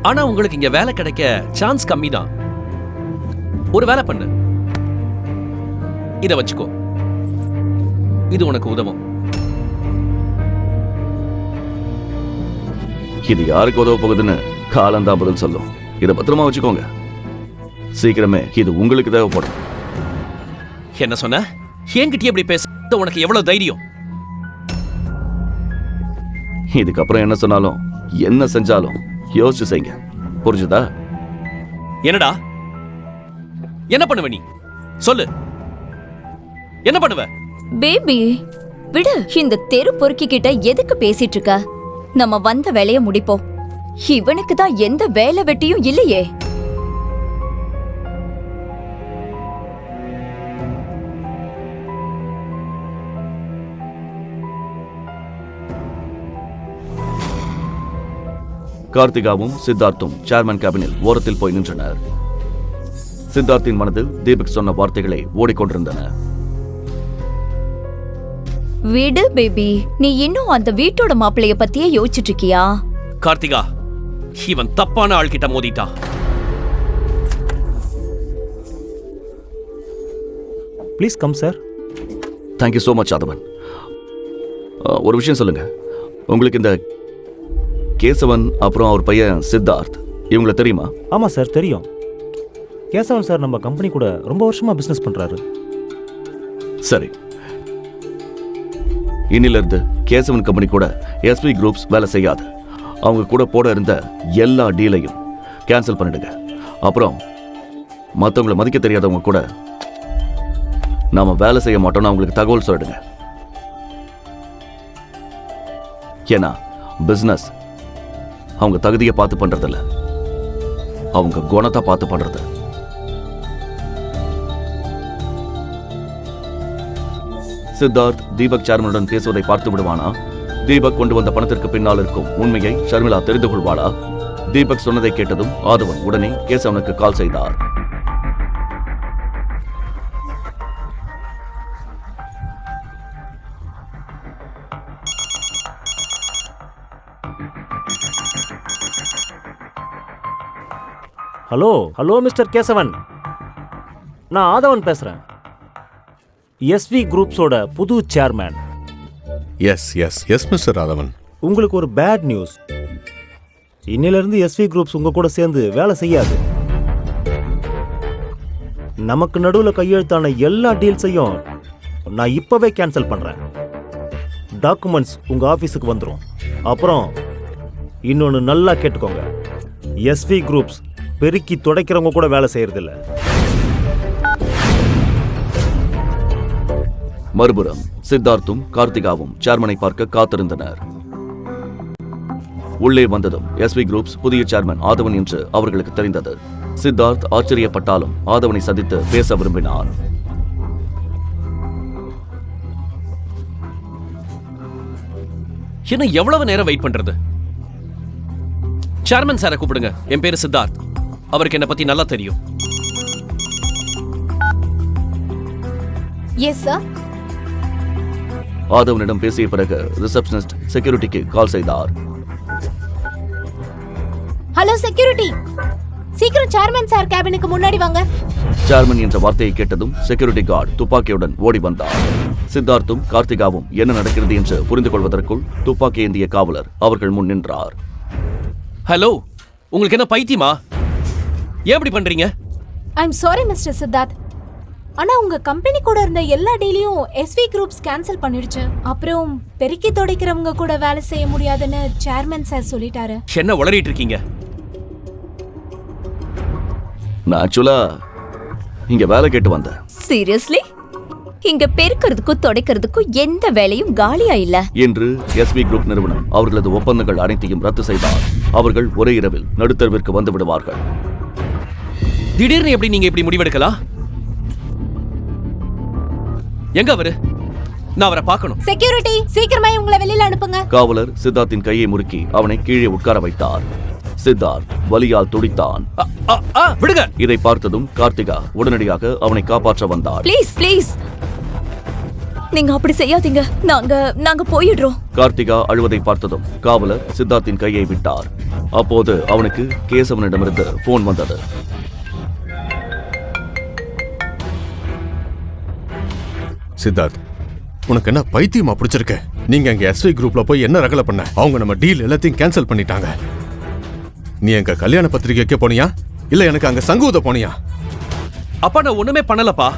ஆனா உங்களுக்கு இங்க வேலை கிடைக்க சான்ஸ் கம்மி தான். ஒரு வேலை பண்ணு, இத வச்சுக்கோ. இது உனக்கு உதவும். இது யாருக்கு உதவ போகுதுன்னு காலந்தான் பதில் சொல்லும். இதை பத்திரமா வச்சுக்கோங்க. சீக்கிரமே இது உங்களுக்கு தேவைப்படும். என்ன சொன்ன? என்கிட்ட எப்படி பேச உனக்கு எவ்வளவு தைரியம்? இதுக்கப்புறம் என்ன சொன்னாலும் என்ன செஞ்சாலும் யோசிச்சு செய்யுங்க. புரிஞ்சுதா? என்னடா? என்ன பண்ணுவ நீ? சொல்லு, என்ன பண்ணுவ? பேபி விடு, இந்த தெரு பொறுக்கி கிட்ட எதுக்கு பேசிட்டு இருக்க? நம்ம வந்த வேலைய முடிப்போம். இவனுக்கு தான் எந்த வேலை வெட்டியும் இல்லையே. கார்த்திகாவும் சித்தார்த்தும் சேர்மன் கேபினில் ஓரத்தில் போய் நின்றனர். சித்தார்த்தின் மனதில் தீபக் சொன்ன வார்த்தைகளை ஓடிக்கொண்டிருந்தன. விடு பேபி, நீ இன்னும் அந்த வீட்டோட மாப்பிளைய பத்தியே யோசிச்சுட்டு இருக்கியா? கார்த்திகா, இவன் தப்பான ஆள்கிட்ட மோதிட்டான். Please come sir. Thank you so much Aadhavan. ஒரு விஷயம் சொல்லுங்க, உங்களுக்கு இந்த கேசவன் அப்புறம் அவர் பையன் சித்தார்த் இவங்கள தெரியுமா? ஆமாம் சார், தெரியும். கேசவன் சார் நம்ம கம்பெனி கூட ரொம்ப வருஷமா பிஸ்னஸ் பண்ணுறாரு. சரி, இன்னிலிருந்து கேசவன் கம்பெனி கூட எஸ்வி குரூப்ஸ் வேலை செய்யாது. அவங்க கூட போட இருந்த எல்லா டீலையும் கேன்சல் பண்ணிடுங்க. அப்புறம் மற்றவங்களை மதிக்க தெரியாதவங்க கூட நாம வேலை செய்ய மாட்டோம்னு அவங்களுக்கு தகவல் சொல்லிடுங்க. ஏன்னா பிசினஸ் அவங்க தகுதியை பார்த்து பண்றதில்ல, அவங்க குணத்தை பார்த்து பண்றது. சித்தார்த் தீபக் சேர்மனுடன் பேசுவதை பார்த்து விடுவானா? தீபக் கொண்டு வந்த பணத்திற்கு பின்னால் இருக்கும் உண்மையை ஷர்மிளா தெரிந்து கொள்வாளா? தீபக் சொன்னதை கேட்டதும் ஆதவன் உடனே கேசவனுக்கு கால் செய்தார். ஹலோ ஹலோ மிஸ்டர் கேசவன், நான் ஆதவன் பேசுறேன். எஸ்வி குரூப்ஸோட புது chairman. Yes yes yes mister Radhavan. உங்களுக்கு ஒரு பேட் நியூஸ். இன்னிலிருந்து எஸ்வி குரூப்ஸ் உங்க கூட சேர்ந்து வேலை செய்யாது. நமக்கு நடுவில் கையெழுத்தான எல்லா டீல்ஸையும் நான் இப்பவே கேன்சல் பண்றேன். டாக்குமெண்ட்ஸ் உங்க ஆபீஸுக்கு வந்துடும். அப்புறம் இன்னொன்னு நல்லா கேட்டுக்கோங்க, எஸ்வி குரூப்ஸ் பெருக்கி துடைக்கிறவங்க கூட வேலை செய்யறதில்ல. மறுபுறம் சித்தார்த்தும் கார்த்திகாவும் சேர்மனை பார்க்க காத்திருந்தனர். உள்ளே வந்ததும் எஸ்வி குரூப்ஸ் புதிய சேர்மன் ஆதவன் என்று அவர்களுக்கு தெரிந்தது. சித்தார்த் ஆச்சரியப்பட்டாலும் ஆதவனை சந்தித்து பேச விரும்பினார். என்ன எவ்வளவு நேரம் வெயிட் பண்றது? சேர்மன் சாரை கூப்பிடுங்க. என் பேரு சித்தார்த். அவருக்கு என்ன பத்தி நல்லா தெரியும். Yes sir. ஆதவனிடம் பேசிய பிறகு ரிசப்ஷனிஸ்ட் செக்யூரிட்டிக்கு கால் செய்தார். ஹலோ செக்யூரிட்டி, சீக்கிரம் சேர்மன் சார் கேபினுக்கு முன்னாடி வாங்க. சேர்மன் என்ற வார்த்தையை கேட்டதும் செக்யூரிட்டி கார்டு துப்பாக்கியுடன் ஓடி வந்தார். சித்தார்த்தும் கார்த்திகாவும் என்ன நடக்கிறது என்று புரிந்து கொள்வதற்குள் துப்பாக்கி ஏந்திய காவலர் அவர்கள் முன் நின்றார். ஹலோ, உங்களுக்கு என்ன பைத்தியமா? ஏன் இப்படி பண்றீங்க? I am sorry mister Siddharth. ஆனா உங்க கம்பெனி கூட இருந்த எல்லா டீலையும் எஸ்வி குரூப்ஸ் கேன்சல் பண்ணிடுச்சு. அப்புறம் பெருக்கி துடைக்கிறவங்க கூட வேலை செய்ய முடியாதுன்னு சேர்மன் சார் சொல்லிட்டாரு. என்ன உளறிட்டு இருக்கீங்க? நான் ஆக்சுவலா இங்க வேலை கேட்டு வந்தேன். சீரியஸ்லி? இங்க பெருக்கிறதுக்கும் துடைக்கிறதுக்கும் எந்த வேலையும் காலியா இல்ல என்று எஸ்வி குரூப் நிறுவனம் அவர்களது ஒப்பந்தங்கள் அனைத்தையும் ரத்து செய்தார். அவர்கள் ஒரே இரவில் நடுத்தருவிற்கு வந்து விடுவார்கள். திடீர்னு எப்படி நீங்க இப்படி முடிவெடுக்கலாம்? எங்க அவரு? நான் அவரை பார்க்கணும். செக்யூரிட்டி, சீக்கிரமா உங்களை வெளியில அனுப்புங்க. காவலர் சித்தார்த்தின் கையை முறுக்கி அவனை கீழே உட்கார வைத்தார். சித்தார்த் வலியால் துடித்தான். விடுங்க. இதை பார்த்ததும் கார்த்திகா உடனடியாக அவனை காப்பாற்ற வந்தார். ப்ளீஸ் ப்ளீஸ், நீங்க அப்படி செய்யாதீங்க. நாங்க போயிடுறோம். கார்த்திகா அழுவதை பார்த்ததும் காவலர் சித்தார்த்தின் கையை விட்டார். அப்போது அவனுக்கு கேசவனிடமிருந்து போன் வந்தது. சித்தார்த், உனக்கு என்ன பைத்தியமா பிடிச்சிருக்க? நீங்க எங்க எஸ்வி குரூப்ல போய் என்ன ரகலை பண்ண? அவங்க நம்ம டீல் எல்லாத்தையும் கேன்சல் பண்ணிட்டாங்க. நீ எங்க கல்யாண பத்திரிகைக்கு போனியா இல்ல எனக்கு அங்க சங்கூத போனியா? அப்பா நான் ஒண்ணுமே பண்ணலப்பா.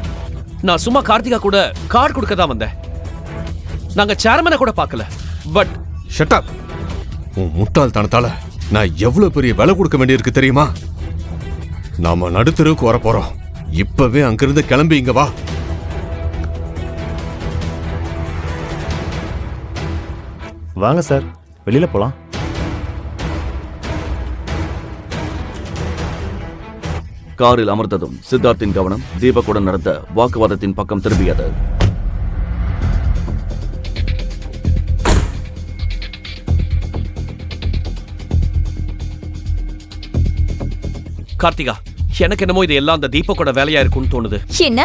நான் சும்மா கார்த்திகா கூட கார்டு கொடுக்க தான் வந்தேன். நாங்க சேர்மனை கூட பார்க்கல. But shut up. உன் முட்டாள்தனத்தால நான் எவ்வளவு பெரிய விலை கொடுக்க வேண்டியிருக்கு தெரியுமா? நாம நடுத்தருவுக்கு வர போறோம். இப்பவே அங்கிருந்து கிளம்பி இங்க வா. வாங்க சார், வெளியில போலாம். காரில் அமர்ந்ததும் சித்தார்த்தின் கவனம் தீபக்குடன் நடந்த வாக்குவாதத்தின் பக்கம் திரும்பியது. கார்த்திகா, எனக்கு என்னமோ இது எல்லாம் அந்த தீபக்கோட வேலையா இருக்கும்னு தோணுது. என்ன?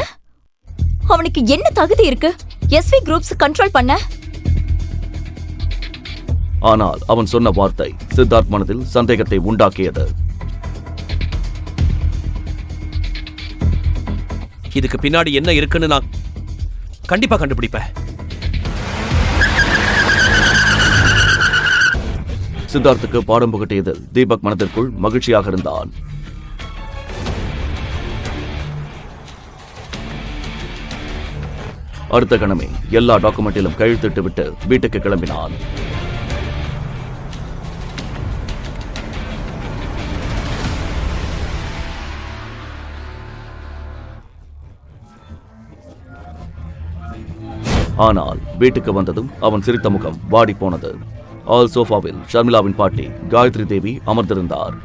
அவனுக்கு என்ன தகுதி இருக்கு எஸ்வி குரூப்ஸ் கண்ட்ரோல் பண்ண? ஆனால் அவன் சொன்ன வார்த்தை சித்தார்த் மனதில் சந்தேகத்தை உண்டாக்கியது. இதுக்கு பின்னாடி என்ன இருக்குன்னு நான் கண்டிப்பா கண்டுபிடிப்பேன். சித்தார்த்துக்கு பாடம் புகட்டியதில் தீபக் மனதிற்குள் மகிழ்ச்சியாக இருந்தான். அடுத்த கணமே எல்லா டாக்குமெண்டிலும் கையெழுத்திட்டு விட்டு வீட்டுக்கு கிளம்பினான். ஆனால் வீட்டுக்கு வந்ததும் அவன் சிரித்த முகம் வாடி போனது. ஆல் சோஃபாவில் ஷர்மிளாவின் பாட்டி காயத்ரி தேவி அமர்ந்திருந்தார்.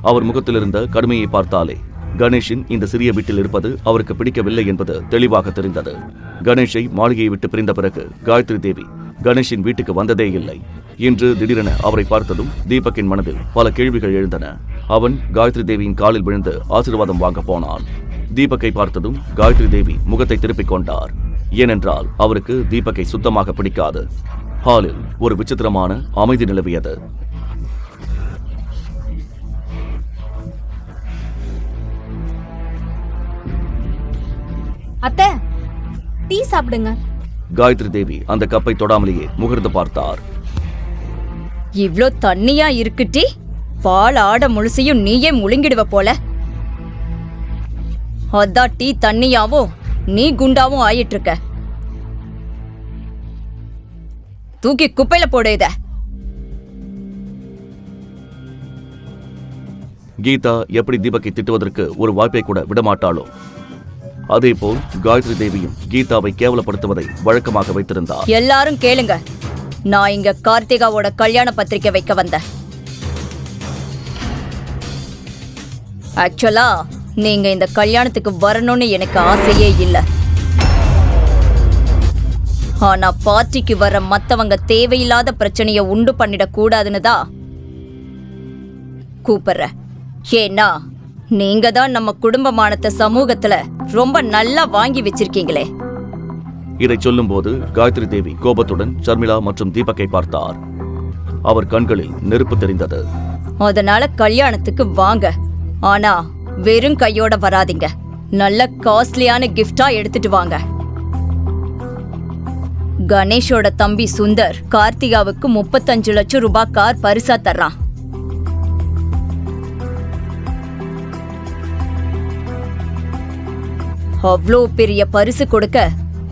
அவர் முகத்தில் இருந்த கடுமையை பார்த்தாலே கணேஷின் இந்த சிறிய வீட்டில் இருப்பது அவருக்கு பிடிக்கவில்லை என்பது தெளிவாக தெரிந்தது. கணேஷை மாளிகையை விட்டு பிரிந்த பிறகு காயத்ரி தேவி கணேஷின் வீட்டுக்கு வந்ததே இல்லை. இன்று திடீரென அவரை பார்த்ததும் தீபக்கின் மனதில் பல கேள்விகள் எழுந்தன. அவன் காயத்ரி தேவியின் காலில் விழுந்து ஆசீர்வாதம் வாங்க போனான். தீபக்கை பார்த்ததும் காயத்ரி தேவி முகத்தை திருப்பிக் கொண்டார். ஏனென்றால் அவருக்கு தீபக்கை சுத்தமாக பிடிக்காது. ஹாலில் ஒரு விசித்திரமான அமைதி நிலவியது. அத்தை, டீ சாப்பிடுங்க. காயத்ரி தேவி அந்த கப்பை தொடாமலேயே முகர்ந்து பார்த்தார். இவ்ளோ தண்ணியா இருக்கு டீ? பால் ஆட முழுசையும் நீயே முழுங்கிடுவ போல. அதான் டீ தண்ணியாவும் நீ குண்டாவும் ஆயிட்டு இருக்க. தூக்கி குப்பையில போடு இத. கீதா எப்படி தீபக்கை திட்டுவதற்கு ஒரு வாய்ப்பை கூட விடமாட்டாளோ அதேபோல் காயத்ரி தேவியும் கீதாவை கேவலப்படுத்துவதை வழக்கமாக வைத்திருந்தார். எல்லாரும் கேளுங்க, நான் இங்க கார்த்திகாவோட கல்யாண பத்திரிக்கை வைக்க வந்தேன். ஆக்சுவலா நீங்க இந்த கல்யாணத்துக்கு வரணும்னு எனக்கு ஆசையே இல்ல. ஆனா பார்ட்டிக்கு வர மத்தவங்க தேவையில்லாத பிரச்சனைய உண்டு பண்ணிடக் கூடாதுன்னு தான் கூப்பிடுறேன். ஏன்னா நீங்க தான் நம்ம குடும்பமானத்தை சமூகத்துல ரொம்ப நல்லா வாங்கி வச்சிருக்கீங்களே. இதை சொல்லும் போது காயத்ரி தேவி கோபத்துடன் ஷர்மிளா மற்றும் தீபக்கை பார்த்தார். அவர் கண்களில் நெருப்பு தெரிந்தது. அதனால கல்யாணத்துக்கு வாங்க, ஆனா வெறும் கையோட வராதீங்க. நல்ல காஸ்ட்லியான கிஃப்டா எடுத்துட்டு வாங்க. கணேஷோட தம்பி சுந்தர் கார்த்திகாவுக்கு 35 லட்சம் ரூபாய் கார் பரிசா தர்றான். அவ்வளோ பெரிய பரிசு கொடுக்க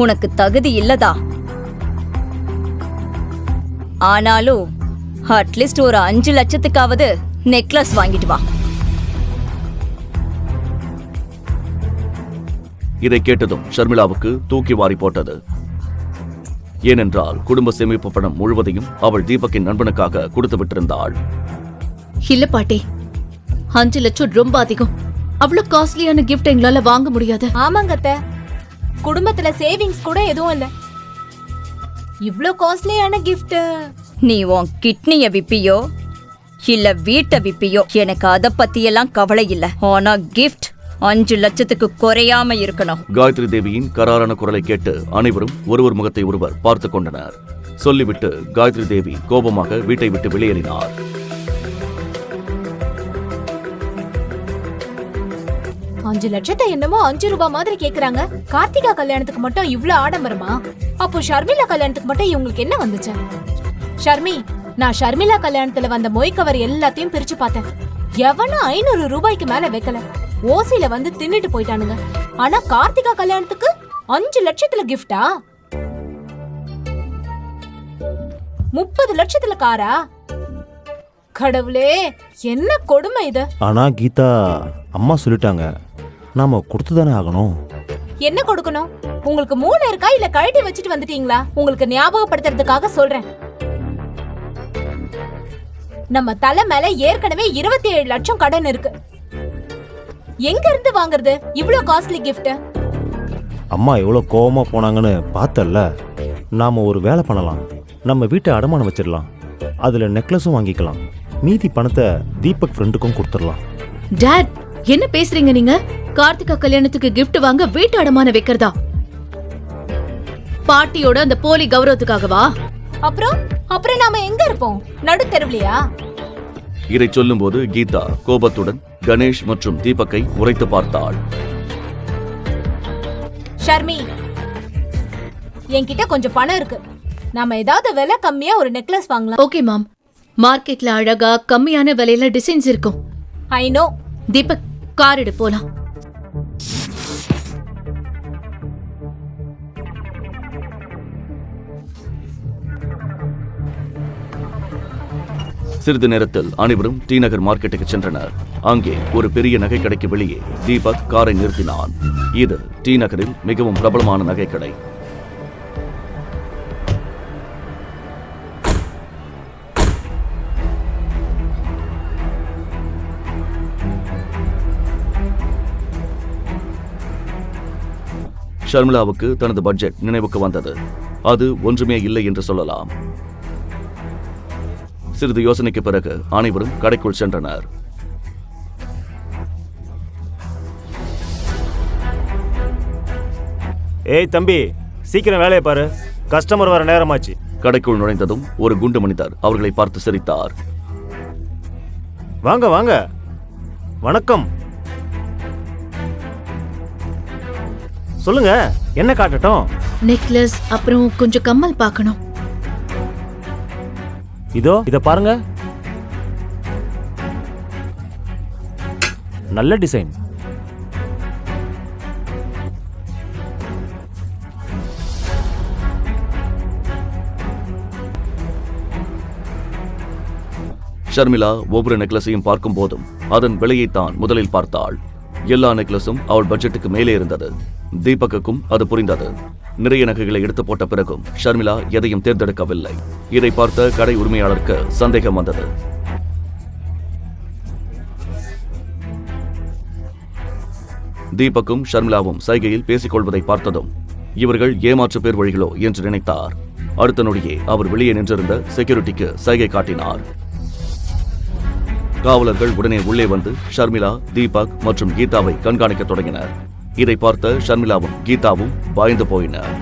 உனக்கு தகுதி இல்லதா? ஆனாலும் அட்லீஸ்ட் ஒரு 5 லட்சத்துக்காவது நெக்லஸ் வாங்கிட்டு வா. இதை கேட்டதும் ஷர்மிளாவுக்கு தூக்கி வாரி போட்டது. ஏனென்றால் குடும்ப சேமிப்பு பணம் முழுவதையும் அவள் தீபக்கின் நண்பனுக்காக கொடுத்து விட்டிருந்தாள். இல்ல பாட்டி, 5 லட்சம் ரொம்ப அதிகம். அவ்வளவு காஸ்ட்லியான கிஃப்ட் எங்களால வாங்க முடியாது. ஆமாங்க அத்தை, குடும்பத்துல சேவிங்ஸ் கூட எதுவும் இல்ல. இவ்ளோ காஸ்ட்லியான கிஃப்ட் நீ உன் கிட்னிய விப்பியோ இல்ல வீட்டை விப்பியோ எனக்கு அத பத்தியெல்லாம் கவலை இல்ல. ஆனா கிஃப்ட் 5 லட்சத்துக்கு குறையாம இருக்கணும். காயத்ரி தேவியின் கராரான குரலை கேட்டு அனைவரும் ஒருவர் முகத்தை ஒருவர் பார்த்து கொண்டனர். சொல்லிவிட்டு காயத்ரி தேவி கோபமாக வீட்டை விட்டு வெளியேறினார். அஞ்சு லட்சத்தை என்னமோ 5 ரூபாய் மாதிரி கேக்குறாங்க. கார்த்திகா கல்யாணத்துக்கு மட்டும் இவ்ளோ ஆடம்பரமா? அப்போ ஷர்மிளா கல்யாணத்துக்கு மட்டும் இவங்களுக்கு என்ன வந்துச்சு? ஷர்மி, நான் ஷர்மிளா கல்யாணத்துல வந்த மொய் கவர் எல்லாத்தையும் பிரிச்சு பார்த்தேன். எவனும் 500 ரூபாய்க்கு மேல வைக்கல. ஓசில வந்து தின்னுட்டு போயிட்டானுங்க. ஆனா கார்த்திகா கல்யாணத்துக்கு 5 லட்சத்துல கிஃப்டா? 30 லட்சத்துல காரா? கடவுளே, என்ன கொடுமை இது! ஆனா கீதா அம்மா சொல்லிட்டாங்க, நாம கொடுத்துதானே ஆகணும். என்ன கொடுக்கணும்? உங்களுக்கு மூளை இருக்கா இல்ல கழட்டி வச்சுட்டு வந்துட்டீங்களா? உங்களுக்கு ஞாபகப்படுத்துறதுக்காக சொல்றேன். நம்ம தலை மேல ஏற்கனவே 27 லட்சம் கடன் இருக்கு. எங்க இருந்து வாங்குறது இவ்ளோ காஸ்ட்லி கிஃப்ட்? அம்மா எவ்வளோ கோவமா போனாங்கன்னு பார்த்தல்ல. நாம ஒரு வேலை பண்ணலாம். நம்ம வீட்டை அடமானம் வச்சிடலாம். அதுல நெக்லஸும் வாங்கிக்கலாம். மீதி பணத்தை தீபக் ஃப்ரெண்டுக்கும் கொடுத்துடலாம். டாட், என்ன பேசுறீங்க நீங்க? கார்த்திகா கல்யாணத்துக்கு gift வாங்க வீட்டு அடமான வைக்கிறதா? பாட்டியோட அந்த போலி கௌரவத்துக்காகவா? அப்புறம் நாம எங்க இருப்போம்? நடு தெருவுலையா? இதை சொல்லும்போது கீதா கோபத்துடன் கணேஷ் மற்றும் தீபக்கை உரைத்து பார்த்தாள். ஷர்மி, என்கிட்ட கொஞ்சம் பணம் இருக்கு. நாம ஏதாவது விலை கம்மியா ஒரு நெக்லஸ் வாங்கலாம். ஓகே மாம். மார்க்கெட்ல அழகா கம்மியான விலையில டிசைன்ஸ் இருக்கும். I know. தீபக், கார் எடு போலாம். சிறிது நேரத்தில் அனைவரும் டி நகர் மார்க்கெட்டுக்கு சென்றனர். அங்கே ஒரு பெரிய நகைக்கடைக்கு வெளியே தீபக் காரை நிறுத்தினான். இது டி நகரில் மிகவும் பிரபலமான நகைக்கடை. ஷர்மிளாவுக்கு தனது பட்ஜெட் நினைவுக்கு வந்தது. அது ஒன்றுமே இல்லை என்று சொல்லலாம். சிறிது யோசனைக்கு பிறகு அனைவரும் கடைக்குள் சென்றனர். ஏய் தம்பி, சீக்கிரம் வேலையை பாரு. கஸ்டமர் வர நேரமாச்சு. கடைக்குள் நுழைந்ததும் ஒரு குண்டு மனிதர் அவர்களை பார்த்து சிரித்தார். வாங்க வாங்க, வணக்கம். சொல்லுங்க, என்ன காட்டட்டும்? நெக்லஸ், அப்புறம் கொஞ்சம் கம்மல் பார்க்கணும். இதோ இத பாருங்க, நல்ல டிசைன். ஷர்மிளா ஒவ்வொரு நெக்லஸையும் பார்க்கும் போதும் அதன் விலையைத்தான் முதலில் பார்த்தாள். எல்லா நெக்லஸும் அவள் பட்ஜெட்டுக்கு மேலே இருந்தது. தீபக்குக்கும் அது புரிந்தது. நிறைய நகைகளை எடுத்து போட்ட பிறகும் ஷர்மிளா எதையும் தேர்ந்தெடுக்கவில்லை. இதை பார்த்த கடை உரிமையாளருக்கு சந்தேகம் வந்தது. தீபக்கும் ஷர்மிளாவும் சைகையில் பேசிக் கொள்வதை பார்த்ததும் இவர்கள் ஏமாற்று பேர் வழிகளோ என்று நினைத்தார். அடுத்த நொடியே அவர் வெளியே நின்றிருந்த செக்யூரிட்டிக்கு சைகை காட்டினார். காவலர்கள் உடனே உள்ளே வந்து ஷர்மிளா, தீபக் மற்றும் கீதாவை கண்காணிக்க தொடங்கினர். இதை பார்த்த ஷர்மிளாவும் கீதாவும் பயந்து போயினர்.